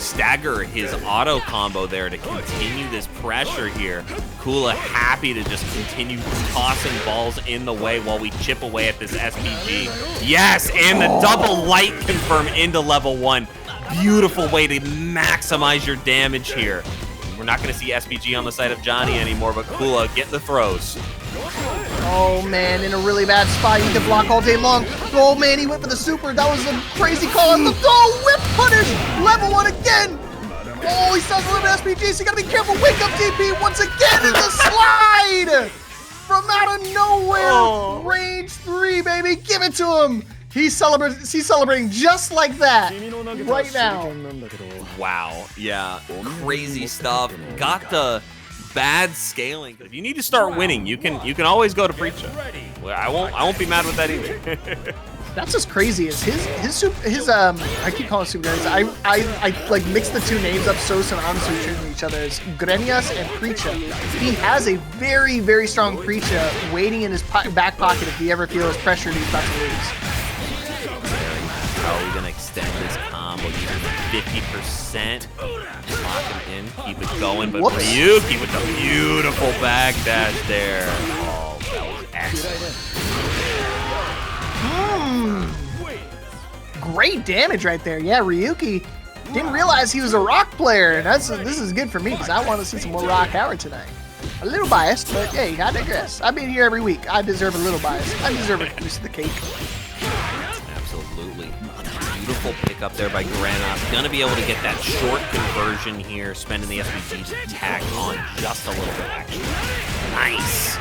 A: stagger his auto combo there to continue this pressure here. Kula happy to just continue tossing balls in the way while we chip away at this SPG. Yes, and the double light confirm into level 1. Beautiful way to maximize your damage here. We're not going to see SPG on the side of Johny anymore, but Kula getting the throws.
B: Oh man, in a really bad spot. He can block all day long. Oh man, he went for the super. That was a crazy call on the throw. Whip punish. Level 1 again. Oh, he still has a little bit of SPG, so you gotta be careful. Wake up DP once again in the slide. From out of nowhere.
A: Oh.
B: Range 3, baby. Give it to him. He's celebrating just like that right now.
A: Wow, yeah, crazy stuff. Got the bad scaling. If you need to start winning, you can always go to Preecha. I won't be mad with that either.
B: That's just crazy. Is his I keep calling Supergrenas. I like mix the two names up so synonymously with each other. It's Grenias and Preecha. He has a very, very strong Preecha waiting in his back pocket if he ever feels pressured he's about to lose.
A: How are we gonna extend this combo? 50%. Lock him in, keep it going, but Ryuki with the beautiful backdash there. Oh, that was excellent.
B: Great damage right there. Yeah, Ryuki didn't realize he was a rock player. This is good for me because I want to see some more rock Howard tonight. A little biased, but hey, I digress. I've been here every week. I deserve a little bias. I deserve a piece of the cake.
A: Absolutely. Beautiful pick up there by Grenas. Gonna be able to get that short conversion here, spending the SPG to tack on just a little bit, actually. Nice.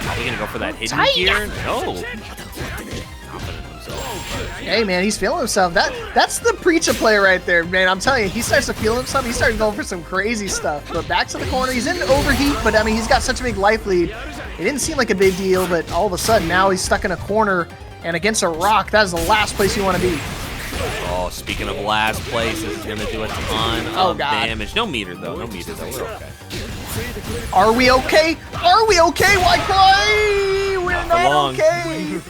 A: Are we gonna go for that hidden gear? No.
B: Hey man, he's feeling himself. That's the Preecha player right there, man. I'm telling you, he starts to feel himself. He starts going for some crazy stuff. But back to the corner, he's in overheat, but I mean, he's got such a big life lead. It didn't seem like a big deal, but all of a sudden now he's stuck in a corner, and against a rock, that is the last place you want to be.
A: Oh, speaking of last place, this is gonna do a ton of damage. No meter though. No meter though. We're okay.
B: Are we okay? Are we okay? Why cry? We're not okay.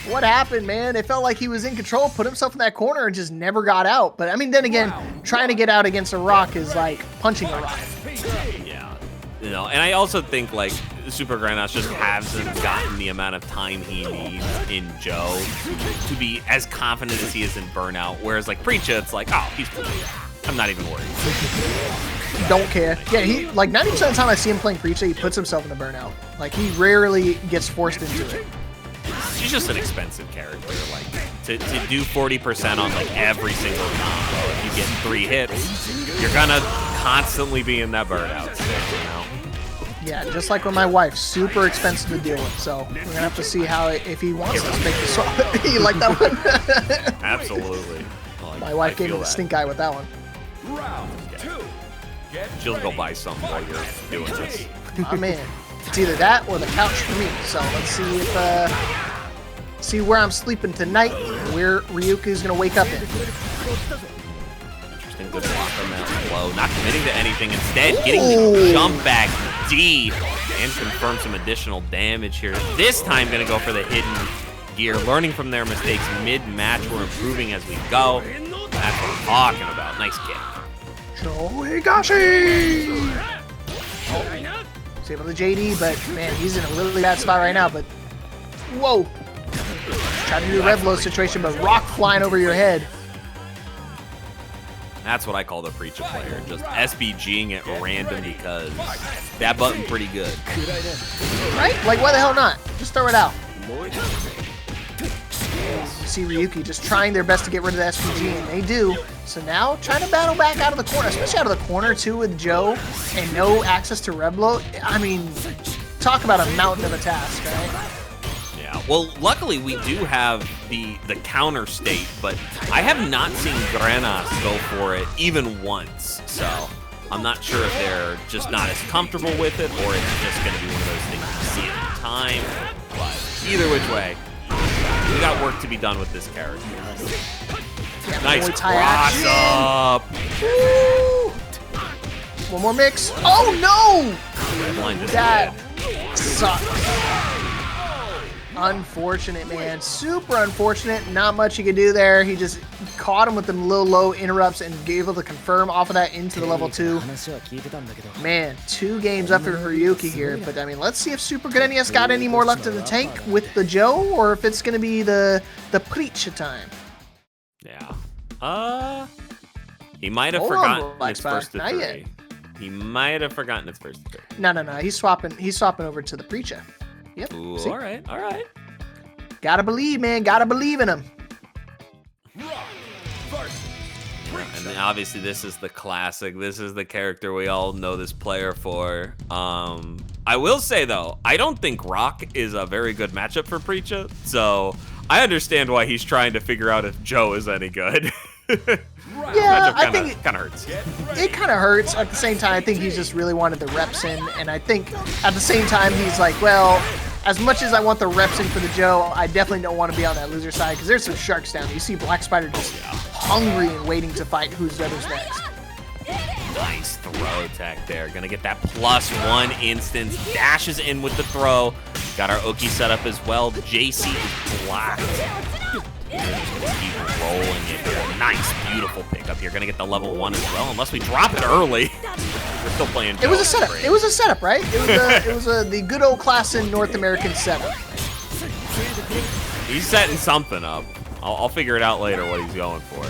B: What happened, man? It felt like he was in control, put himself in that corner, and just never got out. But I mean, then again, trying to get out against a rock is like punching a rock.
A: Yeah, you know, and I also think like Supergrenas just hasn't gotten the amount of time he needs in Joe to be as confident as he is in Burnout. Whereas like Preecha, it's like, oh, he's cool. I'm not even worried.
B: Don't care. Yeah, he like 90% of the time I see him playing Preecha, he puts himself in the Burnout. Like he rarely gets forced into it.
A: She's just an expensive character. Like to do 40% on like every single combo. If you get 3 hits, you're gonna constantly be in that burnout state, you know?
B: Yeah, just like with my wife, super expensive to deal with. So we're gonna have to see how if he wants to make the swap. You like that one?
A: Absolutely. Well,
B: my wife gave me the stink eye with that one.
C: Round 2.
A: She'll go buy something while you're doing this.
B: My man. It's either that or the couch for me. So let's see if see where I'm sleeping tonight, where Ryuki is gonna wake up in.
A: Interesting, good block on that flow. Not committing to anything, instead getting the jump back D and confirm some additional damage here. This time gonna go for the hidden gear, learning from their mistakes mid-match. We're improving as we go. That's what I'm talking about. Nice kick.
B: Shoigashi! Save on the JD, but man, he's in a really bad spot right now. But whoa! Trying to do a red blow situation, but rock flying over your head.
A: That's what I call the Preecha player, just SBGing at random because that button pretty good.
B: Right? Like why the hell not? Just throw it out. You see Ryuki just trying their best to get rid of the SPG, and they do. So now trying to battle back out of the corner, especially out of the corner too with Joe and no access to red blow. I mean, talk about a mountain of a task, right?
A: Yeah, well, luckily we do have the counter state, but I have not seen Grenas go for it even once. So I'm not sure if they're just not as comfortable with it or it's just going to be one of those things you see at the time. But either which way, we got work to be done with this character.
B: Yeah,
A: nice cross up.
B: Woo! One more mix. Oh no! That sucks. Unfortunate, man. Super unfortunate. Not much you could do there. He just caught him with them little low interrupts and gave able to confirm off of that into the level 2. Man, 2 games up for Ryuki here. But I mean, let's see if Supergrenas got any more left in the tank with the Joe, or if it's going to be the Preecha time.
A: Yeah. He might have forgotten its first to 3. He might have forgotten its first to 3.
B: No. He's swapping over to the Preecha. Yep.
A: Ooh, all right.
B: Gotta believe, man. Gotta believe in him.
A: And obviously, this is the classic. This is the character we all know this player for. I will say, though, I don't think Rock is a very good matchup for Preecha. So I understand why he's trying to figure out if Joe is any good.
B: Yeah, I think
A: it kind of hurts.
B: It kind of hurts. At the same time, I think he just really wanted the reps in, and I think at the same time he's like, well, as much as I want the reps in for the Joe, I definitely don't want to be on that loser side because there's some sharks down there. You see Black Spider just hungry and waiting to fight who's next.
A: Nice throw tech there. Gonna get that +1 instance. Dashes in with the throw. Got our Oki set up as well. JC is blocked. Keep rolling it here. Nice, beautiful pickup here. Gonna get the level 1 as well, unless we drop it early. We're still playing.
B: It was a setup. It was a setup, right? It was the good old class in North American setup.
A: He's setting something up. I'll figure it out later what he's going for.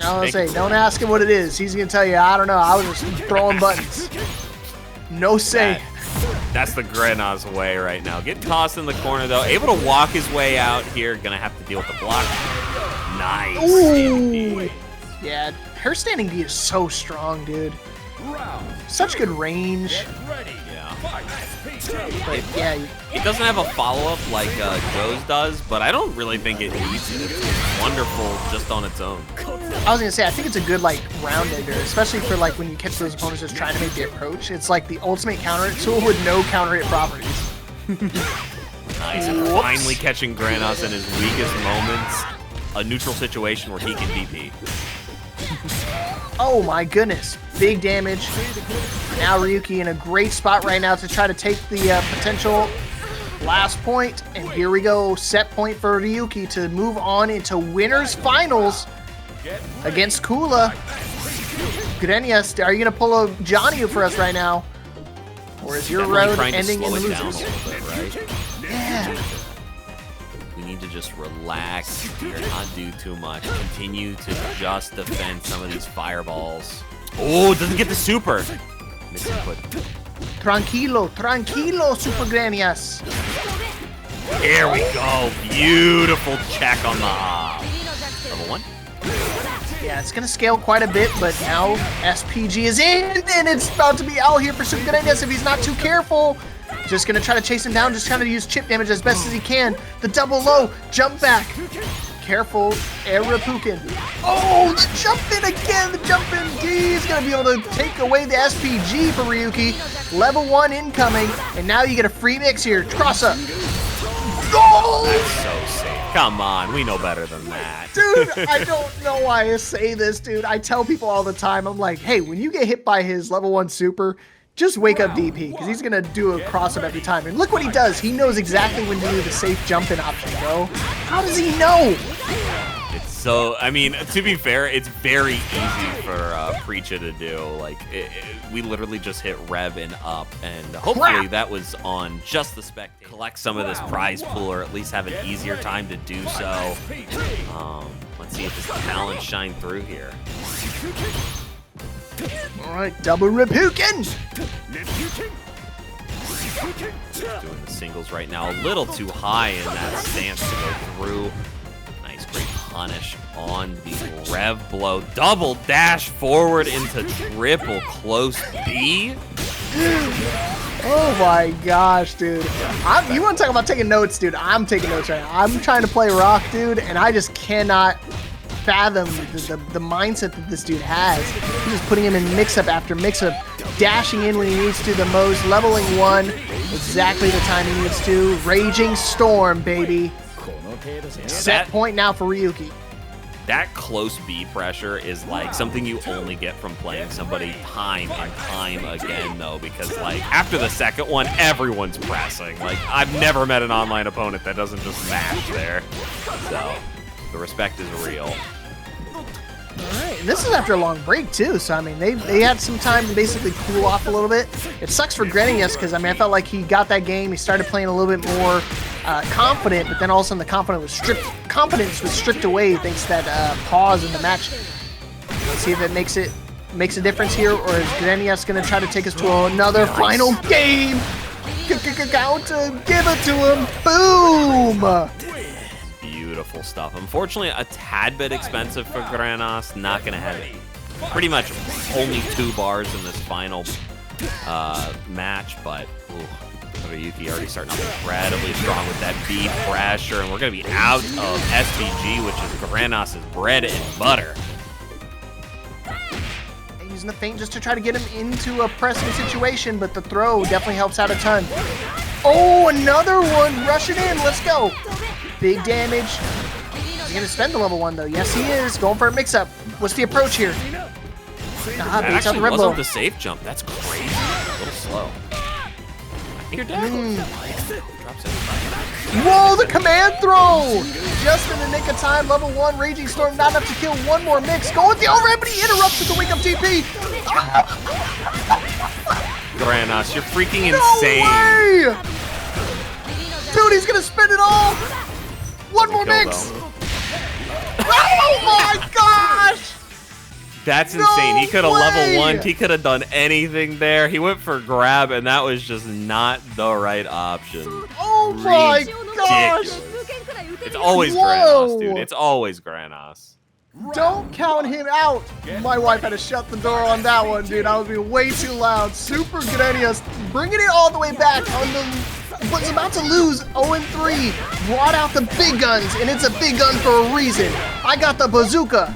B: I was gonna say, don't ask him what it is. He's gonna tell you, I don't know. I was just throwing buttons. No say.
A: That's the Grenas way right now. Get tossed in the corner, though. Able to walk his way out here. Gonna have to deal with the block. Nice.
B: Ooh. Yeah, her standing B is so strong, dude. Such good range.
A: Yeah.
B: But yeah,
A: It doesn't have a follow-up like Joe's does, but I don't really think it needs it. It's wonderful just on its own.
B: I was gonna say, I think it's a good like round ender, especially for like when you catch those opponents just trying to make the approach. It's like the ultimate counter hit tool with no counter hit properties.
A: Nice. Finally catching Grenas in his weakest moments. A neutral situation where he can DP.
B: Oh my goodness, big damage. Now Ryuki in a great spot right now to try to take the potential last point. And here we go, set point for Ryuki to move on into winners finals against Kula. Grenas, are you gonna pull a Johny for us right now? Or is your road ending in the losers?
A: Right?
B: Yeah.
A: We need to just relax here, not do too much. Continue to just defend some of these fireballs. Oh, doesn't get the super. Misinput.
B: Tranquilo, tranquilo, Supergrenas.
A: Here we go. Beautiful check on the level 1.
B: Yeah, it's gonna scale quite a bit, but now SPG is in, and it's about to be out here for Supergrenas if he's not too careful. Just gonna try to chase him down, just trying to use chip damage as best as he can. The double low, jump back. Careful, Arapukin. Oh, the jump in again, the jump in D is gonna be able to take away the SPG for Ryuki. Level 1 incoming, and now you get a free mix here. Cross up. Goal!
A: That's so safe. Come on, we know better than that.
B: Dude, I don't know why I say this, dude. I tell people all the time, I'm like, hey, when you get hit by his level 1 super, just wake up DP, because he's going to do a cross-up every time. And look what he does. He knows exactly when to do the safe jump-in option, bro. How does he know?
A: It's so, I mean, to be fair, it's very easy for Preecha to do. Like, we literally just hit Rev and up, and hopefully that was on just the spectator. Collect some of this prize pool, or at least have an easier time to do so. Let's see if his talents shine through here.
B: All right, double Ripuken.
A: Doing the singles right now, a little too high in that stance to go through. Nice, great punish on the Rev blow. Double dash forward into triple close B.
B: Oh my gosh, dude. You want to talk about taking notes, dude? I'm taking notes right now. I'm trying to play Rock, dude, and I just cannot fathom the mindset that this dude has. He's just putting him in mix-up after mix-up, dashing in when he needs to the most, leveling 1 exactly the time he needs to. Raging Storm, baby. Set point now for Ryuki.
A: That close B pressure is like something you only get from playing somebody time and time again, though, because like after the second one, everyone's pressing. Like, I've never met an online opponent that doesn't just match there. So the respect is real.
B: All right, and this is after a long break too, so I mean they had some time to basically cool off a little bit. It sucks for Grenas because I mean I felt like he got that game, he started playing a little bit more confident, but then all of a sudden the confidence was stripped away thanks to that pause in the match. Let's see if it makes a difference here, or is Grenas gonna try to take us to another final game? Gato, give it to him, boom!
A: Beautiful stuff. Unfortunately, a tad bit expensive for Grenas. Not going to have it. Pretty much only 2 bars in this final match, but Ryuki already starting off incredibly strong with that B pressure, and we're going to be out of SPG, which is Grenas' bread and butter.
B: Using the feint just to try to get him into a pressing situation, but the throw definitely helps out a ton. Oh, another one rushing in. Let's go. Big damage. He's going to spend the level 1, though. Yes, he is. Going for a mix-up. What's the approach here?
A: That actually wasn't the safe jump. That's crazy. A little slow. I think you're dead.
B: Whoa, the command throw! Just in the nick of time. Level 1, Raging Storm, not enough to kill one more mix. Going with the overhead, but he interrupts with the wake-up TP.
A: Grenas, you're freaking insane.
B: No way! Dude, he's going to spend it all. One more mix. Oh my gosh!
A: That's
B: No
A: insane. He could have level
B: way!
A: 1'd. He could have done anything there. He went for grab, and that was just not the right option.
B: Oh my gosh!
A: It's always
B: Whoa!
A: Granos, dude. It's always Granos.
B: Don't count him out. My wife had to shut the door on that one, dude. I was being way too loud. Supergrenas bringing it all the way back on the... was about to lose 0-3. Brought out the big guns, and it's a big gun for a reason. I got the bazooka.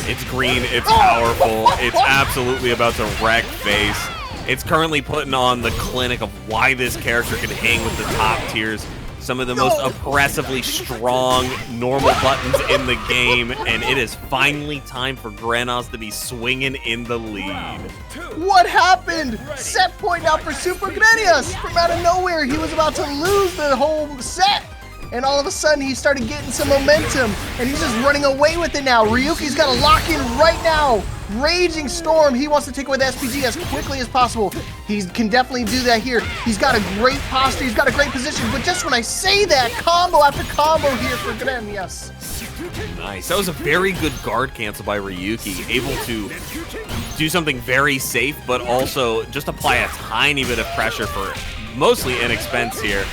A: It's green, it's powerful, it's absolutely about to wreck face. It's currently putting on the clinic of why this character can hang with the top tiers. Some of the most oppressively strong normal buttons in the game, and it is finally time for Granos to be swinging in the lead.
B: What happened? Set point out for Supergrenas. From out of nowhere, he was about to lose the whole set. And all of a sudden, he started getting some momentum, and he's just running away with it now. Ryuki's got to lock in right now. Raging Storm, he wants to take away the SPG as quickly as possible. He can definitely do that here. He's got a great posture, he's got a great position, but just when I say that, combo after combo here for Granos.
A: Nice. That was a very good guard cancel by Ryuki, able to do something very safe, but also just apply a tiny bit of pressure for mostly an expense here.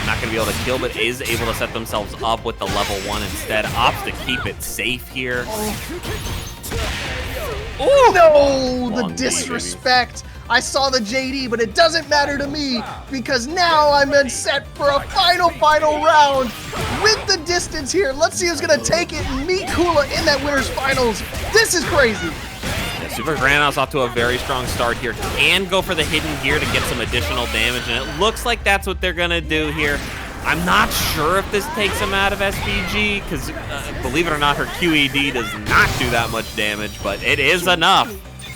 A: Not going to be able to kill, but is able to set themselves up with the level 1 instead. Opts to keep it safe here.
B: Oh no, the
A: Long
B: disrespect. I saw the JD, but it doesn't matter to me because now I'm in set for a final round with the distance here. Let's see who's going to take it and meet Kula in that winner's finals. This is crazy.
A: Supergrenas off to a very strong start here. Can go for the hidden gear to get some additional damage, and it looks like that's what they're going to do here. I'm not sure if this takes him out of SPG, because believe it or not, her QED does not do that much damage, but it is enough.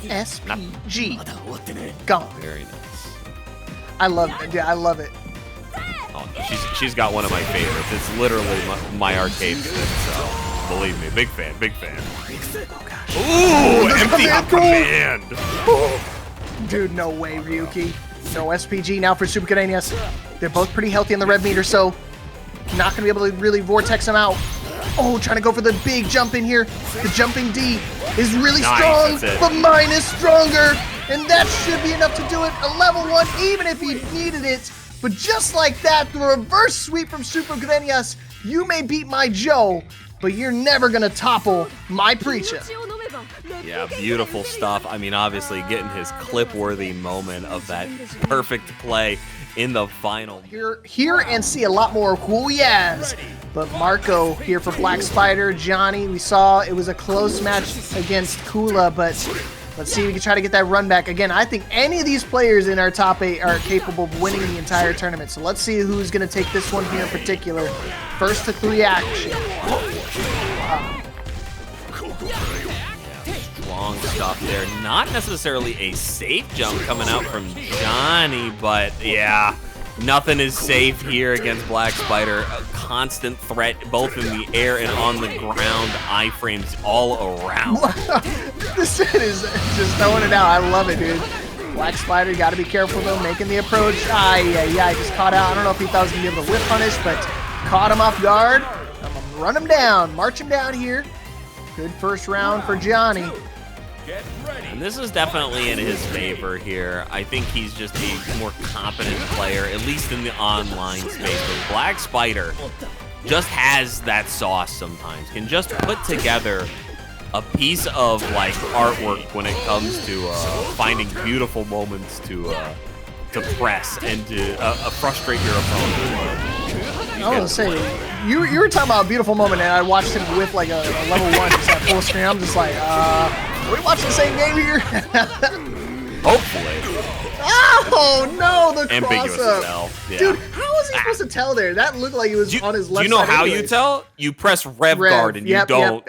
B: SPG. Gone.
A: Very nice.
B: I love it. Yeah, I love it.
A: Oh, she's got one of my favorites. It's literally my arcade stick, so believe me, big fan, big fan. Ooh, empty hop command.
B: Dude, no way, Ryuki. No SPG now for Supergrenas. They're both pretty healthy in the red meter, so not going to be able to really vortex them out. Oh, trying to go for the big jump in here. The jumping D is really strong, but mine is stronger. And that should be enough to do it. A level 1, even if he needed it. But just like that, the reverse sweep from Supergrenas. You may beat my Joe, but you're never going to topple my Preecha.
A: Yeah, beautiful stuff. I mean, obviously getting his clip-worthy moment of that perfect play in the final.
B: Here and see a lot more who he has. But Marco here for Black Spider, Johny, we saw it was a close match against Kula, but let's see if we can try to get that run back. Again, I think any of these players in our top 8 are capable of winning the entire tournament. So let's see who's going to take this one here in particular. First to 3 action.
A: Strong stuff there. Not necessarily a safe jump coming out from Johny, but yeah, nothing is safe here against Black Spider. A constant threat, both in the air and on the ground. Iframes all around.
B: This set is just throwing it out. I love it, dude. Black Spider, got to be careful though, making the approach. Yeah, just caught out. I don't know if he thought he was going to be able to whip punish, but caught him off guard. I'm going to run him down, march him down here. Good first round for Johny.
A: And this is definitely in his favor here. I think he's just a more competent player, at least in the online space. But Black Spider just has that sauce sometimes. Can just put together a piece of like artwork when it comes to finding beautiful moments to press and to frustrate your opponent.
B: I was gonna say, you were talking about a beautiful moment, and I watched him with like a level 1 just at full screen. I'm just like, are we watching the same game here?
A: Hopefully.
B: Oh no, the
A: ambiguous
B: cross-up.
A: as hell. Yeah.
B: Dude, how was he supposed to tell there? That looked like he was on his left side.
A: Do you know how
B: anyways.
A: you tell? You press Rev guard and you don't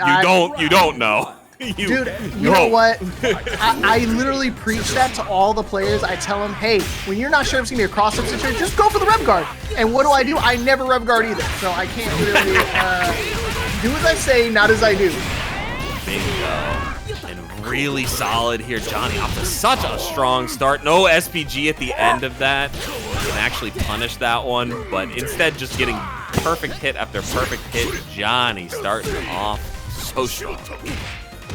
A: know.
B: Dude, you know what? I literally preach that to all the players. I tell them, hey, when you're not sure if it's going to be a cross-up situation, just go for the Rev Guard. And what do? I never Rev Guard either. So I can't really do as I say, not as I do.
A: Bingo. And really solid here. Johny off to such a strong start. No SPG at the end of that. Can actually punish that one. But instead just getting perfect hit after perfect hit. Johny starting off so strong.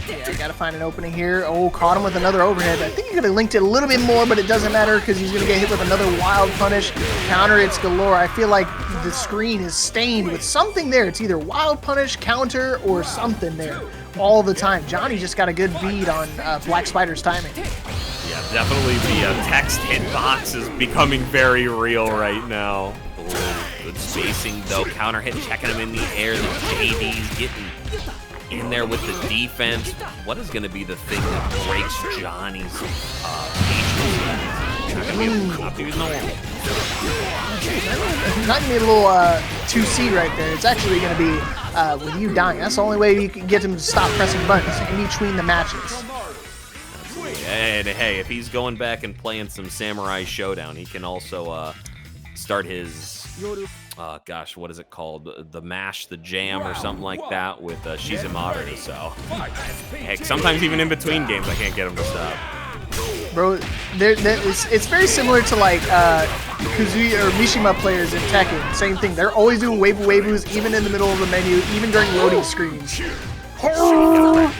B: Yeah, I gotta find an opening here. Oh, caught him with another overhead. I think he could have linked it a little bit more, but it doesn't matter because he's gonna get hit with another wild punish. Counter hits galore. I feel like the screen is stained with something there. It's either wild punish, counter, or something there all the time. Johnny just got a good bead on Black Spider's timing.
A: Yeah, definitely the text hitbox is becoming very real right now. Oh, good spacing though. Counter hit, checking him in the air. The JD's getting in there with the defense. What is going to be the thing that breaks Johnny's patience? Not going to be normal.
B: Not going to be a little 2C right there. It's actually going to be with you dying. That's the only way you can get him to stop pressing buttons in between the matches.
A: And hey, if he's going back and playing some Samurai Showdown, he can also start his, gosh, what is it called? The mash, the jam, or something like that with Shizumaru. So, heck, sometimes even in between games, I can't get him to stop.
B: Bro, it's very similar to like Kuzui or Mishima players in Tekken. Same thing. They're always doing waboos even in the middle of the menu, even during loading screens.
A: He's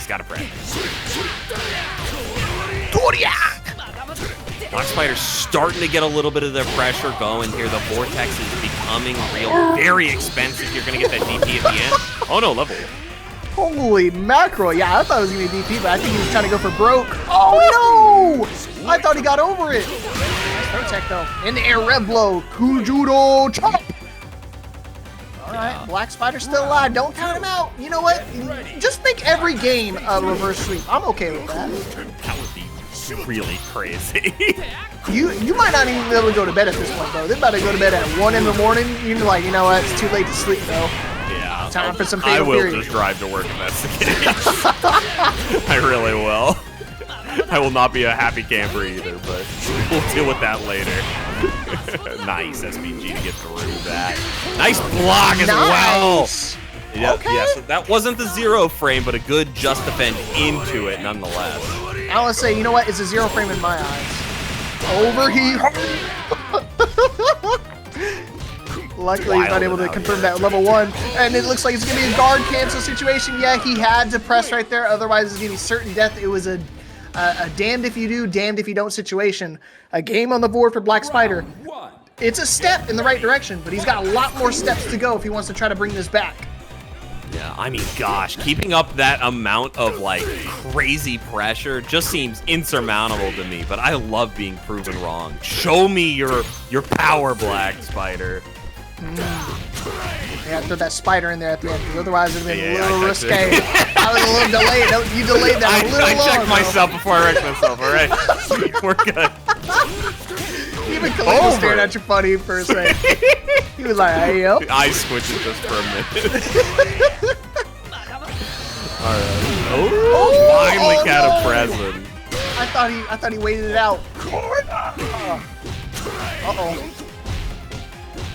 A: got to practice. Black Spider's starting to get a little bit of the pressure going here. The Vortex is becoming real. Very expensive. You're going to get that DP at the end. Oh, no, level.
B: Holy mackerel. Yeah, I thought it was going to be DP, but I think he was trying to go for broke. Oh, no! I thought he got over it. Nice protect, though. In the air, rev blow. Kujudo chop. All right, Black Spider's still alive. Don't count him out. You know what? Just make every game a reverse sweep. I'm okay with that.
A: That would be really crazy.
B: You might not even be able to go to bed at this point, bro. They're about to go to bed at 1 in the morning. You're like, you know what? It's too late to sleep, though.
A: Yeah.
B: Time for some
A: I
B: FatalFury.
A: will just drive to work if that's the case. I really will. I will not be a happy camper either, but we'll deal with that later. Nice SPG to get through that. Nice block as well. Yeah,
B: Okay.
A: yeah, so that wasn't the 0 frame, but a good just defend into it nonetheless.
B: I want to say, you know what? It's a 0 frame in my eyes. Overheat. Luckily, he's not able to confirm that level 1. And it looks like it's going to be a guard cancel situation. Yeah, he had to press right there. Otherwise, it's going to be certain death. It was a damned if you do, damned if you don't situation. A game on the board for Black Spider. It's a step in the right direction, but he's got a lot more steps to go if he wants to try to bring this back.
A: Yeah, I mean, gosh, keeping up that amount of, like, crazy pressure just seems insurmountable to me, but I love being proven wrong. Show me your power, Black Spider.
B: Yeah, throw that spider in there at the end, because otherwise it would have been a little risque. I was a little delayed. You delayed that a little long.
A: I checked myself before I wrecked myself, all right? We're good.
B: Even Khalid was staring at you funny for a second. He was like, hey, yo.
A: I squinted just for a minute. Alright. Oh, finally got a present.
B: I thought he waited it out. Uh-oh.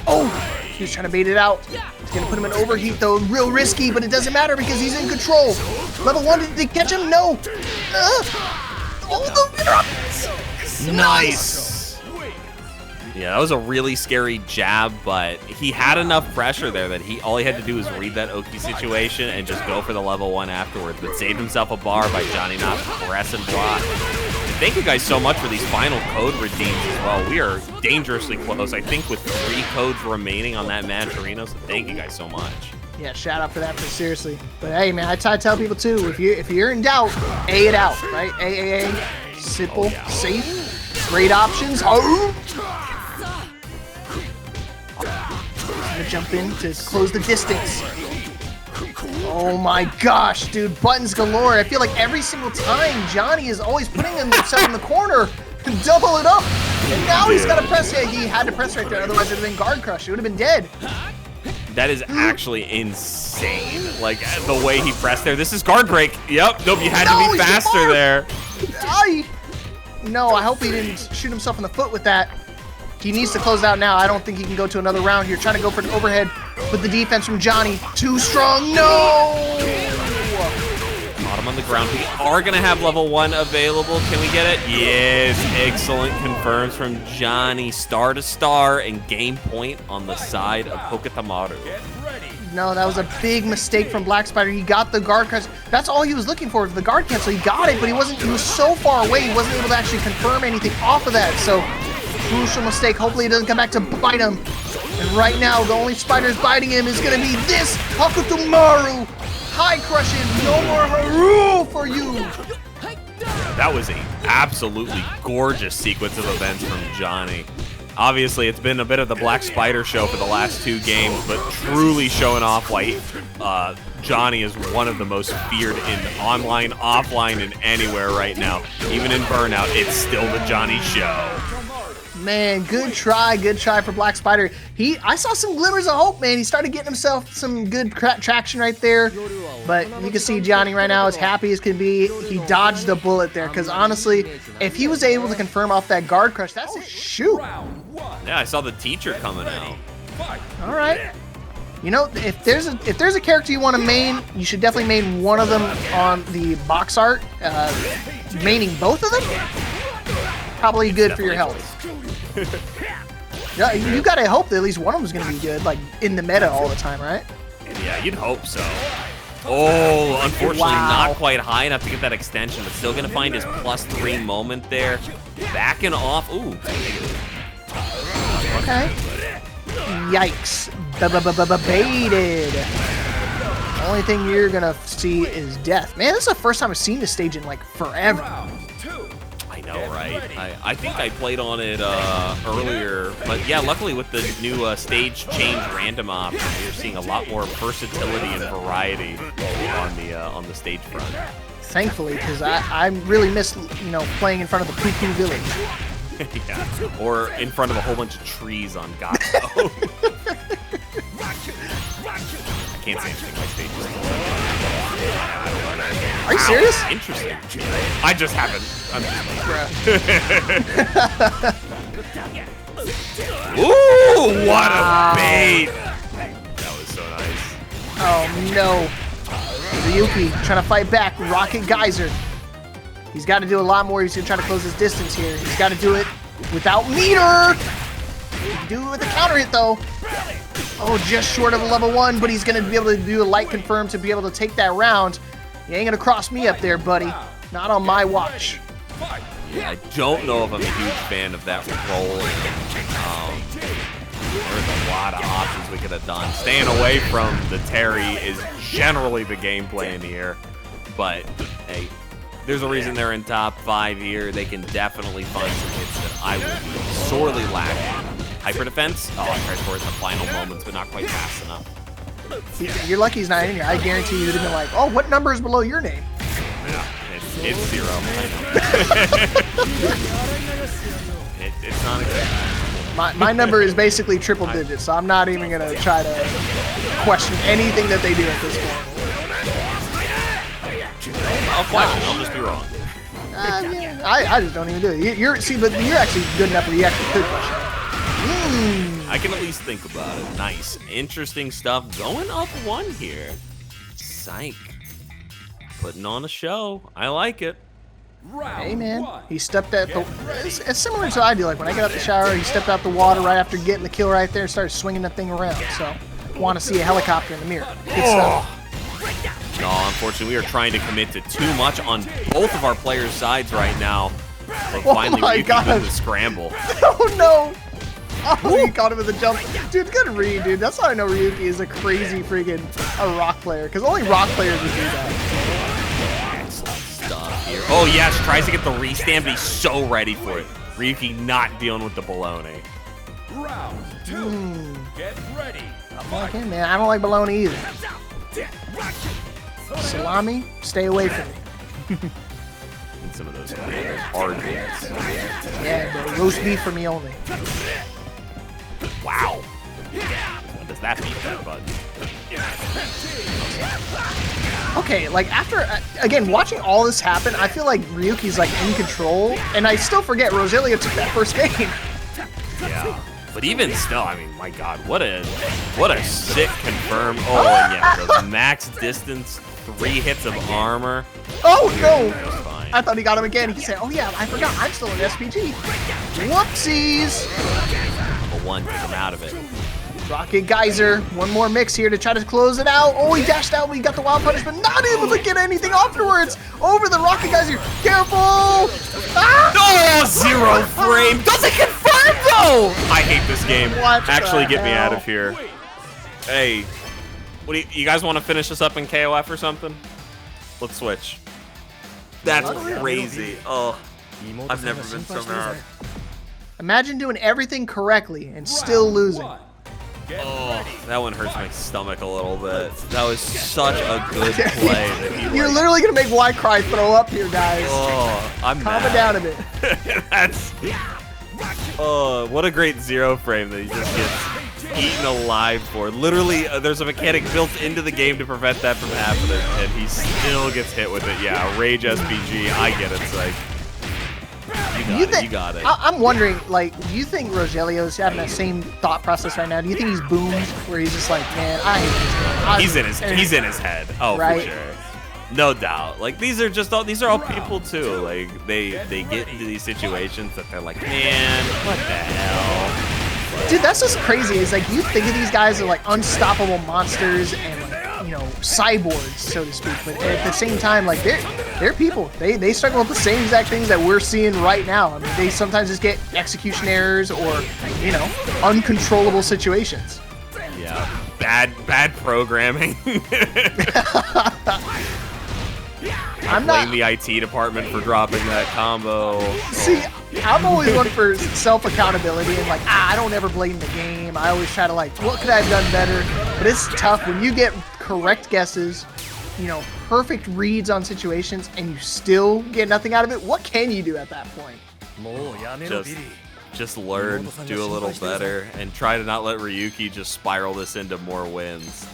B: Oh, he was trying to bait it out. He's gonna put him in overheat though, real risky, but it doesn't matter because he's in control. Level 1, did they catch him? No. Oh, the interrupt.
A: Nice. Yeah, that was a really scary jab, but he had enough pressure there that all he had to do was read that Oki situation and just go for the level 1 afterwards, but saved himself a bar by Johnny not pressing block. And thank you guys so much for these final code redeems as well. We are dangerously close, I think, with 3 codes remaining on that match arena, so thank you guys so much.
B: Yeah, shout out for that, for seriously. But hey, man, I try to tell people too, if you're in doubt, A it out, right? A. Simple, safe, great options. Oh! Gonna jump in to close the distance. Oh my gosh, dude, buttons galore. I feel like every single time Johnny is always putting himself in the corner to double it up. And now he's got to press. Yeah, he had to press right there, otherwise it would have been guard crush. It would have been dead.
A: That is actually insane. Like, the way he pressed there. This is guard break. Yep, nope, you had to be faster there.
B: No, I hope he didn't shoot himself in the foot with that. He needs to close out now. I don't think he can go to another round here. Trying to go for an overhead with the defense from Johnny. Too strong. No!
A: Bottom on the ground. We are going to have level 1 available. Can we get it? Yes. Excellent. Confirms from Johnny. Star to star and game point on the side of Hokutomaru.
B: No, that was a big mistake from Black Spider. He got the guard crush. That's all he was looking for, the guard cancel. He got it, but he was so far away, he wasn't able to actually confirm anything off of that. So, crucial mistake. Hopefully it doesn't come back to bite him. And right now, the only spiders biting him is going to be this Hokutomaru. High crush him. No more Haru for you.
A: That was a absolutely gorgeous sequence of events from Johny. Obviously, it's been a bit of the Black Spider show for the last 2 games, but truly showing off why Johny is one of the most feared in online, offline, and anywhere right now. Even in Burnout, it's still the Johny show.
B: Man, good try for Black Spider. I saw some glimmers of hope, man. He started getting himself some good traction right there. But you can see Johny right now, as happy as can be. He dodged the bullet there, because honestly, if he was able to confirm off that guard crush, that's a shoot.
A: Yeah, I saw the teacher coming out.
B: All right. You know, if there's a character you want to main, you should definitely main one of them on the box art. Maining both of them, probably good for your health. Yeah, you gotta hope that at least one of them is gonna be good, like in the meta all the time, right?
A: Yeah, you'd hope so. Oh, unfortunately,
B: Wow.
A: not quite high enough to get that extension, but still gonna find his +3 moment there. Backing off. Ooh.
B: Okay. Yikes. Baited. The only thing you're gonna see is death. Man, this is the first time I've seen this stage in like forever.
A: I know, right? I think I played on it earlier, but yeah, luckily with the new stage change random option, you're seeing a lot more versatility and variety on the stage front.
B: Thankfully, because I really miss, you know, playing in front of the Poo-Poo Village.
A: Yeah, or in front of a whole bunch of trees on Gato. I can't say anything. My stage is
B: Are you serious?
A: interesting. I just haven't. Ooh, what a bait! That was so nice.
B: Oh no. Ryuki trying to fight back. Rocket Geyser. He's got to do a lot more. He's going to try to close his distance here. He's got to do it without meter. He can do it with a counter hit though. Oh, just short of a level 1, but he's going to be able to do a light confirm to be able to take that round. You ain't going to cross me up there, buddy. Not on my watch.
A: Yeah, I don't know if I'm a huge fan of that roll. There's a lot of options we could have done. Staying away from the Terry is generally the gameplay in here. But, hey, there's a reason they're in top 5 here. They can definitely find some hits that I will be sorely lacking. Hyper defense? Oh, I tried for it in the final moments, but not quite fast enough.
B: You're lucky he's not in here. I guarantee you would have been like, oh, what number is below your name?
A: Yeah, it's 0. It's not exactly.
B: My number is basically triple digits, so I'm not even going to try to question anything that they do at this point.
A: I'll question. I'll just be wrong.
B: Yeah, I just don't even do it. But you're actually good enough that you actually could question.
A: I can at least think about it. Nice. Interesting stuff going up 1 here. Psych. Putting on a show. I like it.
B: Hey, man. He stepped at the... It's similar to what I do. Like, when I get out the shower, he stepped out the water right after getting the kill right there and started swinging that thing around. So, want to see a helicopter in the mirror. Good stuff.
A: No, unfortunately, we are trying to commit to too much on both of our players' sides right now. But finally,
B: my
A: Ryuki
B: God.
A: wins the scramble.
B: Oh, no. Oh, he caught him with a jump. Dude, good read, dude. That's how I know Ryuki is a crazy freaking rock player. Because only rock players would do that.
A: Excellent stuff here. Oh, yes. Tries to get the restand, but he's so ready for it. Ryuki not dealing with the baloney.
C: Round 2. Get ready.
B: I'm like him, man. I don't like bologna either. Salami, stay away from me.
A: And some of those hard hits.
B: Yeah, bro. Roast beef for me only.
A: Wow. What does that mean, that bud?
B: Okay, like after, again, watching all this happen, I feel like Ryuki's like in control, and I still forget Rogelio took that first game.
A: Yeah. But even still, I mean, my God, what a sick confirm. Oh, and yeah, the max distance, 3 hits of armor.
B: Oh, no.
A: Just fine.
B: I thought he got him again. He said, oh yeah, I forgot, I'm still in SPG. Whoopsies.
A: But 1 took him out of it.
B: Rocket Geyser, one more mix here to try to close it out. Oh, he dashed out, but he got the wild punishment. Not able to get anything afterwards. Over the Rocket Geyser. Careful! Ah!
A: Oh, 0 frame. Doesn't confirm though. I hate this game.
B: What
A: Actually,
B: the
A: get me out
B: hell?
A: of here. Hey, what do you guys want to finish this up in KOF or something? Let's switch. That's crazy. Oh, I've never been so mad.
B: Imagine doing everything correctly and still losing.
A: Oh, that one hurts my stomach a little bit. That was such a good play. That he,
B: You're
A: like,
B: literally gonna make Y-Cry throw up here, guys.
A: Oh, I'm
B: Calm
A: mad.
B: it down a bit.
A: That's. Oh, what a great 0 frame that he just gets eaten alive for. Literally, there's a mechanic built into the game to prevent that from happening, and he still gets hit with it. Yeah, Rage SPG. I get it, Psych. You got it.
B: I'm wondering, like, do you think Rogelio's having that same thought process right now? Do you think he's boomed, where he's just like, man, I hate this game.
A: He's in his head. Oh,
B: right?
A: for sure. No doubt. Like these are all people too. Like they get into these situations that they're like, man, what the hell?
B: Dude, that's just crazy. It's like you think of these guys as like unstoppable monsters and like, you know, cyborgs, so to speak. But at the same time, like they're people. They struggle with the same exact things that we're seeing right now. I mean, they sometimes just get execution errors or, you know, uncontrollable situations.
A: Yeah, bad programming.
B: I'm
A: blame
B: not.
A: the IT department for dropping that combo.
B: See, I'm always one for self-accountability and like, I don't ever blame the game. I always try to like, what could I have done better? But it's tough when you get correct guesses, you know, perfect reads on situations, and you still get nothing out of it. What can you do at that point?
A: Just learn, do a little better, and try to not let Ryuki just spiral this into more wins.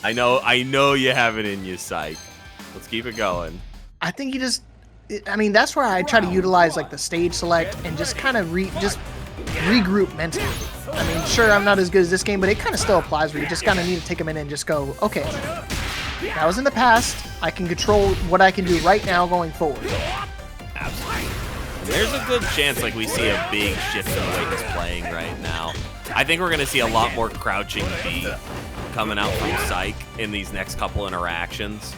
A: I know you have it in you, Psych. Let's keep it going.
B: I think you just, I mean, that's where I try to utilize like the stage select and just kind of regroup mentally. I mean, sure, I'm not as good as this game, but it kind of still applies where you just kind of need to take a minute and just go, okay, that was in the past. I can control what I can do right now going forward.
A: Absolutely. There's a good chance like we see a big shift in the way he's playing right now. I think we're going to see a lot more crouching B coming out from Psych in these next couple interactions.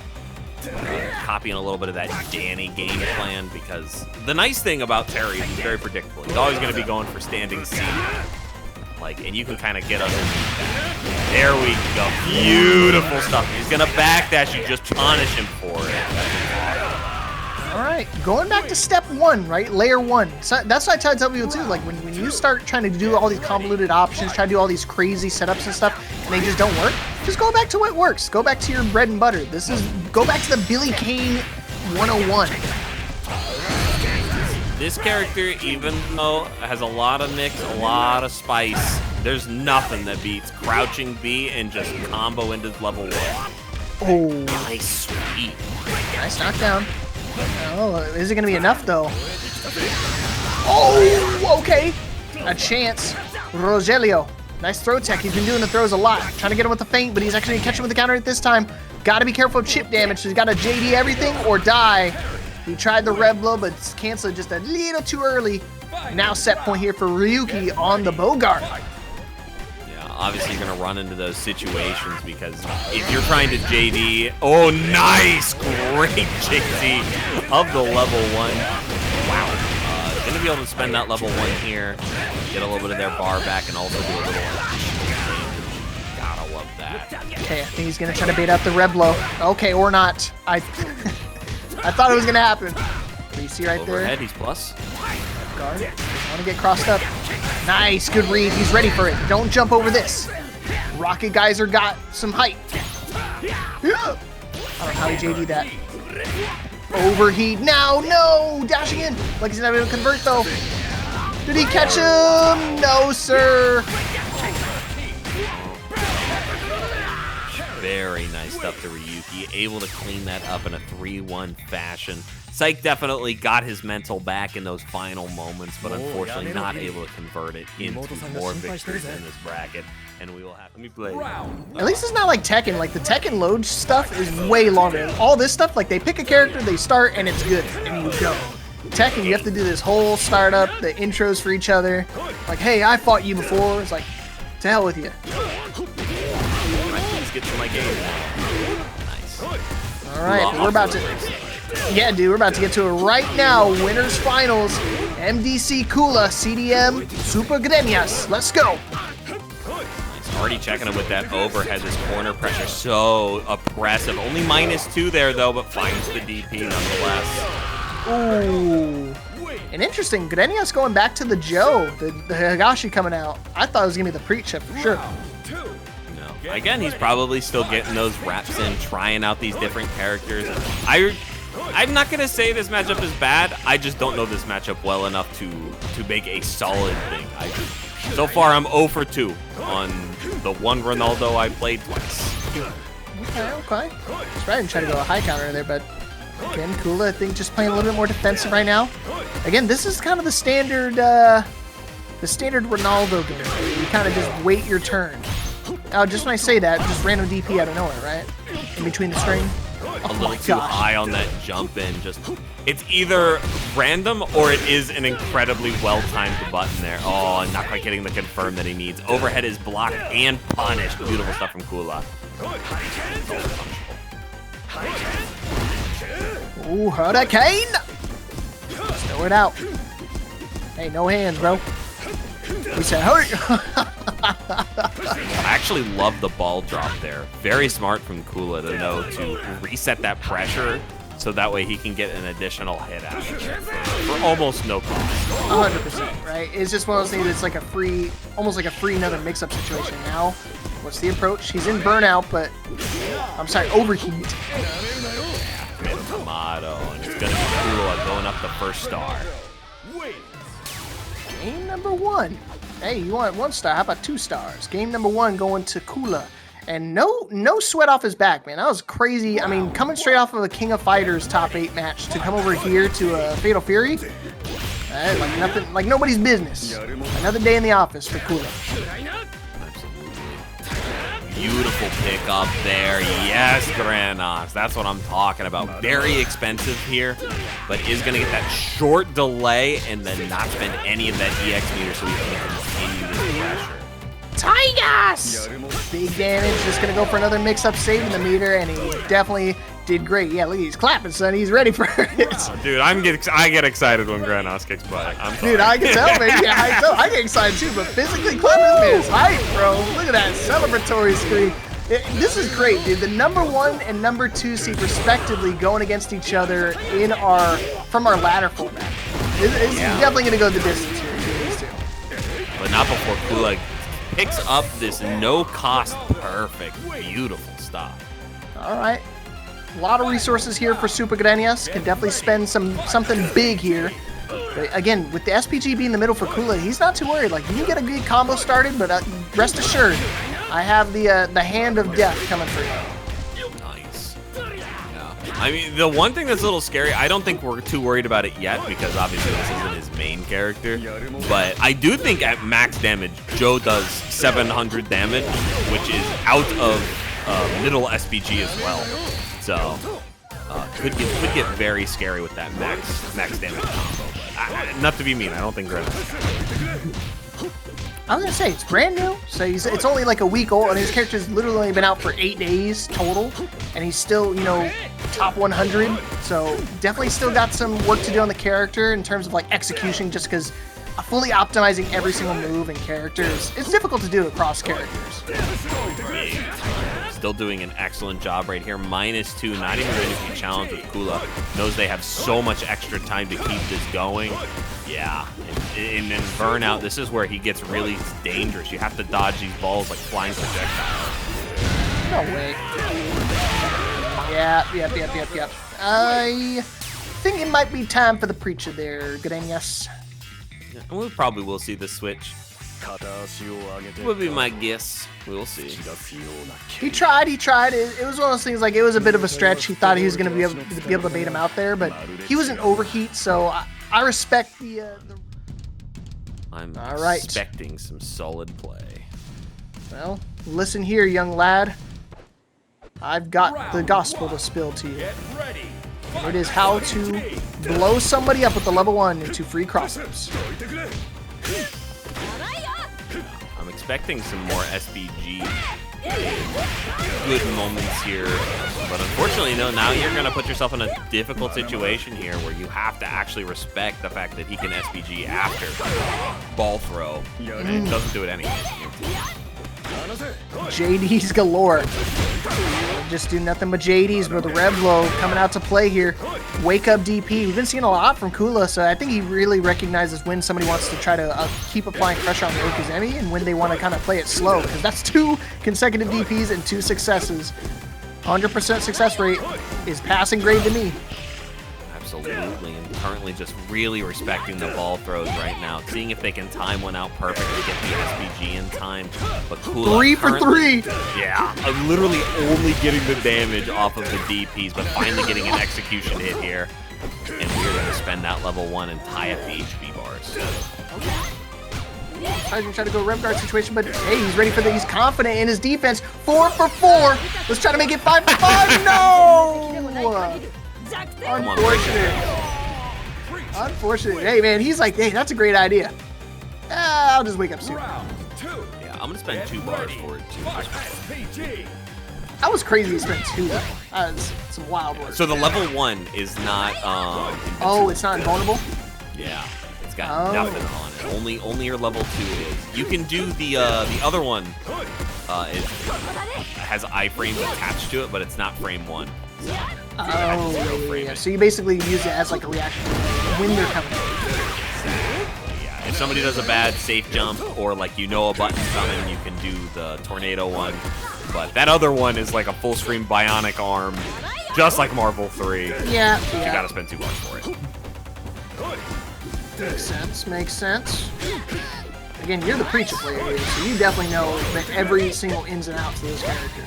A: Copying a little bit of that Danny game plan, because the nice thing about Terry is he's very predictable. He's always going to be going for standing C. Like, and you can kind of get underneath that. There we go. Beautiful stuff. He's going to backdash you, just punish him for it.
B: All right, going back to step one, right? Layer one. So that's what I tell people too. Like when you start trying to do all these convoluted options, try to do all these crazy setups and stuff, and they just don't work, just go back to what works. Go back to your bread and butter. Go back to the ViolentKain 101.
A: This character, even though has a lot of mix, a lot of spice, there's nothing that beats crouching B and just combo into level 1.
B: Oh,
A: Nice sweep.
B: nice knockdown. Oh, is it going to be enough, though? Oh, okay. A chance. Rogelio. Nice throw tech. He's been doing the throws a lot. Trying to get him with the feint, but he's actually going to catch him with the counter at this time. Got to be careful of chip damage. So he's got to JD everything or die. He tried the red blow, but it's canceled just a little too early. Now set point here for Ryuki on the Bogart.
A: Obviously, you're going to run into those situations because if you're trying to JD... Oh, nice! Great JD of the level 1. Wow. Going to be able to spend that level 1 here, get a little bit of their bar back, and also do a little... Gotta love that.
B: Okay, I think he's going to try to bait out the red blow. Okay, or not. I thought it was going to happen. But you see right
A: Overhead,
B: there?
A: he's plus.
B: Guard. I want to get crossed up. Nice, good read. He's ready for it. Don't jump over this. Rocket Geyser got some height. I don't know how he JD'd that. Overheat now. No, dashing in. Like he's not able to convert though. Did he catch him? No, sir.
A: Very nice stuff to Ryuki. Able to clean that up in a 3-1 fashion. Psych definitely got his mental back in those final moments, but unfortunately not able to convert it into more victories in this bracket. And we will have... Let me play.
B: At least it's not like Tekken. Like the Tekken load stuff is way longer. All this stuff, like they pick a character, they start, and it's good, and you go. Tekken, you have to do this whole startup, the intros for each other. Like, hey, I fought you before. It's like, to hell with you.
A: get to my game now. Nice.
B: All right, we're about to... Yeah, dude, we're about to get to it right now. Winners finals. MDC Kula, CDM Supergrenas. Let's go.
A: Nice. Already checking him with that overhead. This corner pressure so oppressive. Only -2 there, though, but finds the DP nonetheless.
B: Ooh. And interesting, Grenias going back to the Joe, the Higashi coming out. I thought it was going to be the Preecha for sure.
A: No. Again, he's probably still getting those reps in, trying out these different characters. I'm not going to say this matchup is bad. I just don't know this matchup well enough to make a solid thing. So far, I'm 0 for 2 on the one Ronaldo I played twice.
B: Okay. Just right and try to go a high counter there, but again, Kula, I think, just playing a little bit more defensive right now. Again, this is kind of the standard Ronaldo game. You kind of just wait your turn. Oh, just when I say that, just random DP out of nowhere, right? In between the string.
A: A little too high on that jump in. It's either random or it is an incredibly well-timed button there. Oh, not quite getting the confirm that he needs. Overhead is blocked and punished. Beautiful stuff from Kula.
B: Ooh, Hokutomaru! Throw it out. Hey, no hands, bro. He said, hurry!
A: I actually love the ball drop there. Very smart from Kula to know to reset that pressure so that way he can get an additional hit out for almost no cost.
B: 100%, right? It's just one of those things that's like a free, almost like a free another mix-up situation. Now, what's the approach? He's in burnout, but, I'm sorry, overheat.
A: Tomato, and it's going to be Kula going up the first star.
B: Game number 1. Hey, you want 1 star? How about 2 stars? Game number 1 going to Kula. And no sweat off his back, man. That was crazy. I mean, coming straight off of a King of Fighters top 8 match to come over here to a FatalFury, like nothing, like nobody's business. Another day in the office for Kula.
A: Beautiful pick up there. Yes, Grenas. That's what I'm talking about. Very expensive here, but is going to get that short delay and then not spend any of that EX meter so he can continue this pressure.
B: Tigers! Big damage. Just going to go for another mix-up, saving the meter, and he definitely did great. Yeah, look, he's clapping, son. He's ready for it.
A: Dude, I get excited when Grenas kicks butt.
B: Dude, I can tell, man. Yeah, I get excited too, but physically, clapping this is hype, bro. Look at that celebratory screen. This is great, dude. The number 1 and number 2 seed, respectively, going against each other from our ladder format. It's definitely going to go the distance here between these two.
A: But not before Kula picks up this no-cost perfect, beautiful stop.
B: All right. A lot of resources here for Supergrenas. Can definitely spend something big here. But again, with the SPG being in the middle for Kula, he's not too worried. Like, you can get a good combo started, but rest assured, I have the hand of death coming for you.
A: Nice. Yeah. I mean, the one thing that's a little scary, I don't think we're too worried about it yet because obviously this isn't his main character. But I do think at max damage, Joe does 700 damage, which is out of middle SPG as well. So could get very scary with that max damage combo. But not to be mean, I don't think Grenas.
B: I was gonna say it's brand new, so it's only like a week old, and his character's literally only been out for 8 days total, and he's still, you know, top 100. So definitely still got some work to do on the character in terms of like execution, just because fully optimizing every single move and characters, it's difficult to do across characters.
A: Still doing an excellent job right here. -2, not even going to be challenged with Kula. Knows they have so much extra time to keep this going. Yeah, and then burnout, this is where he gets really dangerous. You have to dodge these balls like flying projectiles.
B: No way. Yep. I think it might be time for the Preecha there, Grenas.
A: Yeah, we probably will see the switch. Would be my guess. We'll see.
B: He tried. It was one of those things, like, it was a bit of a stretch. He thought he was going to be able to bait him out there, but he was in overheat, so I respect the
A: I'm
B: all right.
A: expecting some solid play.
B: Well, listen here, young lad. I've got the gospel to spill to you. It is how to blow somebody up with the level 1 into free crossups.
A: I'm expecting some more SPG good moments here. But unfortunately, no, now you're going to put yourself in a difficult situation here where you have to actually respect the fact that he can SPG after ball throw. And it doesn't do it anyway.
B: JDs galore. Just do nothing but JDs, but the Revlo coming out to play here. Wake up DP. We've been seeing a lot from Kula, so I think he really recognizes when somebody wants to try to keep applying pressure on the Okuzemi and when they want to kind of play it slow, because that's 2 consecutive DPs and 2 successes. 100% success rate is passing grade to me.
A: Absolutely, and currently just really respecting the ball throws right now, seeing if they can time one out perfectly, get the SPG in time. But Kula
B: 3 for 3.
A: Yeah, literally only getting the damage off of the DPs, but finally getting an execution hit here. And we're going to spend that level 1 and tie up the HP bars.
B: Trying to go Rev Guard situation, but hey, he's ready for the. He's confident in his defense. 4 for 4. Let's try to make it 5 for 5. No! Unfortunate. Unfortunate. Hey, man, he's like, hey, that's a great idea. I'll just wake up soon.
A: Yeah, I'm gonna spend 2 bars for it too.
B: That was crazy to spend 2. That was some wild work.
A: So the level 1 is not.
B: Oh, it's not invulnerable?
A: Yeah, it's got nothing on it. Only your level 2 is. You can do the other one. It has iframes attached to it, but it's not frame 1.
B: Oh, yeah. So you basically use it as like a reaction when they're coming.
A: Yeah, if somebody does a bad safe jump or like a button's coming, you can do the tornado one. But that other one is like a full screen bionic arm, just like Marvel 3.
B: Yeah.
A: You gotta spend 2 bucks for it.
B: Makes sense. Makes sense. Again, you're the Preecha player here, so you definitely know every single ins and outs of this character.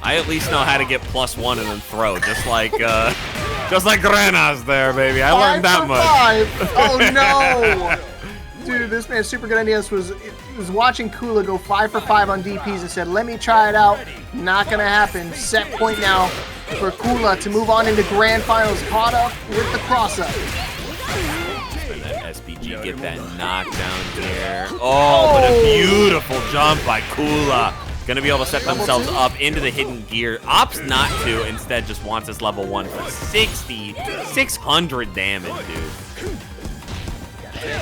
A: I at least know how to get +1 and then throw, just like Grenas there, baby. I learned that much.
B: 5 for 5. Oh no, dude, this man Supergrenas was watching Kula go 5 for 5 on DPs and said, "Let me try it out." Not gonna happen. Set point now for Kula to move on into grand finals. Caught up with the cross up.
A: And that SPG get that knockdown here. Oh, but a beautiful jump by Kula. Gonna be able to set themselves up into the hidden gear. Opts not to, instead just wants his level 1 for 600 damage, dude.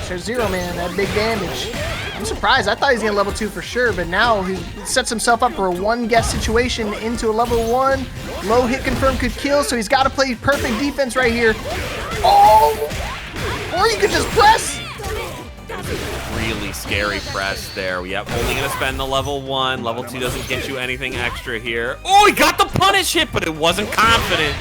B: There's 0, man, that big damage. I'm surprised, I thought he was gonna level 2 for sure, but now he sets himself up for a 1-guess situation into a level 1. Low hit confirm could kill, so he's gotta play perfect defense right here. Oh! Or you could just press!
A: Really scary press there. Yep, only gonna spend the level 1. Level 2 doesn't get you anything extra here. Oh, he got the punish hit, but it wasn't confident.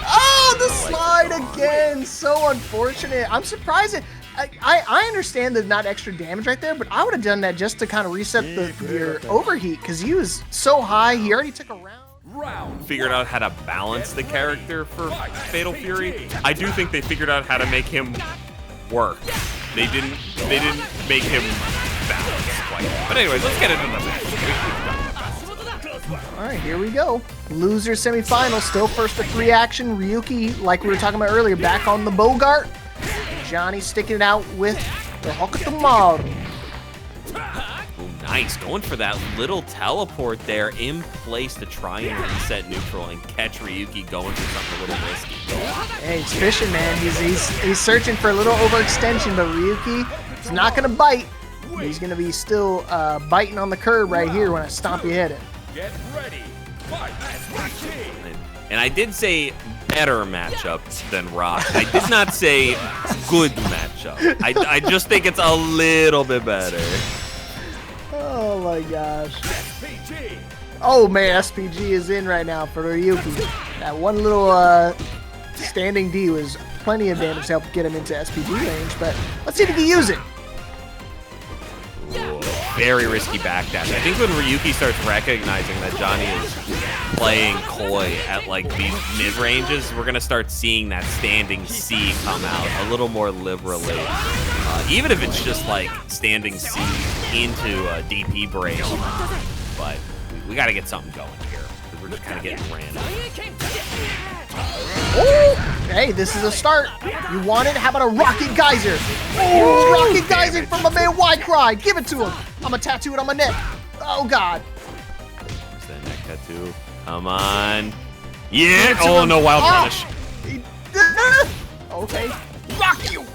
B: Oh, the slide again. So unfortunate. I'm surprised. I understand there's not extra damage right there, but I would have done that just to kind of reset your overheat, because he was so high. He already took a round.
A: Figured out how to balance the character for FatalFury. I do think they figured out how to make him work. They didn't make him balance quite. But anyways, let's get into the match.
B: All right, here we go. Loser semifinal, still first to 3 action. Ryuki, like we were talking about earlier, back on the Bogart. Johny sticking it out with the Hokutomaru.
A: Nice, going for that little teleport there in place to try and reset neutral and catch Ryuki going for something a little risky.
B: Hey, he's fishing, man. He's searching for a little overextension, but Ryuki is not gonna bite. He's gonna be still biting on the curb right here when I stomp your head in.
C: Get ready. Fight.
A: And I did say better matchup than Rock. I did not say good matchup. I just think it's a little bit better.
B: Oh my gosh. Oh man, SPG is in right now for Ryuki. That one little standing D was plenty of damage to help get him into SPG range, but let's see if he can use it.
A: Ooh, very risky backdash. I think when Ryuki starts recognizing that Johny is playing coy at like these mid-ranges, we're gonna start seeing that standing C come out a little more liberally. Even if it's just like standing C into a DP break. But we gotta get something going here, because we're just kind of getting random.
B: Oh, hey, this is a start. You want it? How about a Rocket Geyser? Oh, Rocket Geyser from my man Y-Cry. Give it to him. I'm gonna tattoo it on my neck. Oh, God.
A: Gato, come on. Yeah! Oh, no, wild punish.
B: Okay. Rock you!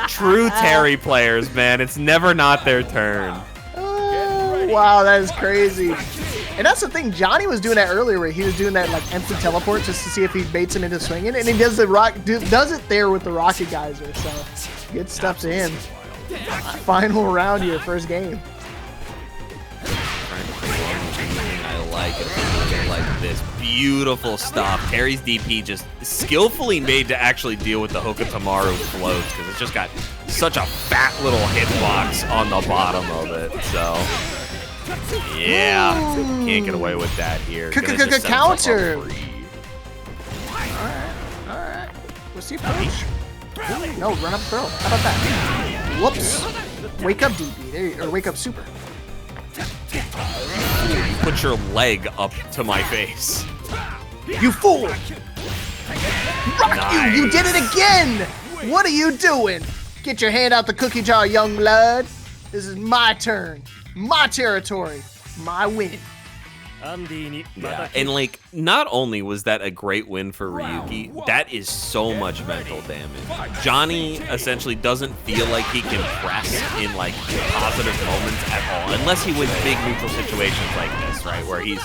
A: True Terry players, man. It's never not their turn.
B: Wow, that is crazy. And that's the thing, Johny was doing that earlier where he was doing that like empty teleport just to see if he baits him into swinging, and he does the does it there with the rocket geyser, so good stuff to him. Final round here, first game.
A: I like it. I like this. Beautiful stuff. Terry's DP just skillfully made to actually deal with the Hokutomaru floats because it's just got such a fat little hitbox on the bottom of it, so... Yeah, can't get away with that here.
B: Counter. Alright. What's the approach? No, run up throw. How about that? Whoops. Wake up DP. There you, or wake up super.
A: You put your leg up to my face.
B: You fool! Rock
A: Nice.
B: you! You did it again! What are you doing? Get your hand out the cookie jar, young blood. This is my turn. My territory, my win.
A: Yeah, and like, not only was that a great win for Ryuki, that is so much mental damage. Johny essentially doesn't feel like he can press in like positive moments at all, unless he wins big neutral situations like this, right, where he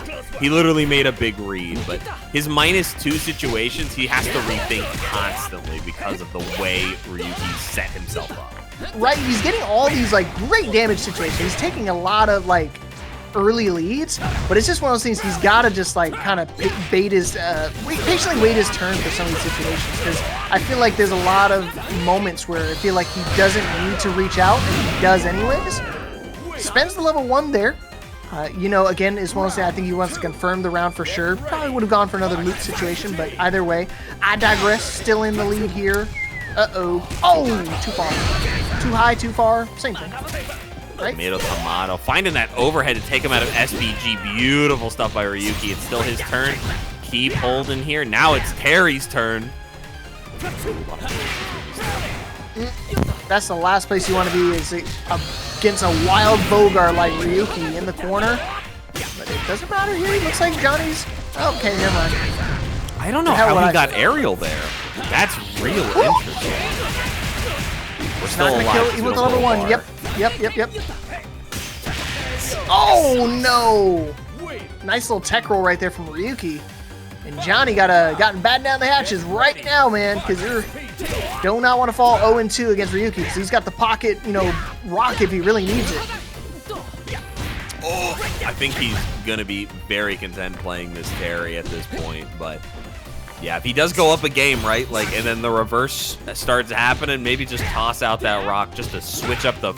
A: literally made a big read, but his -2 situations, he has to rethink constantly because of the way Ryuki set himself up.
B: Right, he's getting all these like great damage situations. He's taking a lot of like early leads, but it's just one of those things he's got to just like kind of bait his, patiently wait his turn for some of these situations, because I feel like there's a lot of moments where I feel like he doesn't need to reach out, and he does anyways. Spends the level 1 there. You know, again, is one of those things I think he wants to confirm the round for sure. Probably would have gone for another loot situation, but either way, I digress. Still in the lead here. Uh-oh. Oh, too far. Too high, too far. Same thing. Right?
A: Tomato finding that overhead to take him out of SPG. Beautiful stuff by Ryuki. It's still his turn. Keep holding here. Now it's Terry's turn.
B: That's the last place you want to be, is against a wild Bogart like Ryuki in the corner. But it doesn't matter here. He looks like Johnny's... Okay, never mind.
A: I don't know how he got aerial there. That's real interesting. We're still alive.
B: He was level 1. Yep. Oh no! Nice little tech roll right there from Ryuki. And Johny gotten batting down the hatches right now, man, because you do not want to fall 0-2 against Ryuki, because he's got the pocket, you know, rock if he really needs it.
A: Oh, I think he's gonna be very content playing this Terry at this point, but yeah, if he does go up a game, right, like, and then the reverse starts happening, maybe just toss out that rock just to switch up the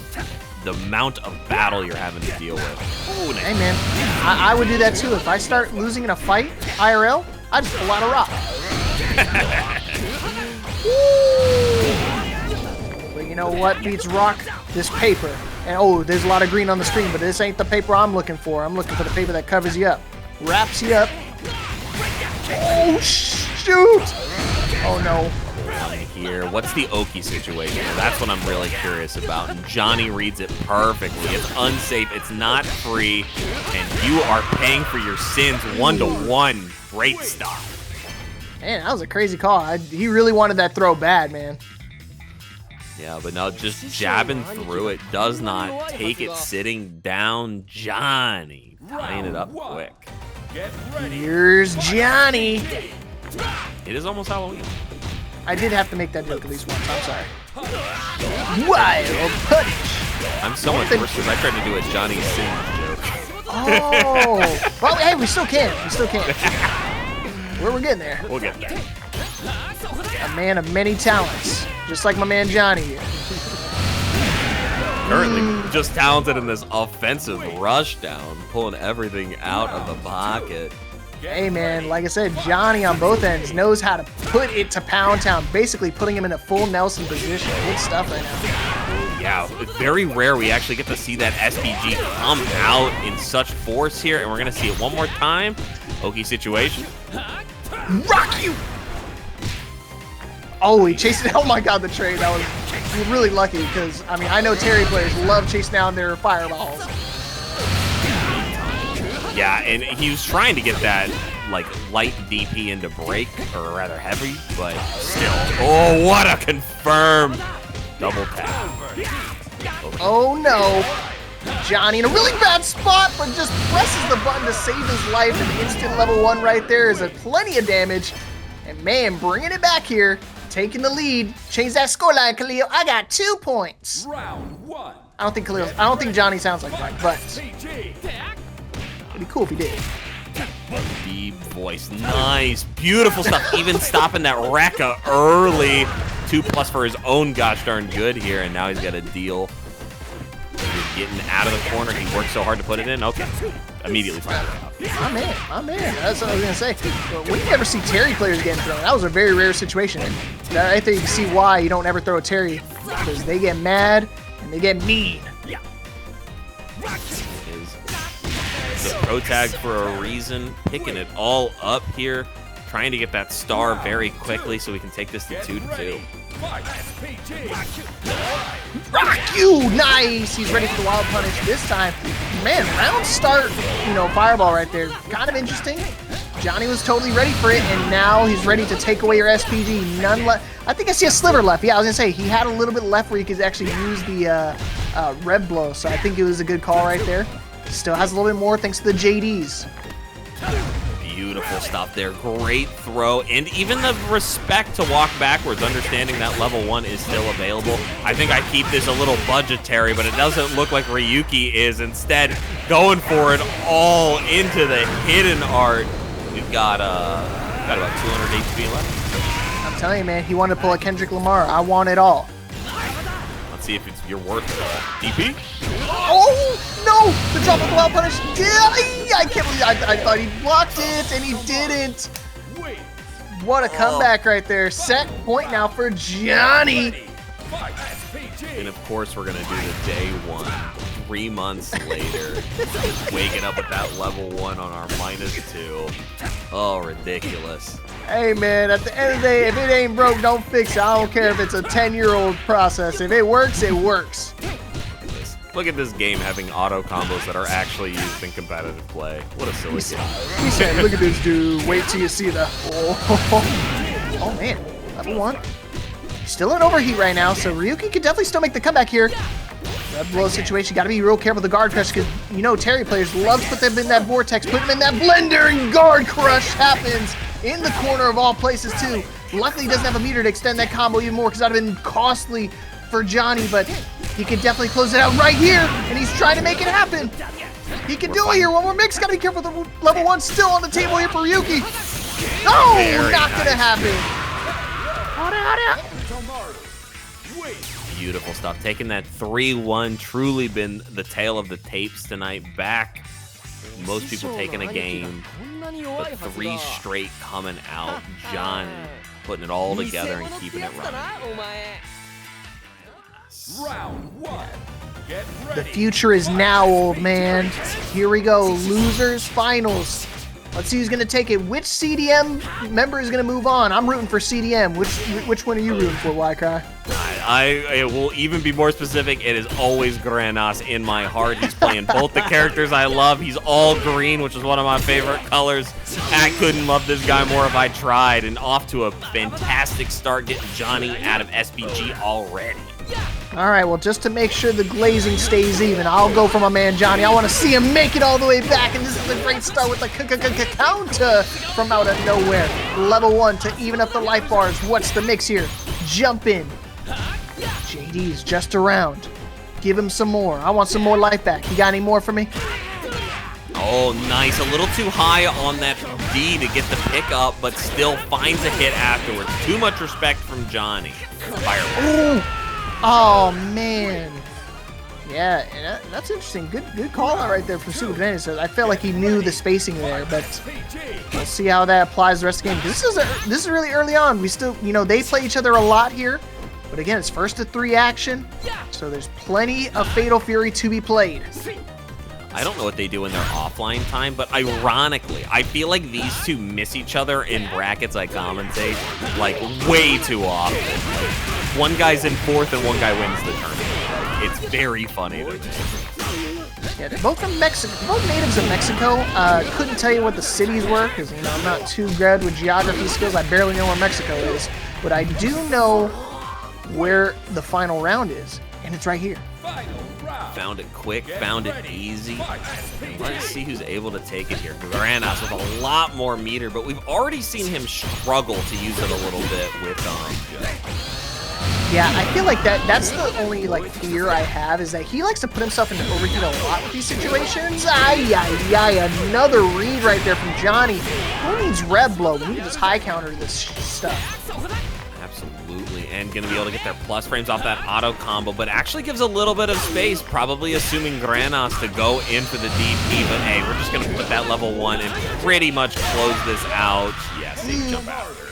A: amount of battle you're having to deal with. Ooh, nice.
B: Hey, man, I would do that too. If I start losing in a fight, IRL, I'd just pull out a rock. But you know what beats rock? This paper. And oh, there's a lot of green on the screen, but this ain't the paper I'm looking for. I'm looking for the paper that covers you up, wraps you up. Oh, shoot! Oh, no.
A: Here, what's the Oki situation? That's what I'm really curious about. And Johny reads it perfectly. It's unsafe, it's not free, and you are paying for your sins 1-to-1. Great stuff.
B: Man, that was a crazy call. He really wanted that throw bad, man.
A: Yeah, but now just jabbing through it does not take it sitting down. Johny tying it up quick.
B: Here's Johny.
A: It is almost Halloween.
B: I did have to make that joke at least once. I'm sorry. Wild punish.
A: I'm so much worse because I tried to do a Johnny Sin joke.
B: Oh. Well, hey, we still can. We're getting there.
A: We'll get there.
B: A man of many talents, just like my man Johny here.
A: Currently just talented in this offensive rush down, pulling everything out of the pocket.
B: Hey man, like I said, Johny on both ends knows how to put it to Pound Town, basically putting him in a full Nelson position. Good stuff right now.
A: Yeah, it's very rare we actually get to see that SPG come out in such force here, and we're going to see it one more time. Oki situation.
B: Rock you! Oh, he chased it. Oh my god, the trade. That was really lucky because, I mean, I know Terry players love chasing down their fireballs.
A: Yeah, and he was trying to get that, like, light DP into break, or rather heavy, but still. Oh, what a confirm! Double tap.
B: Oh no. Johny in a really bad spot, but just presses the button to save his life. And instant level 1 right there is a plenty of damage. And man, bringing it back here, taking the lead. Change that scoreline, Khalil. I got 2 points.
C: Round 1.
B: I don't think Johny sounds like that, but it'd be cool if he did.
A: Deep voice. Nice. Beautiful stuff. Even stopping that Rekka early. 2+ for his own gosh darn good here, and now he's got a deal. He's getting out of the corner. He worked so hard to put it in. Okay. Immediately found it out.
B: My man. That's what I was going to say. But we never see Terry players getting thrown. That was a very rare situation. And I think you can see why you don't ever throw a Terry. Because they get mad and they get mean.
A: The pro tag for a reason. Picking it all up here. Trying to get that star very quickly so we can take this to 2-2.
B: Rock you! Nice! He's ready for the wild punish this time. Man, round start, fireball right there. Kind of interesting. Johny was totally ready for it, and now he's ready to take away your SPG. None left. I think I see a sliver left. Yeah, I was going to say, he had a little bit left where he could actually use the red blow, so I think it was a good call right there. Still has a little bit more thanks to the JDs.
A: Beautiful stuff there. Great throw. And even the respect to walk backwards, understanding that level 1 is still available. I think I keep this a little budgetary, but it doesn't look like Ryuki is. Instead, going for it all into the hidden art. We've got about 200 HP left.
B: I'm telling you, man, he wanted to pull a Kendrick Lamar. I want it all.
A: Let's see if you're worth it all. DP?
B: Oh, no! The drop of the wild punish. I can't believe I thought he blocked it, and he didn't. What a comeback right there. Set point now for Johny.
A: And of course, we're going to do the day 1. 3 months later, waking up with that level 1 on our -2. Oh, ridiculous.
B: Hey, man, at the end of the day, if it ain't broke, don't fix it. I don't care if it's a 10-year-old process. If it works, it works.
A: Look at this game having auto combos that are actually used in competitive play. What a silly game.
B: He said, look at this dude. Wait till you see the... Oh, man. Level 1. Still in overheat right now, so Ryuki could definitely still make the comeback here. Red blow situation. Got to be real careful with the guard crush because, Terry players love to put them in that vortex, put them in that blender, and guard crush happens in the corner of all places, too. Luckily, he doesn't have a meter to extend that combo even more because that would have been costly for Johny, but he could definitely close it out right here, and he's trying to make it happen. He can do it here. One more mix. Got to be careful. The level 1 still on the table here for Ryuki. Oh, not going to happen.
A: Beautiful stuff. Taking that 3-1, truly been the tale of the tapes tonight. Back, most people taking a game, but 3 straight coming out. Johny putting it all together and keeping it running.
C: Round 1. Get ready.
B: The future is now, old man. Here we go. Losers finals. Let's see who's going to take it. Which CDM member is going to move on? I'm rooting for CDM. Which one are you rooting for, Wycry?
A: I will even be more specific. It is always Grenas in my heart. He's playing both the characters I love. He's all green, which is one of my favorite colors. I couldn't love this guy more if I tried. And off to a fantastic start, getting Johny out of SPG already.
B: All right, well, just to make sure the glazing stays even, I'll go for my man Johny. I want to see him make it all the way back, and this is a great start with the counter from out of nowhere. Level 1 to even up the life bars. What's the mix here? Jump in. JD's just around. Give him some more. I want some more life back. You got any more for me?
A: Oh, nice. A little too high on that D to get the pick up, but still finds a hit afterwards. Too much respect from Johny. Fireball.
B: Oh, man. Yeah, and that's interesting. Good call out right there from Supergrenas. So I felt like he knew the spacing there, but we'll see how that applies the rest of the game. This is really early on. We still, they play each other a lot here, but again, it's 1-3 action, so there's plenty of FatalFury to be played.
A: I don't know what they do in their offline time, but ironically, I feel like these two miss each other in brackets I commentate, like, way too often. One guy's in 4th and one guy wins the tournament. It's very funny to me.
B: Yeah, they're both from Mexico, both natives of Mexico. Couldn't tell you what the cities were because I'm not too good with geography skills. I barely know where Mexico is, but I do know where the final round is, and it's right here.
A: Found it quick, found it easy. Let's see who's able to take it here. Granas with a lot more meter, but we've already seen him struggle to use it a little bit with
B: Yeah, I feel like that's the only like fear I have is that he likes to put himself into overheat a lot with these situations. Another read right there from Johny. Who needs Rev Blow? We need to just high counter this stuff.
A: Absolutely, and gonna be able to get their plus frames off that auto combo, but actually gives a little bit of space, probably assuming Granas to go in for the DP, but hey, we're just gonna put that level 1 and pretty much close this out. Yeah, safe jump after.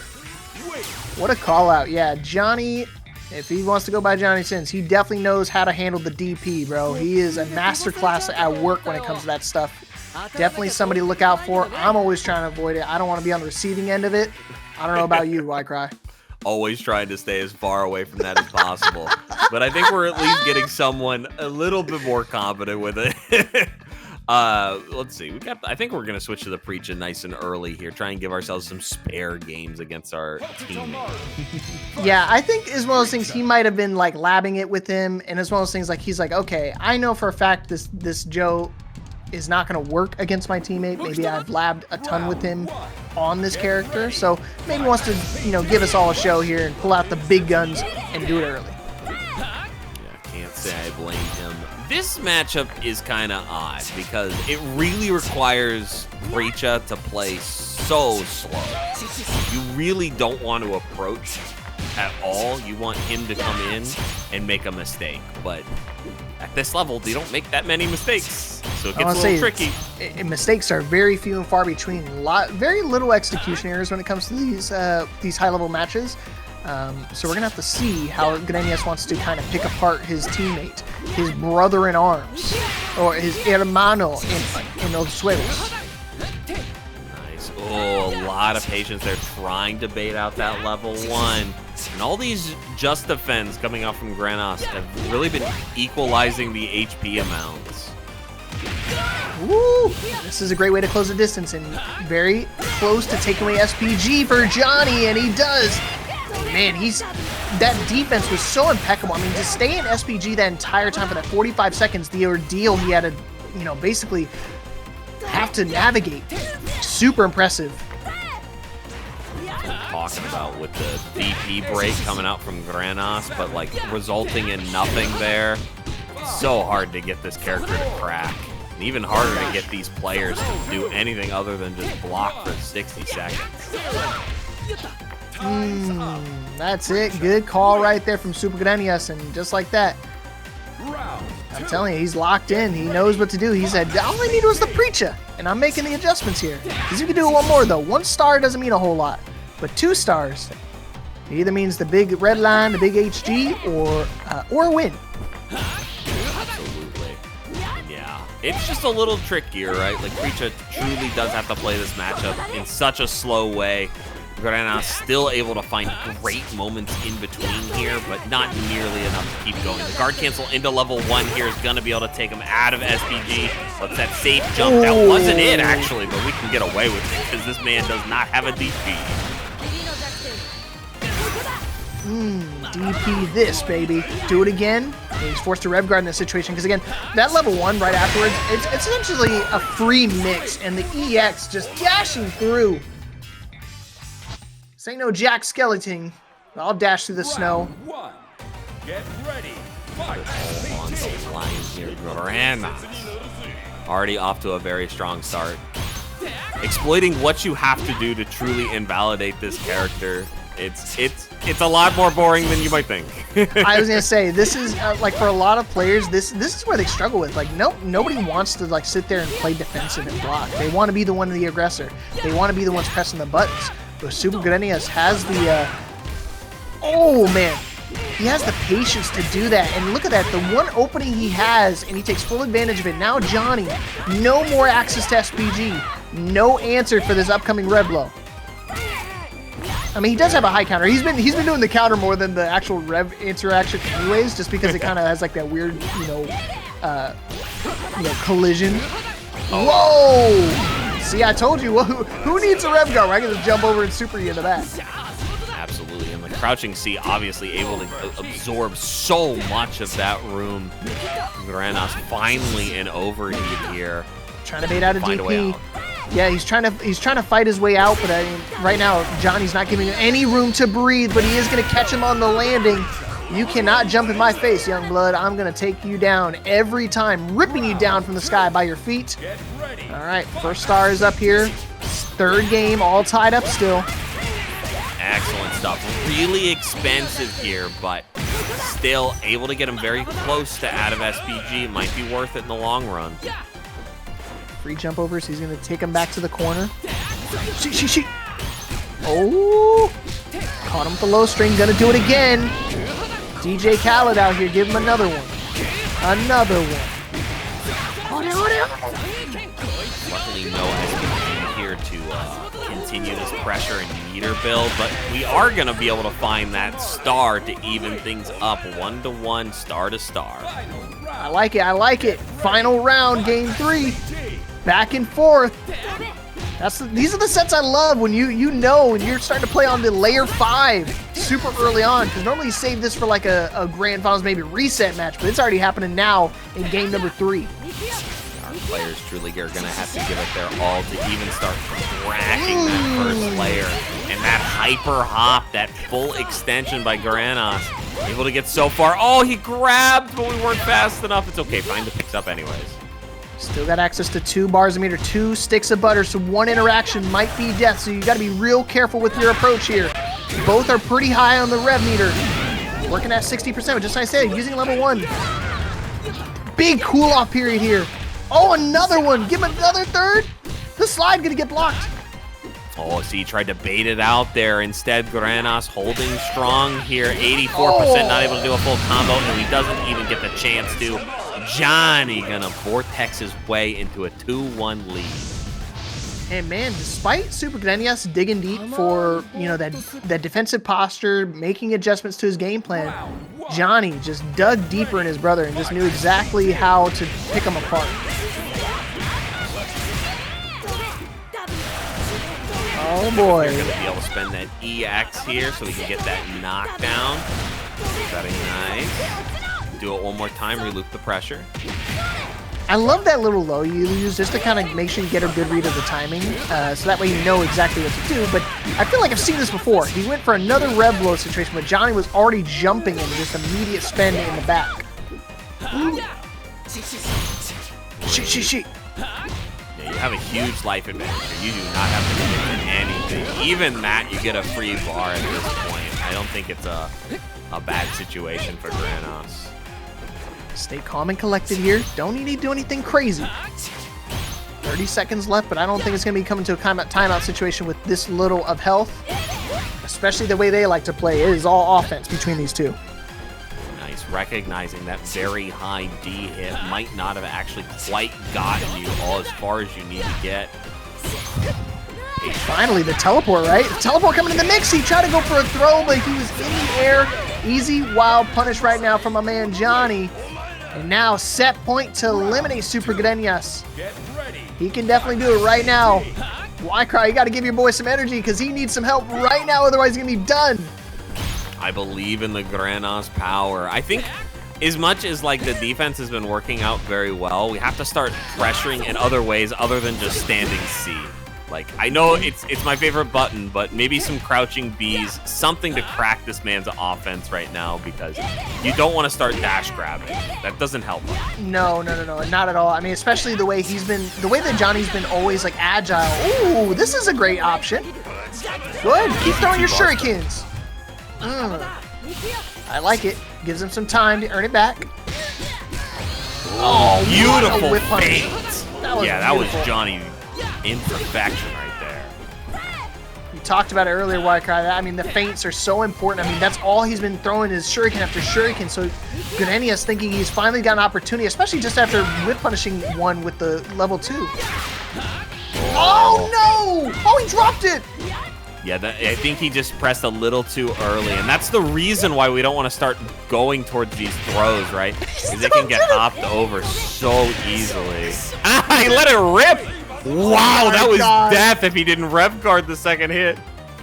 B: What a call out. Yeah, Johny, if he wants to go by Johny Sins, he definitely knows how to handle the DP, bro. He is a masterclass at work when it comes to that stuff. Definitely somebody to look out for. I'm always trying to avoid it. I don't want to be on the receiving end of it. I don't know about you, Cry.
A: Always trying to stay as far away from that as possible. But I think we're at least getting someone a little bit more confident with it. Let's see. I think we're going to switch to the Preecha nice and early here. Try and give ourselves some spare games against our teammate.
B: Yeah, I think it's one of those things he might have been like labbing it with him. And it's one of those things like he's like, okay, I know for a fact this Joe is not going to work against my teammate. Maybe I've labbed a ton with him on this character, so maybe he wants to, give us all a show here and pull out the big guns and do it early.
A: Yeah, can't say I blame him. This matchup is kind of odd because it really requires Preecha to play so slow. You really don't want to approach at all. You want him to come in and make a mistake, but at this level, they don't make that many mistakes, so it gets a little tricky.
B: Mistakes are very few and far between. Very little execution errors when it comes to these high-level matches. So we're gonna have to see how Grenias wants to kind of pick apart his teammate, his brother-in-arms, or his hermano in los suelos.
A: Nice. Oh, a lot of patience there trying to bait out that level 1. And all these just defense coming out from Granas have really been equalizing the HP amounts.
B: Woo! This is a great way to close the distance and very close to taking away SPG for Johny, and he does. Man, that defense was so impeccable. I mean, to stay in SPG that entire time for that 45 seconds, the ordeal he had to, basically have to navigate. Super impressive.
A: Talking about with the DP break coming out from Granas, but like resulting in nothing there. So hard to get this character to crack. And even harder to get these players to do anything other than just block for 60 seconds.
B: That's it. Good call right there from Supergrenas, and just like that, I'm telling you, he's locked in. He knows what to do. He said, all I need was the Preecha, and I'm making the adjustments here. Because you can do one more, though. 1 star doesn't mean a whole lot, but 2 stars, it either means the big red line, the big HG, or a win.
A: Absolutely. Yeah. It's just a little trickier, right? Like, Preecha truly does have to play this matchup in such a slow way. Granas still able to find great moments in between here, but not nearly enough to keep going. The guard cancel into level 1 here is going to be able to take him out of SPG. But that safe jump, that wasn't it actually, but we can get away with it because this man does not have a DP.
B: DP this, baby. Do it again. And he's forced to rev guard in this situation because, again, that level 1 right afterwards, it's essentially a free mix, and the EX just dashing through. This ain't no Jack Skeleton. I'll dash through the snow.
C: Get ready. Fight.
A: On the line here, Granas. Already off to a very strong start. Exploiting what you have to do to truly invalidate this character. It's a lot more boring than you might think.
B: I was gonna say, this is like for a lot of players, this is where they struggle with. Like, nobody wants to like sit there and play defensive and block. They want to be the one the aggressor. They want to be the ones pressing the buttons. But Supergrenas has the oh man, he has the patience to do that. And look at that, the one opening he has, and he takes full advantage of it. Now Johny, no more access to SPG, no answer for this upcoming red blow. I mean, he does have a high counter. He's been doing the counter more than the actual rev interaction anyways, just because it kind of has like that weird, collision. Whoa! See, I told you, who needs a rev guard? I can just jump over and super you in the back.
A: Absolutely, and the crouching C obviously able to absorb so much of that room. Grenas finally an overheat here.
B: Trying to bait out a DP. Yeah, he's trying to fight his way out, but I mean, right now Johnny's not giving him any room to breathe, but he is going to catch him on the landing. You cannot jump in my face, young blood. I'm going to take you down every time, ripping you down from the sky by your feet. All right, first star is up here. Third game, all tied up still.
A: Excellent stuff. Really expensive here, but still able to get him very close to out of SPG. Might be worth it in the long run.
B: Free jump over, so he's going to take him back to the corner. She. Oh! Caught him with the low string, going to do it again. DJ Khaled out here, give him another one. Another one.
A: Luckily, no SPG here to continue this pressure and meter build, but we are going to be able to find that star to even things up 1-to-1, star to star.
B: I like it, I like it. Final round, game 3. Back and forth. These are the sets I love when you know when you're starting to play on the layer 5 super early on, because normally you save this for like a grand finals, maybe reset match, but it's already happening now in game number 3.
A: Our players truly are going to have to give it their all to even start cracking that first layer. And that hyper hop, that full extension by Grenas, able to get so far. Oh, he grabbed, but we weren't fast enough. It's okay, find the picks up anyways.
B: Still got access to 2 bars of meter, 2 sticks of butter, so 1 interaction might be death, so you got to be real careful with your approach here. Both are pretty high on the rev meter. Working at 60%, just like I said, using level 1. Big cool-off period here. Oh, another one. Give him another third. The slide going to get blocked.
A: Oh, see, he tried to bait it out there. Instead, Grenas holding strong here. 84%, not able to do a full combo, and he doesn't even get the chance to. Johny gonna vortex his way into a 2-1 lead.
B: And man, despite Supergrenas digging deep for, that defensive posture, making adjustments to his game plan, Johny just dug deeper in his brother and just knew exactly how to pick him apart. Oh boy.
A: We're gonna be able to spend that EX here so we can get that knockdown. Very nice. Do it one more time, reloop the pressure.
B: I love that little low you use just to kind of make sure you get a good read of the timing, so that way you know exactly what to do. But I feel like I've seen this before. He went for another rev blow situation, but Johny was already jumping and just immediate spending in the back. Shoot.
A: Yeah, you have a huge life advantage here. You do not have to commit to anything. Even that, you get a free bar at this point. I don't think it's a bad situation for Grenas.
B: Stay calm and collected here. Don't need to do anything crazy. 30 seconds left, but I don't think it's going to be coming to a timeout situation with this little of health. Especially the way they like to play. It is all offense between these two.
A: Nice. Recognizing that very high D hit might not have actually quite gotten you all as far as you need to get.
B: Finally, the teleport, right? The teleport coming in the mix. He tried to go for a throw, but he was in the air. Easy wild punish right now from my man Johny. And now set point to eliminate Supergrenas. He can definitely do it right now. Why cry? You got to give your boy some energy because he needs some help right now. Otherwise, he's going to be done.
A: I believe in the Grenas power. I think as much as like the defense has been working out very well, we have to start pressuring in other ways other than just standing C. Like, I know it's my favorite button, but maybe some crouching Bs, something to crack this man's offense right now, because you don't want to start dash grabbing. That doesn't help him.
B: No, not at all. I mean, especially the way that Johnny's been always like agile. Ooh, this is a great option. Good, keep throwing your shurikens. I like it. Gives him some time to earn it back.
A: Oh, beautiful
B: whip
A: feint. That was Johny in perfection right there.
B: We talked about it earlier, Wildcry. I mean, the feints are so important. I mean, that's all he's been throwing is shuriken after shuriken. So Grenas thinking he's finally got an opportunity, especially just after whip punishing one with the level 2. Oh no! Oh, he dropped it!
A: Yeah, I think he just pressed a little too early, and that's the reason why we don't want to start going towards these throws, right? Because they can get hopped over so easily. Ah, he let it rip! Wow, that was death if he didn't rev guard the second hit.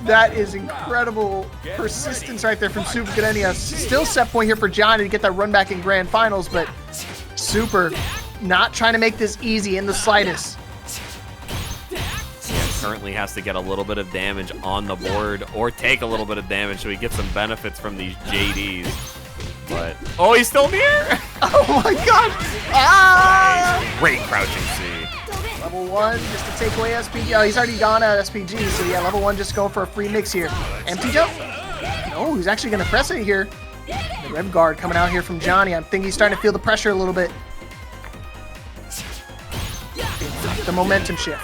B: That is incredible persistence right there from Supergrenas. Still set point here for Johny to get that run back in Grand Finals, but Super not trying to make this easy in the slightest.
A: Currently has to get a little bit of damage on the board or take a little bit of damage so he gets some benefits from these JDs. But, oh, he's still near!
B: Oh my god! Ah!
A: Great crouching C.
B: Level 1 just to take away SPG. Oh, he's already gone out of SPG, so yeah, level 1 just going for a free mix here. Empty jump? No, he's actually going to press it here. The rev guard coming out here from Johny. I think he's starting to feel the pressure a little bit. The momentum shift.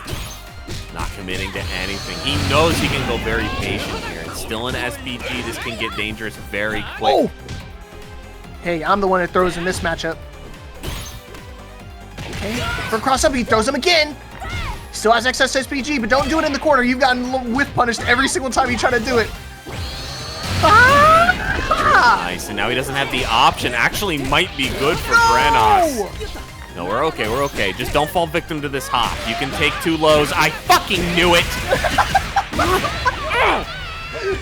A: Not committing to anything. He knows he can go very patient here. It's still an SPG. This can get dangerous very quick.
B: Oh! Hey, I'm the one that throws in this matchup. Okay, for cross up, he throws him again. Still has excess SPG, but don't do it in the corner. You've gotten whiff punished every single time you try to do it. Ah!
A: Nice, and now he doesn't have the option. Actually might be good for Grenas. No, we're okay, we're okay. Just don't fall victim to this hop. You can take 2 lows. I fucking knew it!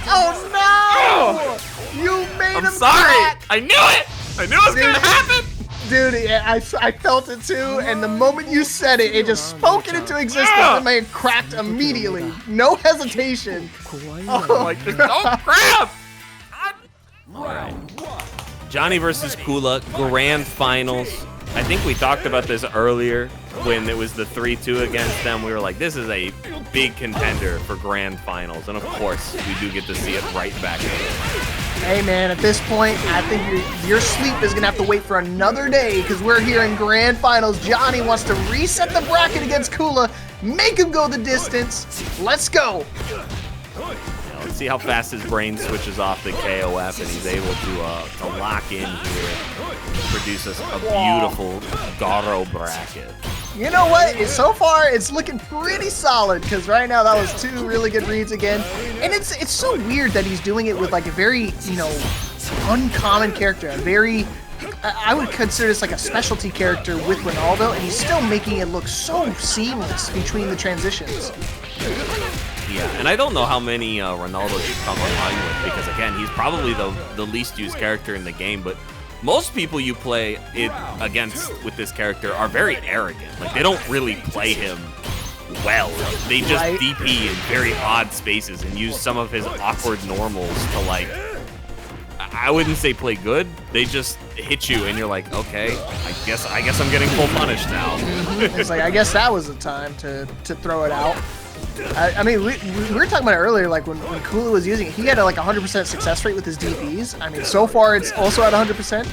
B: Oh no! You made him crack!
A: I knew it! I knew it was gonna happen!
B: Dude, I felt it too, and the moment you said it, it just spoke it into existence. The man cracked immediately. No hesitation.
A: Oh, like, just don't grab! Alright. Johny versus Kula, Grand Finals. I think we talked about this earlier when it was the 3-2 against them. We were like, this is a big contender for Grand Finals. And of course, we do get to see it right back here.
B: Hey man, at this point, I think your sleep is gonna have to wait for another day because we're here in Grand Finals. Johny wants to reset the bracket against Kula, make him go the distance. Let's go.
A: Let's see how fast his brain switches off the KOF and he's able to lock in here, produce us a beautiful Gato bracket.
B: You know what? So far, it's looking pretty solid because right now that was 2 really good reads again. And it's so weird that he's doing it with like a very, uncommon character. A very, I would consider this like a specialty character with Ronaldo, and he's still making it look so seamless between the transitions.
A: Yeah, and I don't know how many Ronaldos you come online with because, again, he's probably the least used character in the game, but most people you play it against with this character are very arrogant. Like, they don't really play him well. They just DP in very odd spaces and use some of his awkward normals to, like, I wouldn't say play good. They just hit you and you're like, okay, I guess I'm getting full punished now.
B: It's like, I guess that was the time to throw it out. I mean, we were talking about it earlier, like when Kula was using it, he had like 100% success rate with his DPs. I mean, so far it's also at 100%.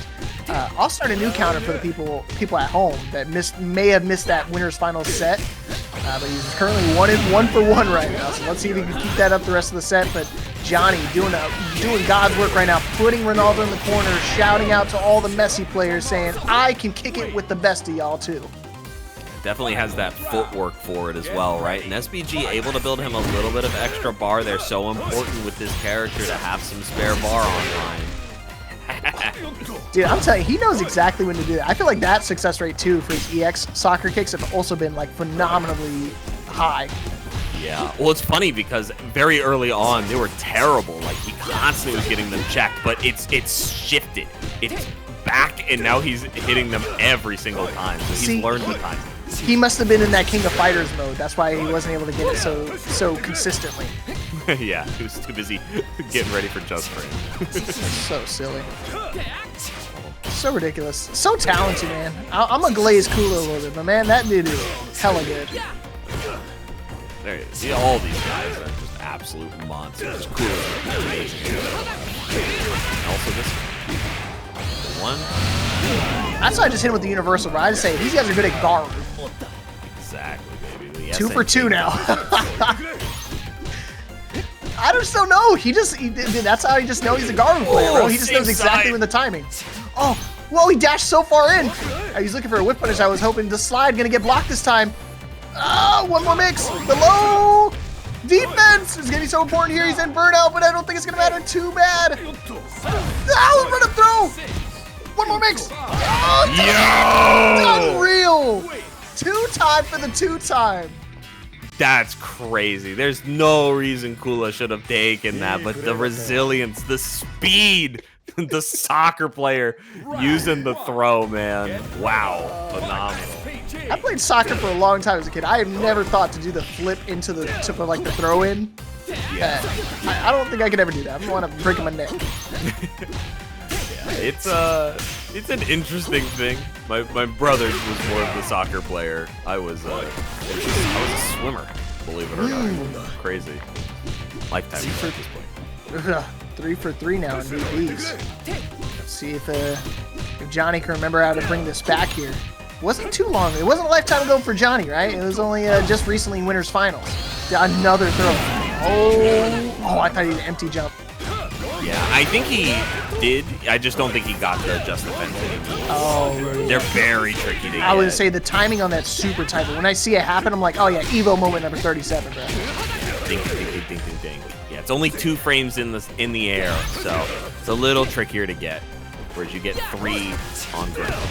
B: I'll start a new counter for the people at home that may have missed that winner's final set. But he's currently 1 for 1 right now. So let's see if he can keep that up the rest of the set. But Johny doing God's work right now, putting Ronaldo in the corner, shouting out to all the messy players, saying, "I can kick it with the best of y'all too."
A: Definitely has that footwork for it as well, right? And SBG able to build him a little bit of extra bar. They're so important with this character to have some spare bar online.
B: Dude, I'm telling you, he knows exactly when to do that. I feel like that success rate too for his EX soccer kicks have also been like phenomenally high.
A: Yeah, well, it's funny because very early on they were terrible. Like, he constantly was getting them checked, but it's shifted. It's back, and now he's hitting them every single time. So he's learned the time.
B: He must have been in that King of Fighters mode. That's why he wasn't able to get it so consistently.
A: Yeah, he was too busy getting ready for Just Friend.
B: So silly. So ridiculous. So talented, man. I'm gonna glaze Kula a little bit, but man, that dude is hella good.
A: There he is. See, all these guys are just absolute monsters. Kula is amazing. Also this one.
B: That's why I just hit him with the universal, but I just say these guys are good at guard.
A: Exactly, baby.
B: 2 for 2 now. I just don't know. That's how he just knows he's a guard player, bro. He just knows exactly when the timing. Oh, whoa, he dashed so far in. He's looking for a whip punish. I was hoping the slide gonna get blocked this time. Oh, one more mix. The low defense is gonna be so important here. He's in burnout, but I don't think it's gonna matter too bad. Oh, run up throw. One more mix. Oh, unreal. 2-time for the 2-time.
A: That's crazy. There's no reason Kula should have taken that, but the resilience, the speed, the soccer player using the throw, man. Wow, phenomenal.
B: I played soccer for a long time as a kid. I have never thought to do the flip into the tip of like the throw in. Yeah. I don't think I could ever do that. I don't want to break my neck.
A: It's an interesting thing. My brother was more of the soccer player. I was a swimmer, believe it or not. Crazy. Lifetime at this point.
B: 3 for 3 now in VPs. Let's see if Johny can remember how to bring this back here. It wasn't too long. It wasn't a lifetime ago for Johny, right? It was only just recently in Winners Finals. Another throw. Oh, I thought he did an empty jump.
A: Yeah, I think he did. I just don't think he got the just defense anymore.
B: Oh,
A: they're very tricky to get.
B: I would say the timing on that's super tight, but when I see it happen, I'm like, oh yeah, Evo moment number 37, bro.
A: Ding, ding, ding, ding, ding, ding. Yeah, it's only 2 frames in the air, so it's a little trickier to get. Whereas you get 3 on ground.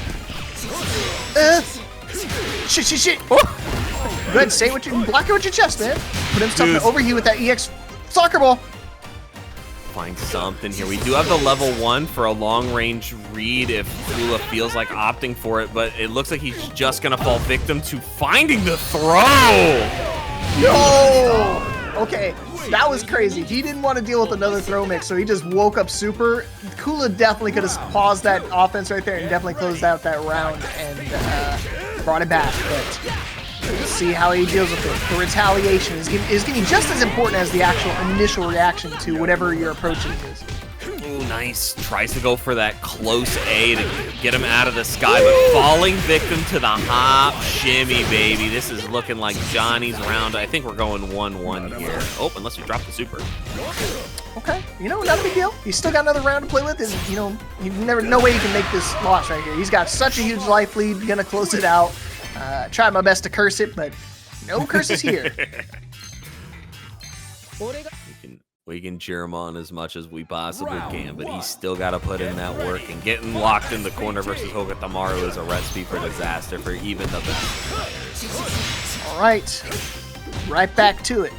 B: Shit. Oh. Go ahead, say what you block it with your chest, man. Put himself in overheat with that EX soccer ball.
A: Find something here. We do have the level 1 for a long-range read if Kula feels like opting for it, but it looks like he's just gonna fall victim to finding the throw.
B: No! Okay, that was crazy. He didn't want to deal with another throw mix, so he just woke up super. Kula definitely could have paused that offense right there and definitely closed out that round and brought it back. But we'll see how he deals with it. The retaliation is getting just as important as the actual initial reaction to whatever your approaching is.
A: Ooh, nice. Tries to go for that close A to get him out of the sky, but falling victim to the hop shimmy, baby. This is looking like Johnny's round. I think we're going 1-1 here. Oh, unless you drop the super.
B: Okay, not a big deal. He's still got another round to play with, and no way he can make this loss right here. He's got such a huge life lead, gonna close it out. Tried my best to curse it, but no curses here.
A: We can cheer him on as much as we possibly can, but he's still got to put in that work, and getting locked in the corner versus Hokutomaru is a recipe for disaster for even the best players.
B: All right back to it.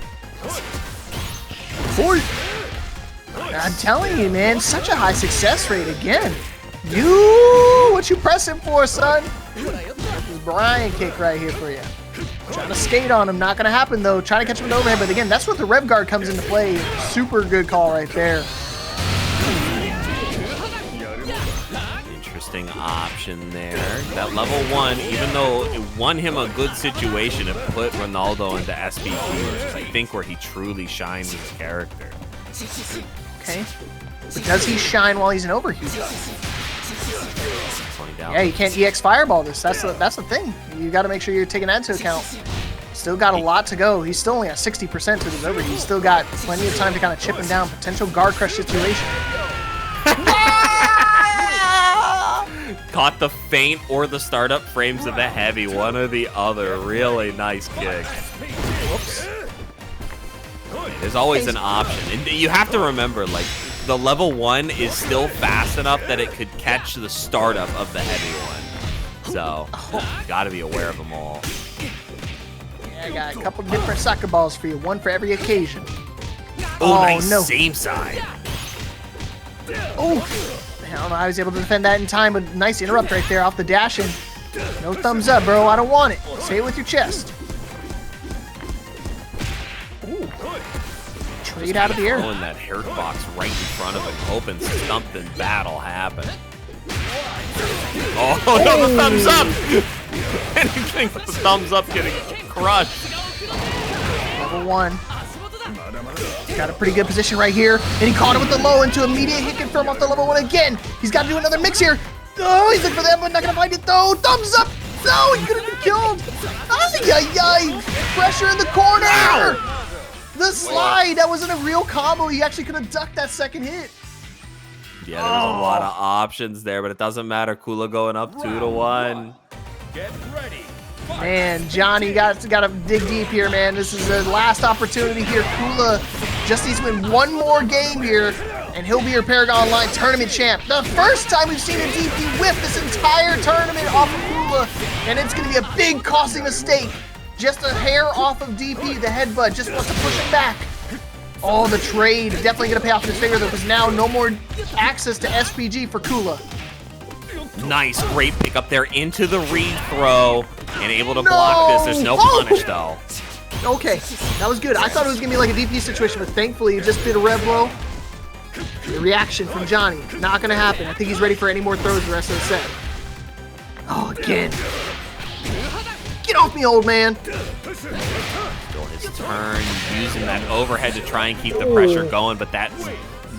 B: Boy. I'm telling you, man, such a high success rate again. What you pressing for, son? This Brian kick right here for you. Trying to skate on him, not gonna happen though. Trying to catch him in overhead, but again, that's what the rev guard comes into play. Super good call right there.
A: Interesting option there. That level 1, even though it won him a good situation, it put Ronaldo into SPG, which is I think where he truly shines his character.
B: Okay, but does he shine while he's in overheat? Yeah, you can't EX Fireball this. That's the thing. You got to make sure you're taking that into account. Still got a lot to go. He's still only at 60% to his overheat. He's still got plenty of time to kind of chip him down. Potential guard crush situation.
A: Caught the feint or the startup frames of the heavy, one or the other. Really nice kick.
B: Whoops.
A: There's always an option, and you have to remember, like, the level 1 is still fast enough that it could catch the startup of the heavy one. So, you gotta be aware of them all.
B: Yeah, I got a couple different soccer balls for you, one for every occasion.
A: Oh, nice, no. Same side.
B: Oh, I don't know how I was able to defend that in time, but nice interrupt right there off the dash, and no thumbs up, bro. I don't want it. Say it with your chest. Trade out of the air.
A: Throwing that hurt box right in front of him, hoping something bad will happen. Oh, no, the thumbs up! Anything with the thumbs up getting crushed.
B: Level 1. Got a pretty good position right here, and he caught it with the low into immediate hit confirm off the level 1 again. He's got to do another mix here. Oh, he's looking for that, but not going to find it though. Thumbs up! No, he could have been killed. Ay. Pressure in the corner. Ow! The slide, that wasn't a real combo. He actually could have ducked that second hit.
A: Yeah, there was a lot of options there, but it doesn't matter. Kula going up 2-1.
C: Get ready.
B: Man, Johny got to dig deep here, man. This is the last opportunity here. Kula Just needs to win one more game here, and he'll be your ParagOnline tournament champ. The first time we've seen a DP whiff this entire tournament off of Kula, and it's going to be a big costly mistake. Just a hair off of DP, the headbutt, just wants to push him back. Oh, the trade, definitely going to pay off in his favor though, because now no more access to SPG for Kula.
A: Nice, great pick up there into the rethrow, and able to block this. There's no punish though.
B: Okay, that was good. I thought it was going to be like a DP situation, but thankfully it just did a rev blow. The reaction from Johny, not going to happen. I think he's ready for any more throws the rest of the set. Oh, again. Get off me, old man.
A: Still his turn, using that overhead to try and keep the pressure going, but that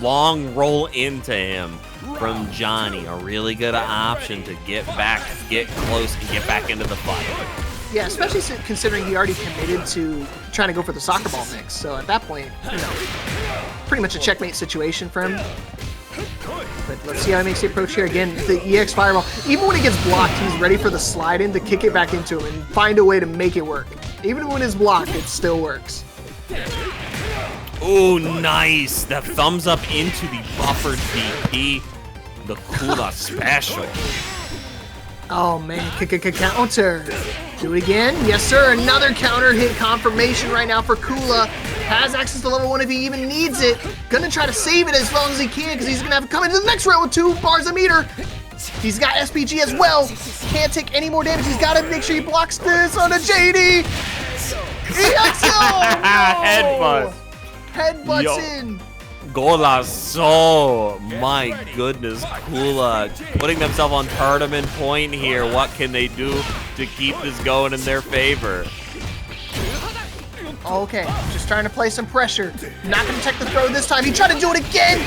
A: long roll into him from Johny, a really good option to get back, get close, and get back into the fight.
B: Yeah, especially considering he already committed to trying to go for the soccer ball mix. So at that point, you know, pretty much a checkmate situation for him. But let's see how he makes the approach here. Again, the EX Fireball, even when it gets blocked, he's ready for the slide in to kick it back into him and find a way to make it work. Even when it's blocked, it still works.
A: Ooh, nice. The thumbs up into the buffered DP. The Kula special.
B: Oh man, counter. Do it again. Yes, sir. Another counter hit confirmation right now for Kula. Has access to level 1 if he even needs it. Gonna try to save it as long as he can because he's gonna have to come into the next round with 2 bars a meter. He's got SPG as well. Can't take any more damage. He's gotta make sure he blocks this on a JD. EXO!
A: Headbutt.
B: Headbutts in.
A: Golazo. My goodness, Kula putting themselves on tournament point here. What can they do to keep this going in their favor?
B: Okay, just trying to play some pressure. Not gonna check the throw this time. He tried to do it again.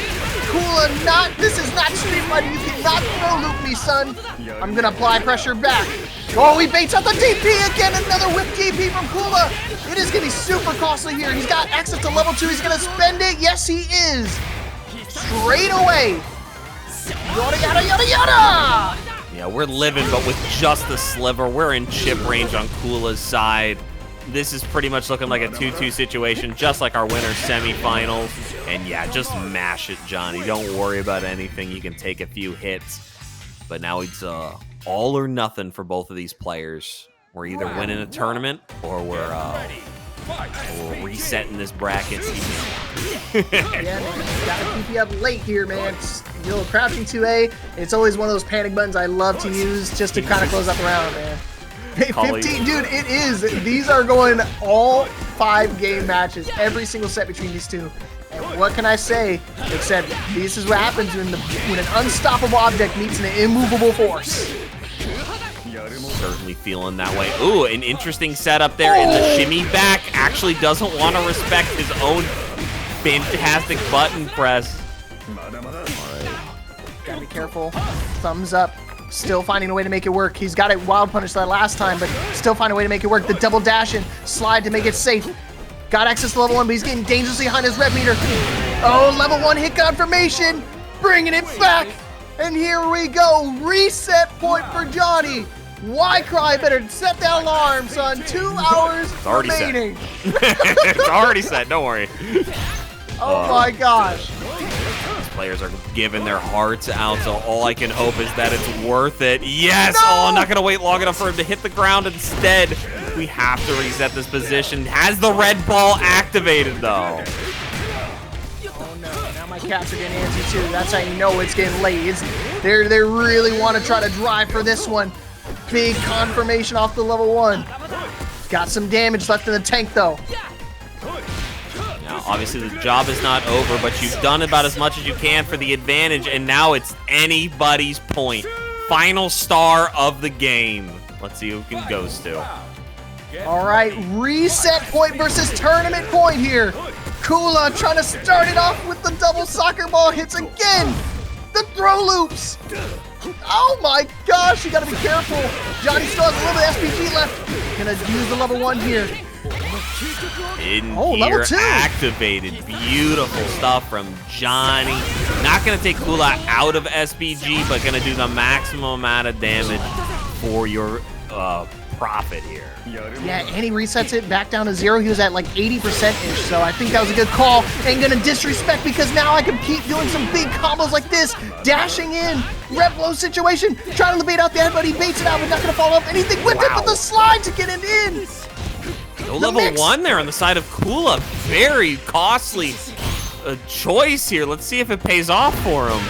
B: Kula, this is not Street Fighter. You cannot throw loop me, son. I'm gonna apply pressure back. Oh, he baits out the DP again. Another whip DP from Kula. It is gonna be super costly here. He's got access to level 2. He's gonna spend it. Yes, he is. Straight away. Yada, yada, yada, yada.
A: Yeah, we're living, but with just the sliver. We're in chip range on Kula's side. This is pretty much looking like a 2-2 situation, just like our winter semifinals. And yeah, just mash it, Johny. Don't worry about anything. You can take a few hits. But now it's all or nothing for both of these players. We're either winning a tournament or we're resetting this bracket.
B: Yeah, man, gotta keep you up late here, man. It's, you know, crouching 2A. It's always one of those panic buttons I love to use just to kind of close up the round, man. Hey, 15, dude, it is. These are going all 5 game matches, every single set between these two. And what can I say except this is what happens when an unstoppable object meets an immovable force.
A: Certainly feeling that way. Ooh, an interesting setup there in the shimmy back. Actually doesn't want to respect his own fantastic button press. All right.
B: Gotta be careful. Thumbs up. Still finding a way to make it work. He's got it wild punish that last time, but still finding a way to make it work. The double dash and slide to make it safe. Got access to level 1, but he's getting dangerously behind his rev meter. Oh, level 1 hit confirmation. Bringing it back. And here we go. Reset point for Johny. Why cry? Better set that alarm, son. 2 hours remaining.
A: It's already set. Don't worry.
B: Oh my gosh.
A: Players are giving their hearts out, so all I can hope is that it's worth it. Yes!
B: No!
A: Oh, I'm not going to wait long enough for him to hit the ground instead. We have to reset this position. Has the red ball activated, though?
B: Oh, no. Now my cats are getting antsy, too. That's how you know it's getting late. They really want to try to drive for this one. Big confirmation off the level 1. Got some damage left in the tank, though.
A: Obviously, the job is not over, but you've done about as much as you can for the advantage, and now it's anybody's point. Final star of the game. Let's see who it goes to.
B: All right, reset point versus tournament point here. Kula trying to start it off with the double soccer ball hits again. The throw loops. Oh my gosh, you gotta be careful. Johny still has a little bit of SPG left. Gonna use the level 1 here.
A: In here, activated. Beautiful stuff from Johny. Not going to take Kula out of SPG, but going to do the maximum amount of damage for your profit here.
B: Yeah, and he resets it back down to 0. He was at like 80%-ish, so I think that was a good call. Ain't gonna disrespect because now I can keep doing some big combos like this. Dashing in, rep low situation, trying to bait out the head, but he baits it out, but not gonna follow up anything with it, but the slide to get it in.
A: No level 1 there on the side of Kula. Very costly choice here. Let's see if it pays off for him.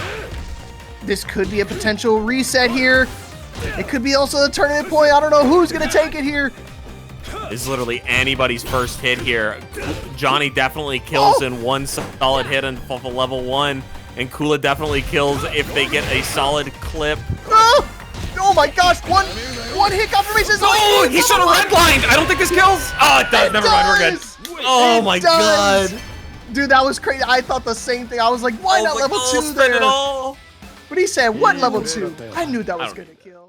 B: This could be a potential reset here. It could be also a tournament point. I don't know who's gonna take it here.
A: This is literally anybody's first hit here. Johny definitely kills in one solid hit on level 1, and Kula definitely kills if they get a solid clip.
B: Oh my gosh, one hit confirmation.
A: Oh, he should have redlined. I don't think this kills. Oh, it does. Never mind, we're good. Oh my god.
B: Dude, that was crazy. I thought the same thing. I was like, why not level 2 there?
A: It all.
B: But he said, what level 2? I knew that was gonna kill.